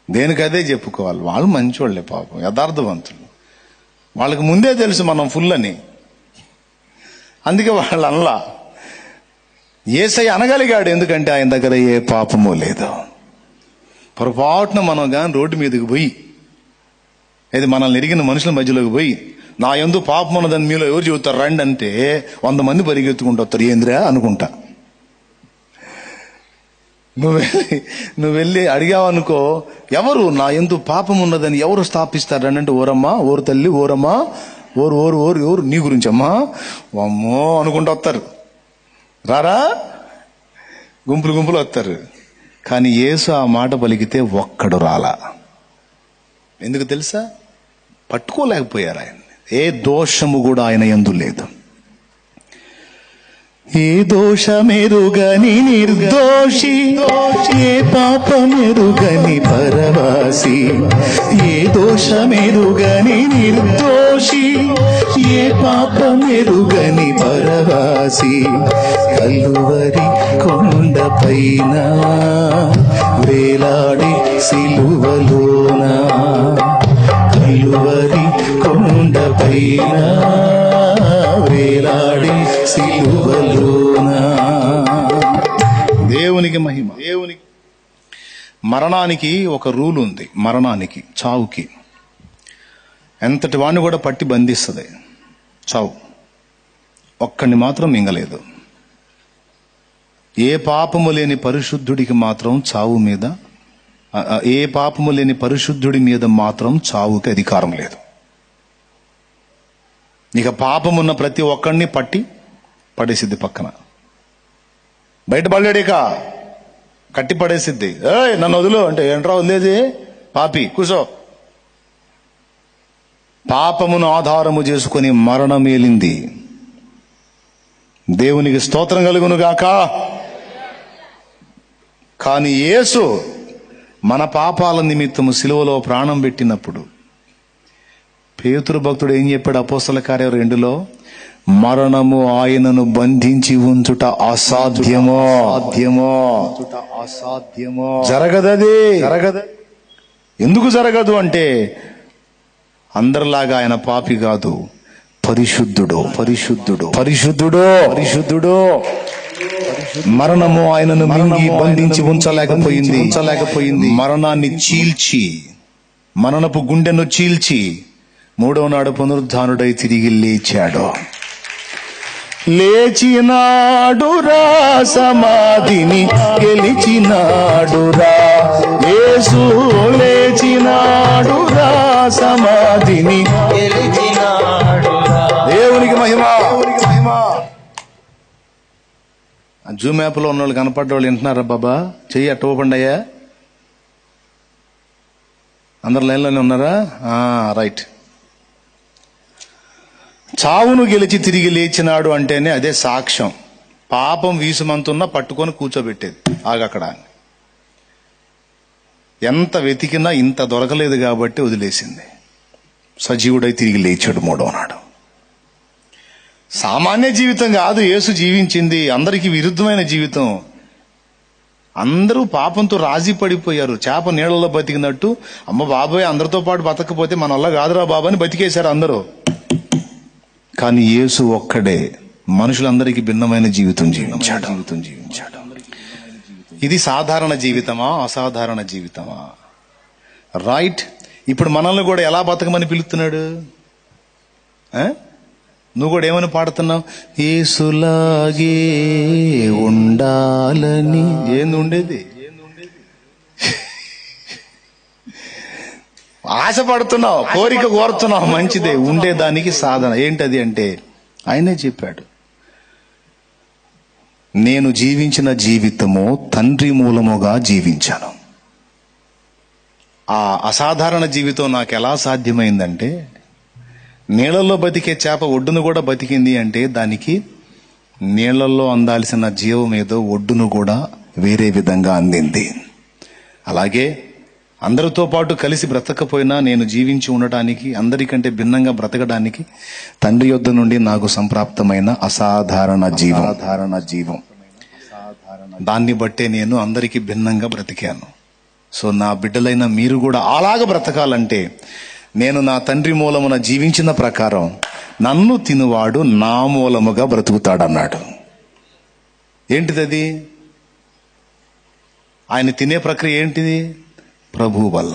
దేనికదే చెప్పుకోవాలి. వాళ్ళు మంచివాళ్లే, పాపం యథార్థవంతులు. వాళ్ళకి ముందే తెలుసు మనం ఫుల్ అని, అందుకే వాళ్ళు అనలా. యేసయ్య అనగలిగాడు, ఎందుకంటే ఆయన దగ్గర ఏ పాపము లేదు. పొరపాటున మనం కానీ రోడ్డు మీదకి పోయి, ఇది మనల్ని ఎరిగిన మనుషుల మధ్యలోకి పోయి, నా యందు పాపం ఉన్నదని మీలో ఎవరు చెబుతారు రండి అంటే 100 మంది పరిగెత్తుకుంటూ వస్తారు. ఏందిరా అనుకుంటా. నువ్వు వెళ్ళి అడిగావనుకో, ఎవరు నా యందు పాపం ఉన్నదని ఎవరు స్థాపిస్తారు అంటే, ఓరమ్మా, ఓరు తల్లి, ఓరమ్మా, ఓరు ఓరు ఓరు ఓరు నీ గురించి అమ్మా, అమ్మో అనుకుంటూ వస్తారు. రారా గుంపులు గుంపులు వస్తారు. కానీ యేసు ఆ మాట పలికితే ఒక్కడు రాలా. ఎందుకు తెలుసా? పట్టుకోలేకపోయారు ఆయన. ఏ దోషము కూడా ఆయన యందు లేదు. ఏ దోషమెరుగని నిర్దోషి, ఏ పాపమెరుగని పరవాసి. ఏ దోషమెరుగని నిర్దోషి, ఏ పాపమెరుగని పరవాసి. కలువరి కొండపైన వేలాడి సిలువలోన, కలువరి కొండపైన వేలాడి సిలువలోన. దేవునికి మహిమ. దేవునికి. మరణానికి ఒక రూల్ ఉంది. మరణానికి, చావుకి ఎంతటి వాడిని కూడా పట్టి బంధిస్తుంది చావు. ఒక్కడిని మాత్రం మింగలేదు. ఏ పాపము లేని పరిశుద్ధుడికి మాత్రం చావు మీద, ఏ పాపము లేని పరిశుద్ధుడి మీద మాత్రం చావుకి అధికారం లేదు. ఇక పాపమున్న ప్రతి ఒక్కడిని పట్టి పడేసిద్ది, పక్కన బయట పడలేడిక కట్టి పడేసిద్ది. నన్ను వదులు అంటే ఏంట్రా వదిలేది, పాపి కూసో. పాపమును ఆధారము చేసుకుని మరణమేలింది. దేవునికి స్తోత్రం కలుగును గాక. కానీ యేసు మన పాపాల నిమిత్తము సిలువలో ప్రాణం పెట్టినప్పుడు పేతురు భక్తుడు ఏం చెప్పాడు? అపోస్తల కార్యం 2లో, మరణము ఆయనను బంధించి ఉంచుట అసాధ్యమో జరగదది. ఎందుకు జరగదు అంటే అందరిలాగా ఆయన పాపి కాదు, పరిశుద్ధుడు. మరణము ఆయనను మింగి బంధించి ఉంచలేకపోయింది. మరణాన్ని చీల్చి, మరణపు గుండెను చీల్చి 3వ నాడు పునరుద్ధానుడై తిరిగి లేచాడు. లేచినాడురా, సమాధిని గెలిచినాడురా. యేసు లేచినాడురా, సమాధిని గెలిచినాడురా. దేవునికి మహిమ. జూమ్ యాప్ లో ఉన్న వాళ్ళు కనపడ్డ వాళ్ళు వింటున్నారా బాబా? చెయ్యి అట్ట ఓపెన్ అయ్యా. అందరు లైన్లోనే ఉన్నారా? రైట్. చావును గెలిచి తిరిగి లేచినాడు అంటేనే అదే సాక్ష్యం. పాపం వీసుమంతున్నా పట్టుకొని కూర్చోబెట్టేది. ఆగక్కడ ఎంత వెతికినా ఇంత దొరకలేదు కాబట్టి వదిలేసింది. సజీవుడై తిరిగి లేచాడు 3వ నాడు. సామాన్య జీవితం కాదు యేసు జీవించింది, అందరికీ విరుద్ధమైన జీవితం. అందరూ పాపంతో రాజీ పడిపోయారు. చేప నీళ్ళలో బతికినట్టు, అమ్మ బాబాయ్ అందరితో పాటు బతకపోతే మన వల్ల కాదురా బాబా అని బతికేశారు అందరూ. కానీ యేసు ఒక్కడే మనుషులందరికీ భిన్నమైన జీవితం జీవించాడు. ఇది సాధారణ జీవితమా, అసాధారణ జీవితమా? రైట్. ఇప్పుడు మనల్ని కూడా ఎలా బతకమని పిలుస్తున్నాడు? నువ్వు కూడా ఏమని పాడుతున్నావు? యేసులాగే ఉండాలని. ఏంది ఉండేది? ఆశపడుతున్నావు, కోరిక కోరుతున్నావు, మంచిదే. ఉండేదానికి సాధన ఏంటది అంటే ఆయనే చెప్పాడు, నేను జీవించిన జీవితము తండ్రి మూలముగా జీవించాను. ఆ అసాధారణ జీవితం నాకు ఎలా సాధ్యమైందంటే, నీళ్లలో బతికే చేప ఒడ్డును కూడా బతికింది అంటే దానికి నీళ్లలో అందాల్సిన జీవం ఏదో ఒడ్డును కూడా వేరే విధంగా అందింది. అలాగే అందరితో పాటు కలిసి బ్రతకపోయినా నేను జీవించి ఉండటానికి, అందరికంటే భిన్నంగా బ్రతకడానికి తండ్రి యొద్ద నుండి నాకు సంప్రాప్తమైన అసాధారణ జీవం. దాన్ని బట్టే నేను అందరికీ భిన్నంగా బ్రతికాను. సో నా బిడ్డలైన మీరు కూడా అలాగ బ్రతకాలంటే నేను నా తండ్రి మూలమున జీవించిన ప్రకారం నన్ను తినువాడు నా మూలముగా బ్రతుకుతాడన్నాడు. ఏంటిది? ఆయన తినే ప్రక్రియ ఏంటిది? ప్రభు వల్ల.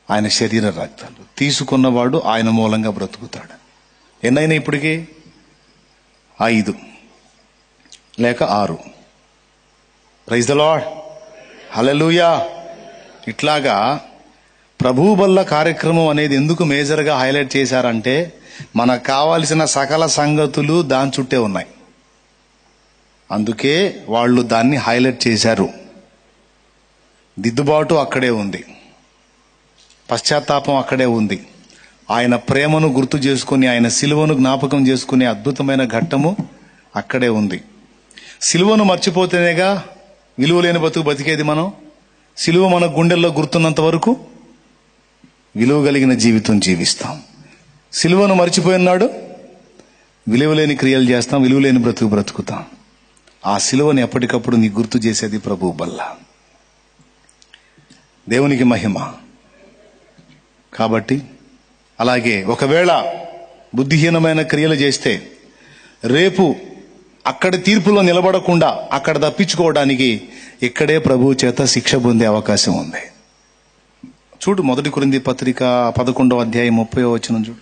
ఆయన శరీర రక్తాలు తీసుకున్నవాడు ఆయన మూలంగా బ్రతుకుతాడు. ఎన్నైనా ఇప్పటికి 5 లేక 6. ప్రైజ్ ద లార్డ్, హల్లెలూయా. ఇట్లాగా ప్రభు వల్ల కార్యక్రమం అనేది ఎందుకు మేజర్గా హైలైట్ చేశారంటే, మనకు కావాల్సిన సకల సంగతులు దాని చుట్టే ఉన్నాయి. అందుకే వాళ్ళు దాన్ని హైలైట్ చేశారు. దిద్దుబాటు అక్కడే ఉంది, పశ్చాత్తాపం అక్కడే ఉంది. ఆయన ప్రేమను గుర్తు చేసుకుని, ఆయన సిలువను జ్ఞాపకం చేసుకునే అద్భుతమైన ఘట్టము అక్కడే ఉంది. సిలువను మర్చిపోతేనేగా విలువ లేని బతుకు బతికేది మనం. సిలువ మన గుండెల్లో గుర్తున్నంత వరకు విలువ కలిగిన జీవితం జీవిస్తాం. సిలువను మర్చిపోయినాడు విలువలేని క్రియలు చేస్తాం, విలువలేని బ్రతుకు బ్రతుకుతాం. ఆ సిలువని ఎప్పటికప్పుడు నీ గుర్తు చేసేది ప్రభు వల్ల. దేవునికి మహిమ. కాబట్టి అలాగే ఒకవేళ బుద్ధిహీనమైన క్రియలు చేస్తే రేపు అక్కడి తీర్పులో నిలబడకుండా అక్కడ తప్పించుకోవడానికి ఇక్కడే ప్రభు చేత శిక్ష పొందే అవకాశం ఉంది. చూడు 1 కొరింథీ పత్రిక 11వ అధ్యాయం 30వ వచనం చూడు.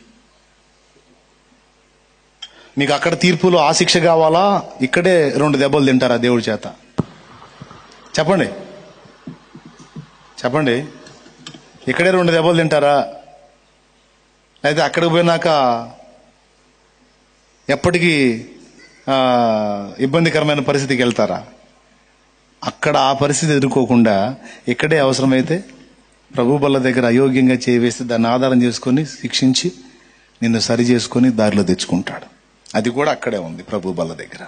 మీకు అక్కడ తీర్పులో ఆ శిక్ష కావాలా, ఇక్కడే 2 దెబ్బలు తింటారా దేవుడి చేత? చెప్పండి చెప్పండి. ఇక్కడే 2 దెబ్బలు తింటారా, అయితే అక్కడికి పోయినాక ఎప్పటికీ ఇబ్బందికరమైన పరిస్థితికి వెళ్తారా? అక్కడ ఆ పరిస్థితి ఎదుర్కోకుండా ఇక్కడే అవసరమైతే ప్రభు బల్ల దగ్గర అయోగ్యంగా చేయవేస్తే దాన్ని ఆధారం చేసుకొని శిక్షించి నిన్ను సరి చేసుకొని దారిలో తెచ్చుకుంటాడు. అది కూడా అక్కడే ఉంది ప్రభు బల్ల దగ్గర.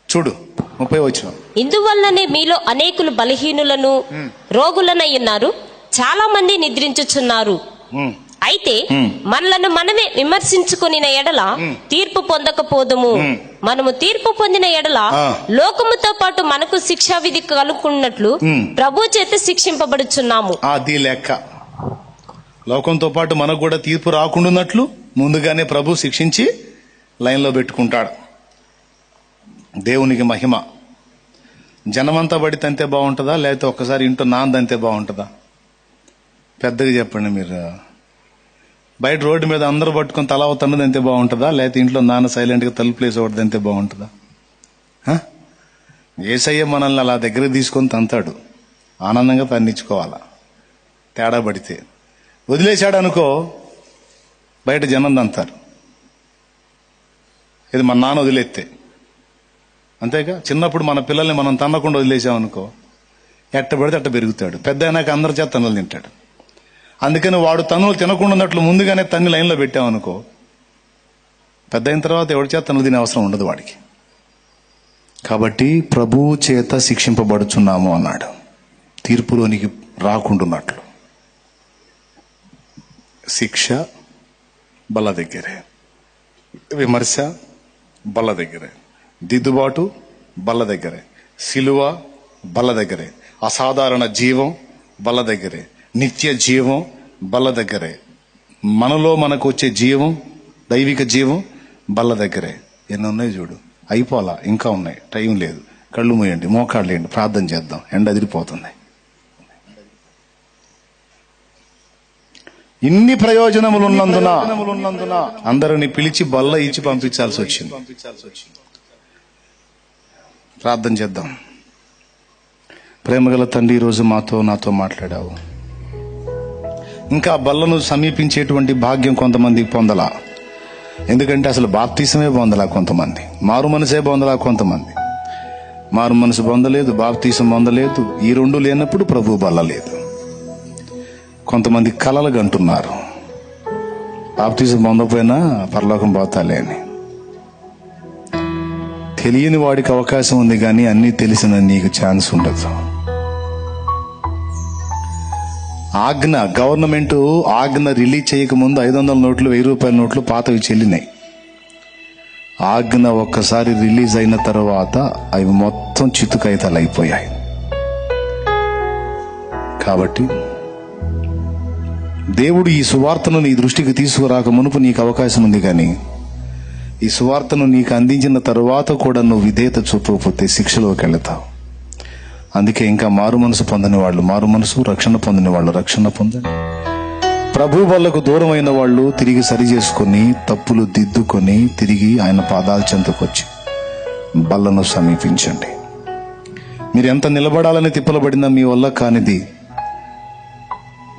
చూడు 30 వచనం. ఇందువల్లనే మీలో అనేకులు బలహీనులను రోగులనై ఉన్నారు, చాలా మంది నిద్రించుచున్నారు. అయితే మనలను మనమే విమర్శించుకుని ఎడల తీర్పు పొందకపోదుము. మనము తీర్పు పొందిన ఎడల లోకముతో పాటు మనకు శిక్షా విధి కలుగుకున్నట్లు ప్రభు చేత శిక్షింపబడుచున్నాము. అది లెక్క. లోకంతో పాటు మనకు కూడా తీర్పు రాకుండాన్నట్లు ముందుగానే ప్రభు శిక్షించి లైన్లో పెట్టుకుంటాడు. దేవునికి మహిమ. జనమంతా పడి తంతే బాగుంటుందా, లేకపోతే ఒక్కసారి ఇంట్లో నాందంతే బాగుంటుందా? పెద్దగా చెప్పండి మీరు. బయట రోడ్డు మీద అందరూ పట్టుకొని తల తన్నది అంతే బాగుంటుందా, లేకపోతే ఇంట్లో నాన్న సైలెంట్గా తలుపు ప్లేస్ ఒకటి అంతే బాగుంటుందా? యేసయ్య మనల్ని అలా దగ్గర తీసుకొని తంతాడు, ఆనందంగా తన్నించుకోవాలా. తేడా పడితే వదిలేశాడు అనుకో, బయట జనం తంతారు. ఇది మన నాన్న వదిలేస్తే అంతేగా. చిన్నప్పుడు మన పిల్లల్ని మనం తన్నకుండా వదిలేసామనుకో, ఎట్ట పడితే అట్ట పెరుగుతాడు. పెద్ద అయినాక అందరి చేత తన్నులు తింటాడు. అందుకని వాడు తన్నులు తినకుండా ఉన్నట్లు ముందుగానే తన్ని లైన్లో పెట్టామనుకో, పెద్ద అయిన తర్వాత ఎవరి చేత తన్నులు తినే అవసరం ఉండదు వాడికి. కాబట్టి ప్రభువు చేత శిక్షింపబడుచున్నాము అన్నాడు, తీర్పులోనికి రాకుండాన్నట్లు. శిక్ష బల్ల దగ్గరే, విమర్శ బల్ల దగ్గరే, దిద్దుబాటు బల్ల దగ్గరే, సిలువ బల్ల దగ్గరే, అసాధారణ జీవం బల్ల దగ్గరే, నిత్య జీవం బల్ల దగ్గరే, మనలో మనకు వచ్చే జీవం, దైవిక జీవం బల్ల దగ్గరే. ఎన్ని ఉన్నాయి చూడు, అయిపోలా, ఇంకా ఉన్నాయి, టైం లేదు. కళ్ళు మూయండి, మోకాళ్ళు వేయండి, ప్రార్థన చేద్దాం, ఎండ అదిరిపోతుంది. ఇన్ని ప్రయోజనములు ఉన్నందున అందరిని పిలిచి బల్ల ఇచ్చి పంపించాల్సి వచ్చింది. ప్రార్థన చేద్దాం. ప్రేమగల తండ్రి, ఈరోజు నాతో మాట్లాడావు. ఇంకా బల్లను సమీపించేటువంటి భాగ్యం కొంతమందికి పొందలా. ఎందుకంటే అసలు బాప్తీసమే పొందలా కొంతమంది, మారు మనసే పొందలా కొంతమంది. మారు మనసు పొందలేదు, బాప్తీసం పొందలేదు. ఈ 2 లేనప్పుడు ప్రభు బల్ల లేదు. కొంతమంది కలలు కంటున్నారు, బాప్తీసం పొందకపోయినా పరలోకం పోతాలే అని. తెలియని వాడికి అవకాశం ఉంది, కానీ అన్నీ తెలిసిన నీకు ఛాన్స్ ఉండదు. గవర్నమెంట్ ఆజ్ఞ రిలీజ్ చేయకముందు 500 నోట్లు, 1000 రూపాయల నోట్లు పాతవి చెల్లినాయి. ఆజ్ఞ ఒక్కసారి రిలీజ్ అయిన తర్వాత అవి మొత్తం చితుకైతాలు అయిపోయాయి. కాబట్టి దేవుడు ఈ సువార్తను నీ దృష్టికి తీసుకురాక మునుపు నీకు అవకాశం ఉంది, కానీ ఈ సువార్తను నీకు అందించిన తరువాత కూడా నువ్వు విధేయత చూపకపోతే శిక్షలోకి వెళతావు. అందుకే ఇంకా మారు మనసు పొందని వాళ్ళు మారు మనసు, రక్షణ పొందని వాళ్ళు రక్షణ పొందని, ప్రభు వాళ్ళకు దూరమైన వాళ్ళు తిరిగి సరి చేసుకొని, తప్పులు దిద్దుకొని తిరిగి ఆయన పాదాల చెంతకొచ్చి బల్లను సమీపించండి. మీరు ఎంత నిలబడాలని తిప్పలబడినా మీ వల్ల కానిది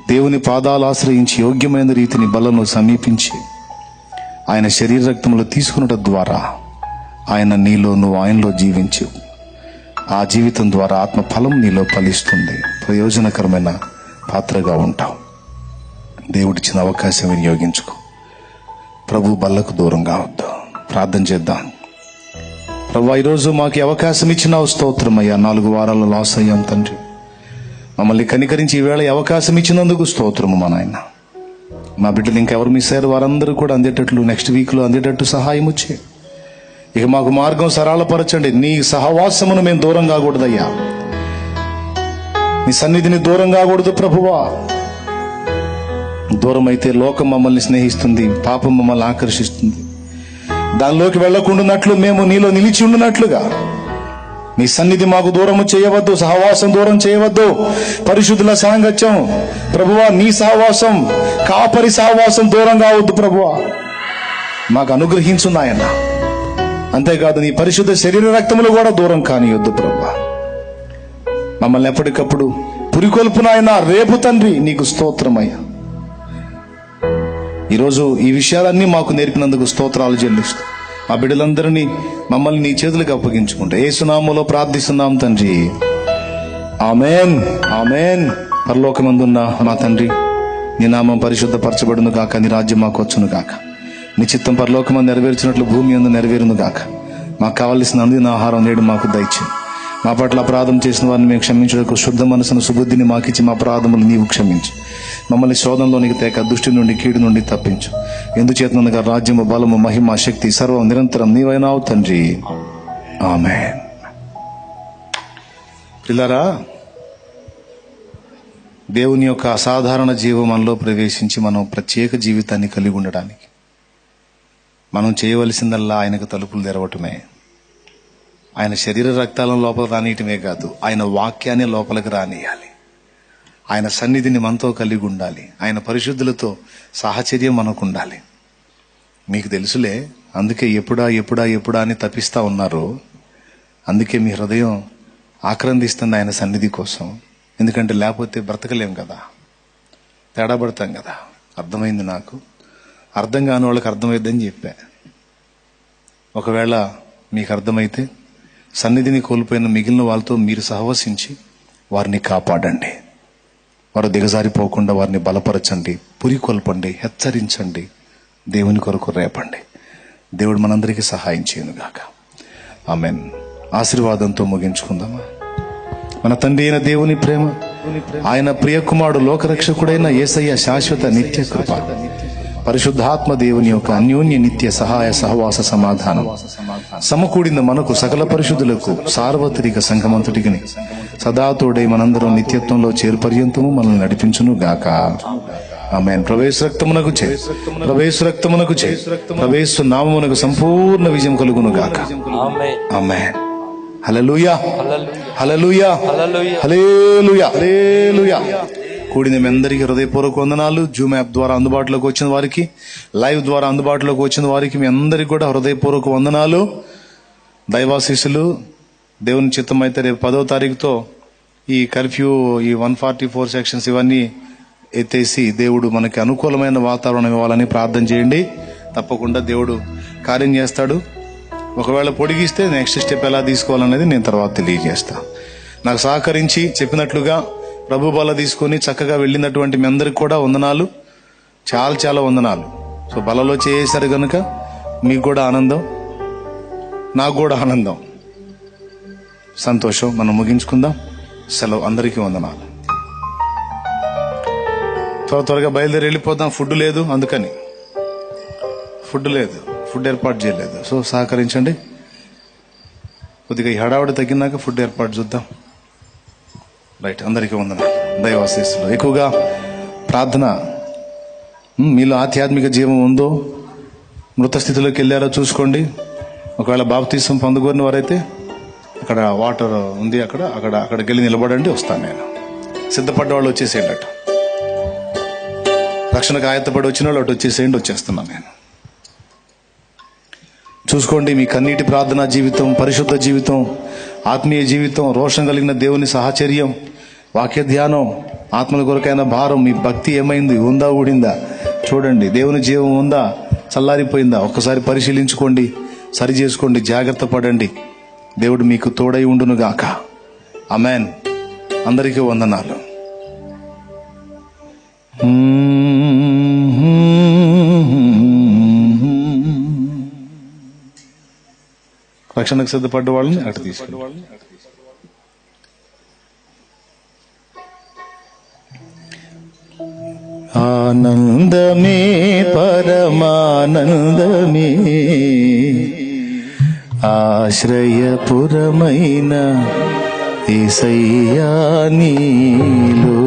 దేవుని పాదాలు ఆశ్రయించి యోగ్యమైన రీతిని బల్లను సమీపించి ఆయన శరీర రక్తములు తీసుకునడం ద్వారా ఆయన నీలో, నువ్వు ఆయనలో జీవించు. ఆ జీవితం ద్వారా ఆత్మ ఫలం నీలో ఫలిస్తుంది. ప్రయోజనకరమైన పాత్రగా ఉంటావు. దేవుడిచ్చిన అవకాశం వినియోగించుకో. ప్రభు బల్లకు దూరం కావద్దు. ప్రార్థన చేద్దాం. ప్రభు, ఈరోజు మాకు అవకాశం ఇచ్చినావు, స్తోత్రమయ్యా. 4 వారాలు లాస్ అయ్యాం తండ్రి. మమ్మల్ని కనికరించి ఈవేళ అవకాశం ఇచ్చినందుకు స్తోత్రము మా నాయన. మా బిడ్డలు ఇంకెవరు మిస్ అయ్యారు వారందరూ కూడా అందేటట్లు, నెక్స్ట్ వీక్లో అందేటట్టు సహాయం వచ్చే. ఇక మాకు మార్గం సరళపరచండి. నీ సహవాసమును మేము దూరం కాకూడదయ్యా, నీ సన్నిధిని దూరం కాకూడదు ప్రభువా. దూరం అయితే లోకం మమ్మల్ని స్నేహిస్తుంది, పాపం మమ్మల్ని ఆకర్షిస్తుంది. దానిలోకి వెళ్లకుండాన్నట్లు మేము నీలో నిలిచి ఉండినట్లుగా నీ సన్నిధి మాకు దూరము చేయవద్దు, సహవాసం దూరం చేయవద్దు. పరిశుద్ధుల సాంగత్యం ప్రభువా, నీ సహవాసం, కాపరి సహవాసం దూరం కావద్దు ప్రభువా. మాకు అనుగ్రహించు నాయన. అంతేకాదు నీ పరిశుద్ధ శరీర రక్తములు కూడా దూరం కానియొద్దు ప్రభా. మమ్మల్ని ఎప్పటికప్పుడు పురికొల్పు నాయన. రేపు తండ్రి నీకు స్తోత్రమయ్యా. ఈరోజు ఈ విషయాలన్నీ మాకు నేర్పినందుకు స్తోత్రాలు చెల్లిస్తూ మా బిడ్డలందరినీ మమ్మల్ని నీ చేతులకు అప్పగించుకుంటా యేసు నామములో ప్రార్థిస్తున్నాం తండ్రి. ఆమేన్, ఆమేన్. పరలోకమందున్న మా తండ్రి, నీ నామం పరిశుద్ధపరచబడును గాక, నీ రాజ్యం మాకు వచ్చును గాక, నీ చిత్తం పరలోకమందు నెరవేర్చినట్లు భూమి యందు నెరవేరును గాక. మాకు కావలసిన అందిన ఆహారం నేడు మాకు దయచేయి. మా పట్ల అపరాధం చేసిన వారిని మేము క్షమించడానికి శుద్ధ మనసును సుబుద్ధిని మాకిచ్చి మా అపరాధములు నీవు క్షమించు. మమ్మల్ని శోధనలోనికి తేక దుష్టి నుండి కీడు నుండి తప్పించు. ఎందుచేతనగా రాజ్యము బలము మహిమ శక్తి సర్వం నిరంతరం నీవైనావు తండ్రి. ఆమేన్. పిల్లరా, దేవుని యొక్క అసాధారణ జీవం మనలో ప్రవేశించి మనం ప్రత్యేక జీవితాన్ని కలిగి ఉండడానికి మనం చేయవలసిందల్లా ఆయనకు తలుపులు తెరవటమే. ఆయన శరీర రక్తాలను లోపల రానియటమే కాదు, ఆయన వాక్యాన్ని లోపలికి రానియాలి. ఆయన సన్నిధిని మనతో కలిగి ఉండాలి. ఆయన పరిశుద్ధులతో సాహచర్యం మనకు ఉండాలి. మీకు తెలుసులే, అందుకే ఎప్పుడా ఎప్పుడా ఎప్పుడా అని తప్పిస్తా ఉన్నారు. అందుకే మీ హృదయం ఆక్రందిస్తుంది ఆయన సన్నిధి కోసం. ఎందుకంటే లేకపోతే బ్రతకలేం కదా, తేడా పడతాం కదా. అర్థమైంది నాకు. అర్థం కాని వాళ్ళకి అర్థమైద్దని చెప్పా. ఒకవేళ మీకు అర్థమైతే సన్నిధిని కోల్పోయిన మిగిలిన వాళ్ళతో మీరు సహవసించి వారిని కాపాడండి. వారు దిగజారిపోకుండా వారిని బలపరచండి, పురికొల్పండి, హెచ్చరించండి, దేవుని కొరకు రేపండి. దేవుడు మనందరికీ సహాయం చేయనుగాక. ఆమేన్. ఆశీర్వాదంతో ముగించుకుందామా. మన తండ్రి అయిన దేవుని ప్రేమ, ఆయన ప్రియకుమారుడు లోకరక్షకుడైన యేసయ్య శాశ్వత నిత్య కృప, పరిశుద్ధాత్మ దేవుని యొక్క అన్యోన్య నిత్య సహాయ సహవాస సమాధానం సమకూడిన మనకు సకల పరిశుద్ధులకు సార్వత్రిక సంఘమంతటికి సదాతోడై మనందరం నిత్యత్వంలో చేరు పర్యంతము మనల్ని నడిపించును గాక. ఆమేన్. ప్రవేశ రక్తమునకు చే, ప్రవేశ రక్తమునకు చే, ప్రవేశ నామమునకు సంపూర్ణ విజయం కలుగును గాక. ఆమేన్. హల్లెలూయా, హల్లెలూయా, హల్లెలూయా, హల్లెలూయా. కూడిన మీ అందరికీ హృదయపూర్వక వందనాలు. జూమ్ యాప్ ద్వారా అందుబాటులోకి వచ్చిన వారికి, లైవ్ ద్వారా అందుబాటులోకి వచ్చిన వారికి మీ అందరికీ కూడా హృదయపూర్వక వందనాలు. దైవాశీస్సులు. దేవుని చిత్తం అయితే రేపు 10వ తారీఖుతో ఈ కర్ఫ్యూ, ఈ 144 సెక్షన్స్ ఇవన్నీ ఎత్తేసి దేవుడు మనకి అనుకూలమైన వాతావరణం ఇవ్వాలని ప్రార్థన చేయండి. తప్పకుండా దేవుడు కార్యం చేస్తాడు. ఒకవేళ పొడిగిస్తే నెక్స్ట్ స్టెప్ ఎలా తీసుకోవాలనేది నేను తర్వాత తెలియజేస్తా. నాకు సహకరించి చెప్పినట్లుగా ప్రభు బల తీసుకొని చక్కగా వెళ్ళినటువంటి మీ అందరికి కూడా వందనాలు, చాలా చాలా వందనాలు. సో బలలో చేశారు కనుక మీకు కూడా ఆనందం, నాకు కూడా ఆనందం, సంతోషం. మనం ముగించుకుందాం. సెలవు. అందరికీ వందనాలు. త్వరగా బయలుదేరి వెళ్ళిపోదాం. ఫుడ్ లేదు, అందుకని ఫుడ్ లేదు, ఫుడ్ ఏర్పాటు చేయలేదు. సో సహకరించండి. కొద్దిగా ఈ హడావుడి తగ్గినాక ఫుడ్ ఏర్పాటు చూద్దాం. రైట్. అందరికీ వందనాలు. దైవాశీస్సులు. ఎక్కువగా ప్రార్థన. మీలో ఆధ్యాత్మిక జీవం ఉందో, మృత స్థితిలోకి వెళ్ళారో చూసుకోండి. ఒకవేళ బాప్తీసం పొందగోరిన వారైతే అక్కడ వాటర్ ఉంది, అక్కడికి వెళ్ళి నిలబడండి. వస్తాను నేను. సిద్ధపడ్డ వాళ్ళు వచ్చేసేయండి. అటు రక్షణకు ఆయత్తపడి వచ్చిన వాళ్ళు అటు వచ్చేసేయండి. వచ్చేస్తున్నాను నేను. చూసుకోండి. మీ కన్నీటి ప్రార్థనా జీవితం, పరిశుద్ధ జీవితం, ఆత్మీయ జీవితం, రోషం కలిగిన దేవుని సాహచర్యం, వాక్య ధ్యానం, ఆత్మల కొరకైన భారం, మీ భక్తి ఏమైంది? ఉందా, ఊడిందా? చూడండి. దేవుని జీవం ఉందా, చల్లారిపోయిందా? ఒక్కసారి పరిశీలించుకోండి, సరి చేసుకోండి, జాగ్రత్త పడండి. దేవుడు మీకు తోడై ఉండును గాక. ఆమేన్. అందరికీ వందనాలు. రక్షణకు సిద్ధపడ్డ వాళ్ళని అటు తీసుకెళ్ళి. ఆనందమే పరమానందమే, ఆశ్రయపురమైన యేసయ్యా నీలో.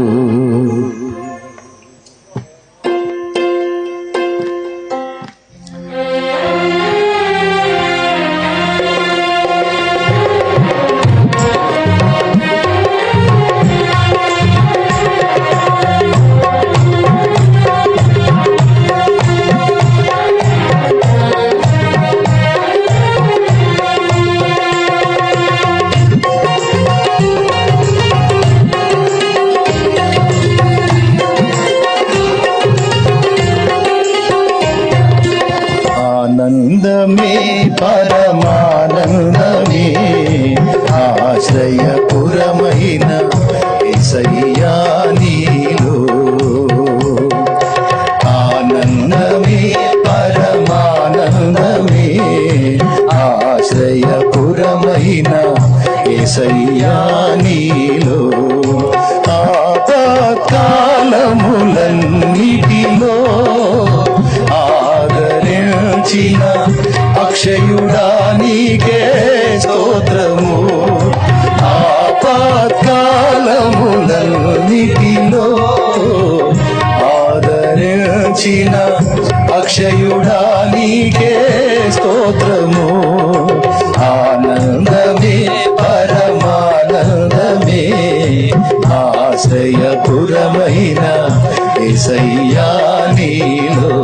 యేసయ్యా నీలో ఆపత్కాలములన్నిటిలో ఆదరించిన అక్షయుడా నీకే స్తోత్రము. ఆపత్కాలములన్నిటిలో ఆదరించిన అక్షయుడా నీకే స్తోత్రము. ఆనందమే పరమానందమే ఆశ్రయపురమైన యేసయ్యా నీలో.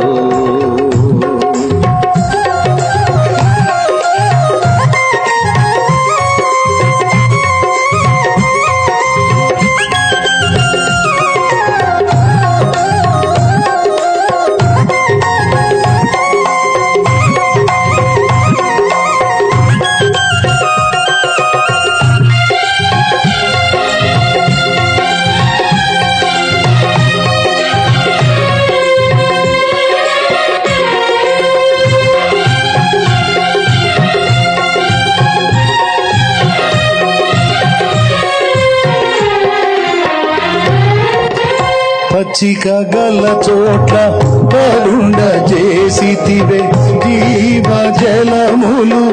పచ్చిక గల చోట్ల పరుండ చేసితివే, జీవ జలములు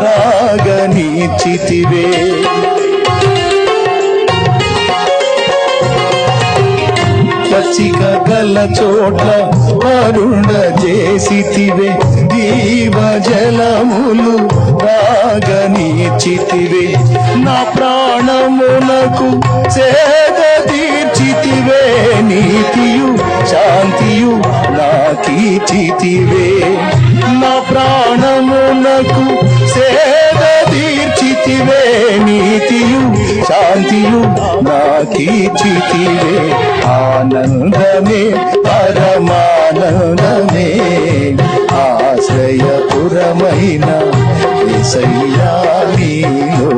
రాగనిచ్చితివే. పచ్చిక గల చోట్ల పరుండ చేసితివే, జీవ జలములు రాగనిచ్చితివే. నా ప్రాణమునకు సేద తీర్చితివే, నీతియు శాంతియు నాకీచితివే. నా ప్రాణమునకు సేద తీర్చితివే, నీతియు శాంతియు నాకీచితివే. ఆనందమే పరమానందమే ఆశ్రయపురమైన యేసయ్యా నీలో.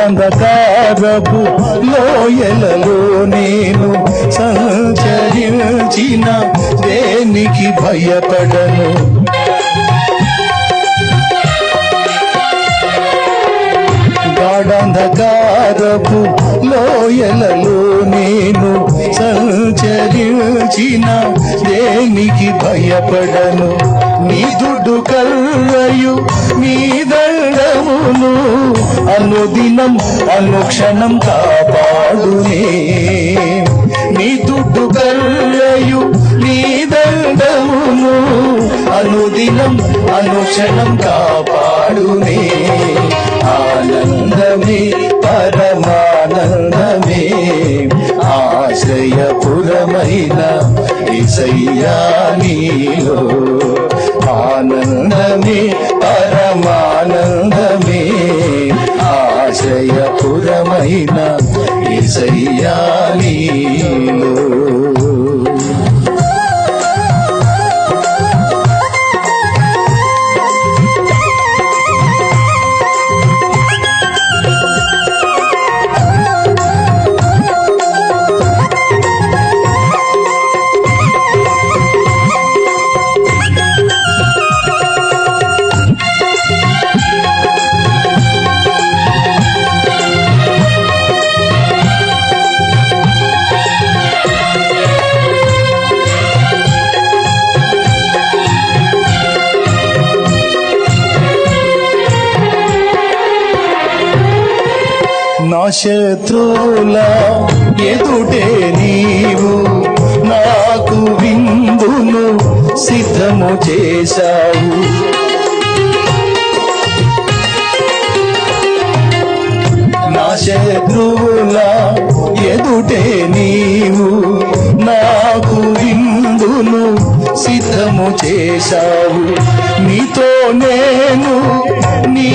అంధకారపు లోయలలో నేను సంచరించిన దేనికి భయపడను. గాఢంధకారపు లోయలలో నేను సంచరించిన దేనికి భయపడను. నీ దుడ్డు కర్రయు నీ దండమును అనుదినం అనుక్షణం కాపాడునే. నీ దుడ్డు కర్రయు నీ దండమును అనుదినం అనుక్షణం కాపాడునే. ఆనందమే పరమానందమే ఆశ్రయపురమైన యేసయ్యా నీలో. ఆనందమే పరమానందమే ఆశ్రయపురమైన యేసయ్యా నీలో. నా శత్రువుల ఎదుటే నీవు నాకు విందును సిద్ధము చేశావు. నా శత్రువుల ఎదుటే నీవు నాకు విందును సిద్ధము చేశావు. నీతో నేను నీ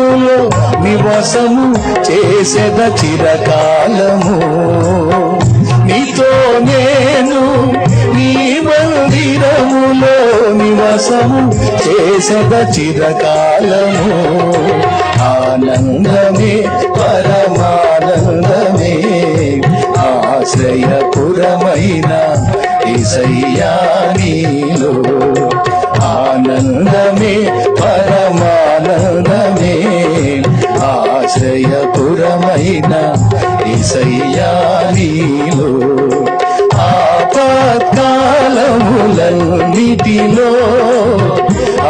మందిరములో నివాసము చేసేద చిరకాలము. నీతో నేను నీ మందిరములో నివాసము చేసేద చిరకాలము. ఆనందమే పరమానందమే ఆశ్రయపురమైన యేసయ్యా నీలో. ఆనందమే పరమానందమే ఆశ్రయపురమైన యేసయ్యా నీలో. ఆపత్కాలములన్నిటిలో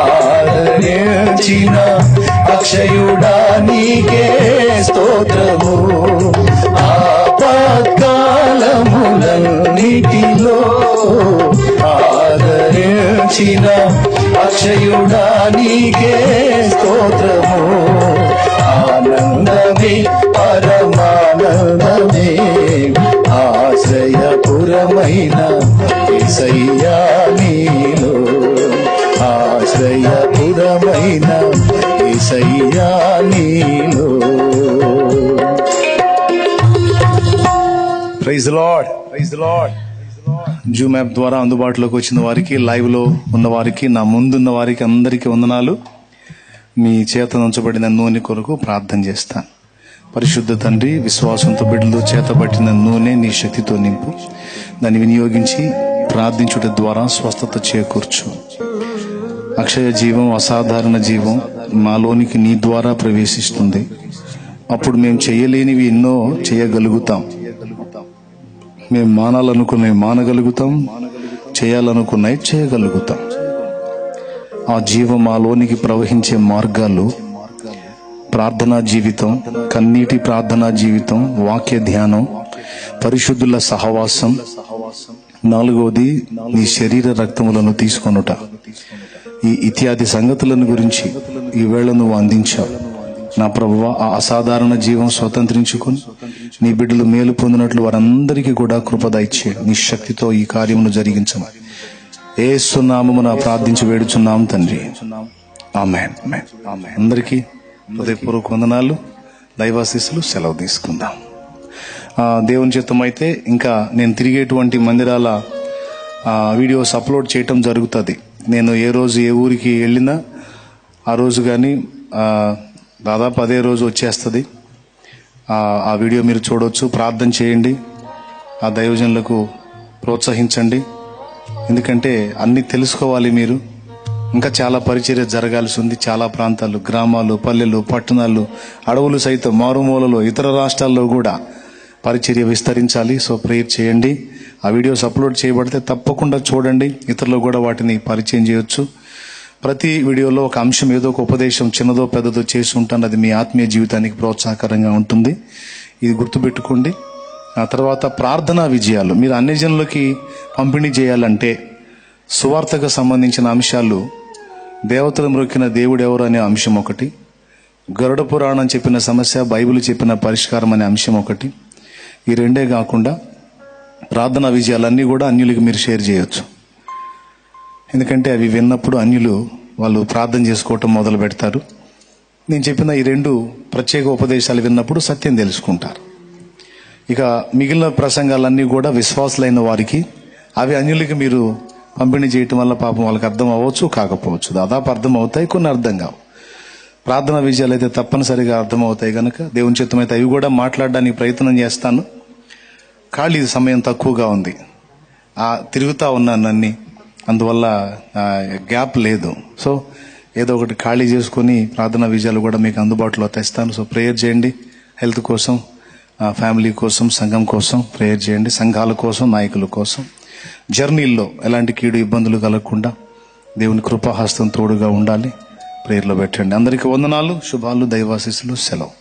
ఆదరించిన అక్షయుడా నీకే స్తోత్రము. ఆపత్కాలములన్నిటిలో ఆదరించిన అక్షయుడా నీకే స్తోత్రము. ఆనందమే పరమానందమే ఆశ్రయపురమైన యేసయ్యా నీలో. ఆశ్రయపురమైన యేసయ్యా నీలో. Praise lord, praise lord. Zoom app ద్వారా అందుబాటులోకి వచ్చిన వారికి, లైవ్ లో ఉన్న వారికి, నా ముందున్న వారికి అందరికీ వందనాలు. మీ చేత ఉంచబడిన నూనె కొరకు ప్రార్థన చేస్తాను. పరిశుద్ధ తండ్రి, విశ్వాసంతో బిడ్డలు చేతబట్టిన నూనె నీ శక్తితో నింపు. దాన్ని వినియోగించి ప్రార్థించుట ద్వారా స్వస్థత చేకూర్చు. అక్షయ జీవం, అసాధారణ జీవం మాలోనికి నీ ద్వారా ప్రవేశిస్తుంది. అప్పుడు మేము చేయలేనివి ఎన్నో చేయగలుగుతాం. మేము మానాలనుకున్నవి మానగలుగుతాం, చేయాలనుకున్నవి చేయగలుగుతాం. ఆ జీవం మాలోనికి ప్రవహించే మార్గాలు ప్రార్థనా జీవితం, కన్నీటి ప్రార్థనా జీవితం, వాక్య ధ్యానం, పరిశుద్ధుల సహవాసం. 4వది నీ శరీర రక్తములను తీసుకొనుట. ఈ ఇత్యాది సంగతులను గురించి ఈ వేళ నువ్వు అందించావు నా ప్రభువా. ఆ అసాధారణ జీవం స్వతంత్రించుకుని నీ బిడ్డలు మేలు పొందినట్లు వారందరికీ కూడా కృప దయచేయండి. నీ శక్తితో ఈ కార్యమును జరిగించము. యేసు నామమున ప్రార్థించి వేడుచున్నాం తండ్రి. ఆమేన్. అందరికీ హృదయపూర్వక వందనాలు, దైవాశీస్సులు. సెలవు తీసుకుందాం. దేవుని చిత్తం అయితే ఇంకా నేను తిరిగేటువంటి మందిరాల వీడియోస్ అప్లోడ్ చేయటం జరుగుతుంది. నేను ఏ రోజు ఏ ఊరికి వెళ్ళినా ఆ రోజు కానీ దాదాపు అదే రోజు వచ్చేస్తుంది. ఆ వీడియో మీరు చూడవచ్చు. ప్రార్థన చేయండి, ఆ దైవజనులకు ప్రోత్సహించండి. ఎందుకంటే అన్ని తెలుసుకోవాలి మీరు. ఇంకా చాలా పరిచర్య జరగాల్సి ఉంది. చాలా ప్రాంతాలు, గ్రామాలు, పల్లెలు, పట్టణాలు, అడవులు సైతం, మారుమూలలో, ఇతర రాష్ట్రాల్లో కూడా పరిచర్య విస్తరించాలి. సో ప్రేయర్ చేయండి. ఆ వీడియోస్ అప్లోడ్ చేయబడితే తప్పకుండా చూడండి. ఇతరులు కూడా వాటిని పరిచయం చేయొచ్చు. ప్రతి వీడియోలో ఒక అంశం, ఏదో ఒక ఉపదేశం చిన్నదో పెద్దదో చేసి ఉంటాను. అది మీ ఆత్మీయ జీవితానికి ప్రోత్సాహకరంగా ఉంటుంది. ఇది గుర్తుపెట్టుకోండి. ఆ తర్వాత ప్రార్థనా విజయాలు మీరు అన్ని జనులకి పంపిణీ చేయాలంటే సువార్తకు సంబంధించిన అంశాలు, దేవతలు మ్రొక్కిన దేవుడు ఎవరు అనే అంశం ఒకటి, గరుడ పురాణం చెప్పిన సమస్య, బైబిల్ చెప్పిన పరిష్కారం అనే అంశం ఒకటి. ఈ రెండే కాకుండా ప్రార్థనా విజయాలన్నీ కూడా అన్యులకి మీరు షేర్ చేయొచ్చు. ఎందుకంటే అవి విన్నప్పుడు అన్యులు వాళ్ళు ప్రార్థన చేసుకోవటం మొదలు పెడతారు. నేను చెప్పిన ఈ 2 ప్రత్యేక ఉపదేశాలు విన్నప్పుడు సత్యం తెలుసుకుంటారు. ఇక మిగిలిన ప్రసంగాలన్నీ కూడా విశ్వాసులైన వారికి, అవి అన్యులకి మీరు పంపిణీ చేయటం వల్ల పాపం వాళ్ళకి అర్థం అవ్వచ్చు, కాకపోవచ్చు. దాదాపు అర్థం అవుతాయి, కొన్ని అర్థం కావు. ప్రార్థనా విజయాలు అయితే తప్పనిసరిగా అర్థమవుతాయి కనుక దేవుని చిత్తం అయితే అవి కూడా మాట్లాడడానికి ప్రయత్నం చేస్తాను. ఖాళీ సమయం తక్కువగా ఉంది, తిరుగుతా ఉన్నాను అన్ని, అందువల్ల గ్యాప్ లేదు. సో ఏదో ఒకటి ఖాళీ చేసుకుని ప్రార్థనా విజయాలు కూడా మీకు అందుబాటులో తెస్తాను. సో ప్రేయర్ చేయండి. హెల్త్ కోసం, ఫ్యామిలీ కోసం, సంఘం కోసం ప్రేయర్ చేయండి. సంఘాల కోసం, నాయకుల కోసం. జర్నీల్లో ఎలాంటి కీడు ఇబ్బందులు కలగకుండా దేవుని కృపాహస్తం తోడుగా ఉండాలి. ప్రేయర్లో పెట్టండి. అందరికీ వందనాలు, శుభాలు, దైవాశీస్సులు. సెలవు.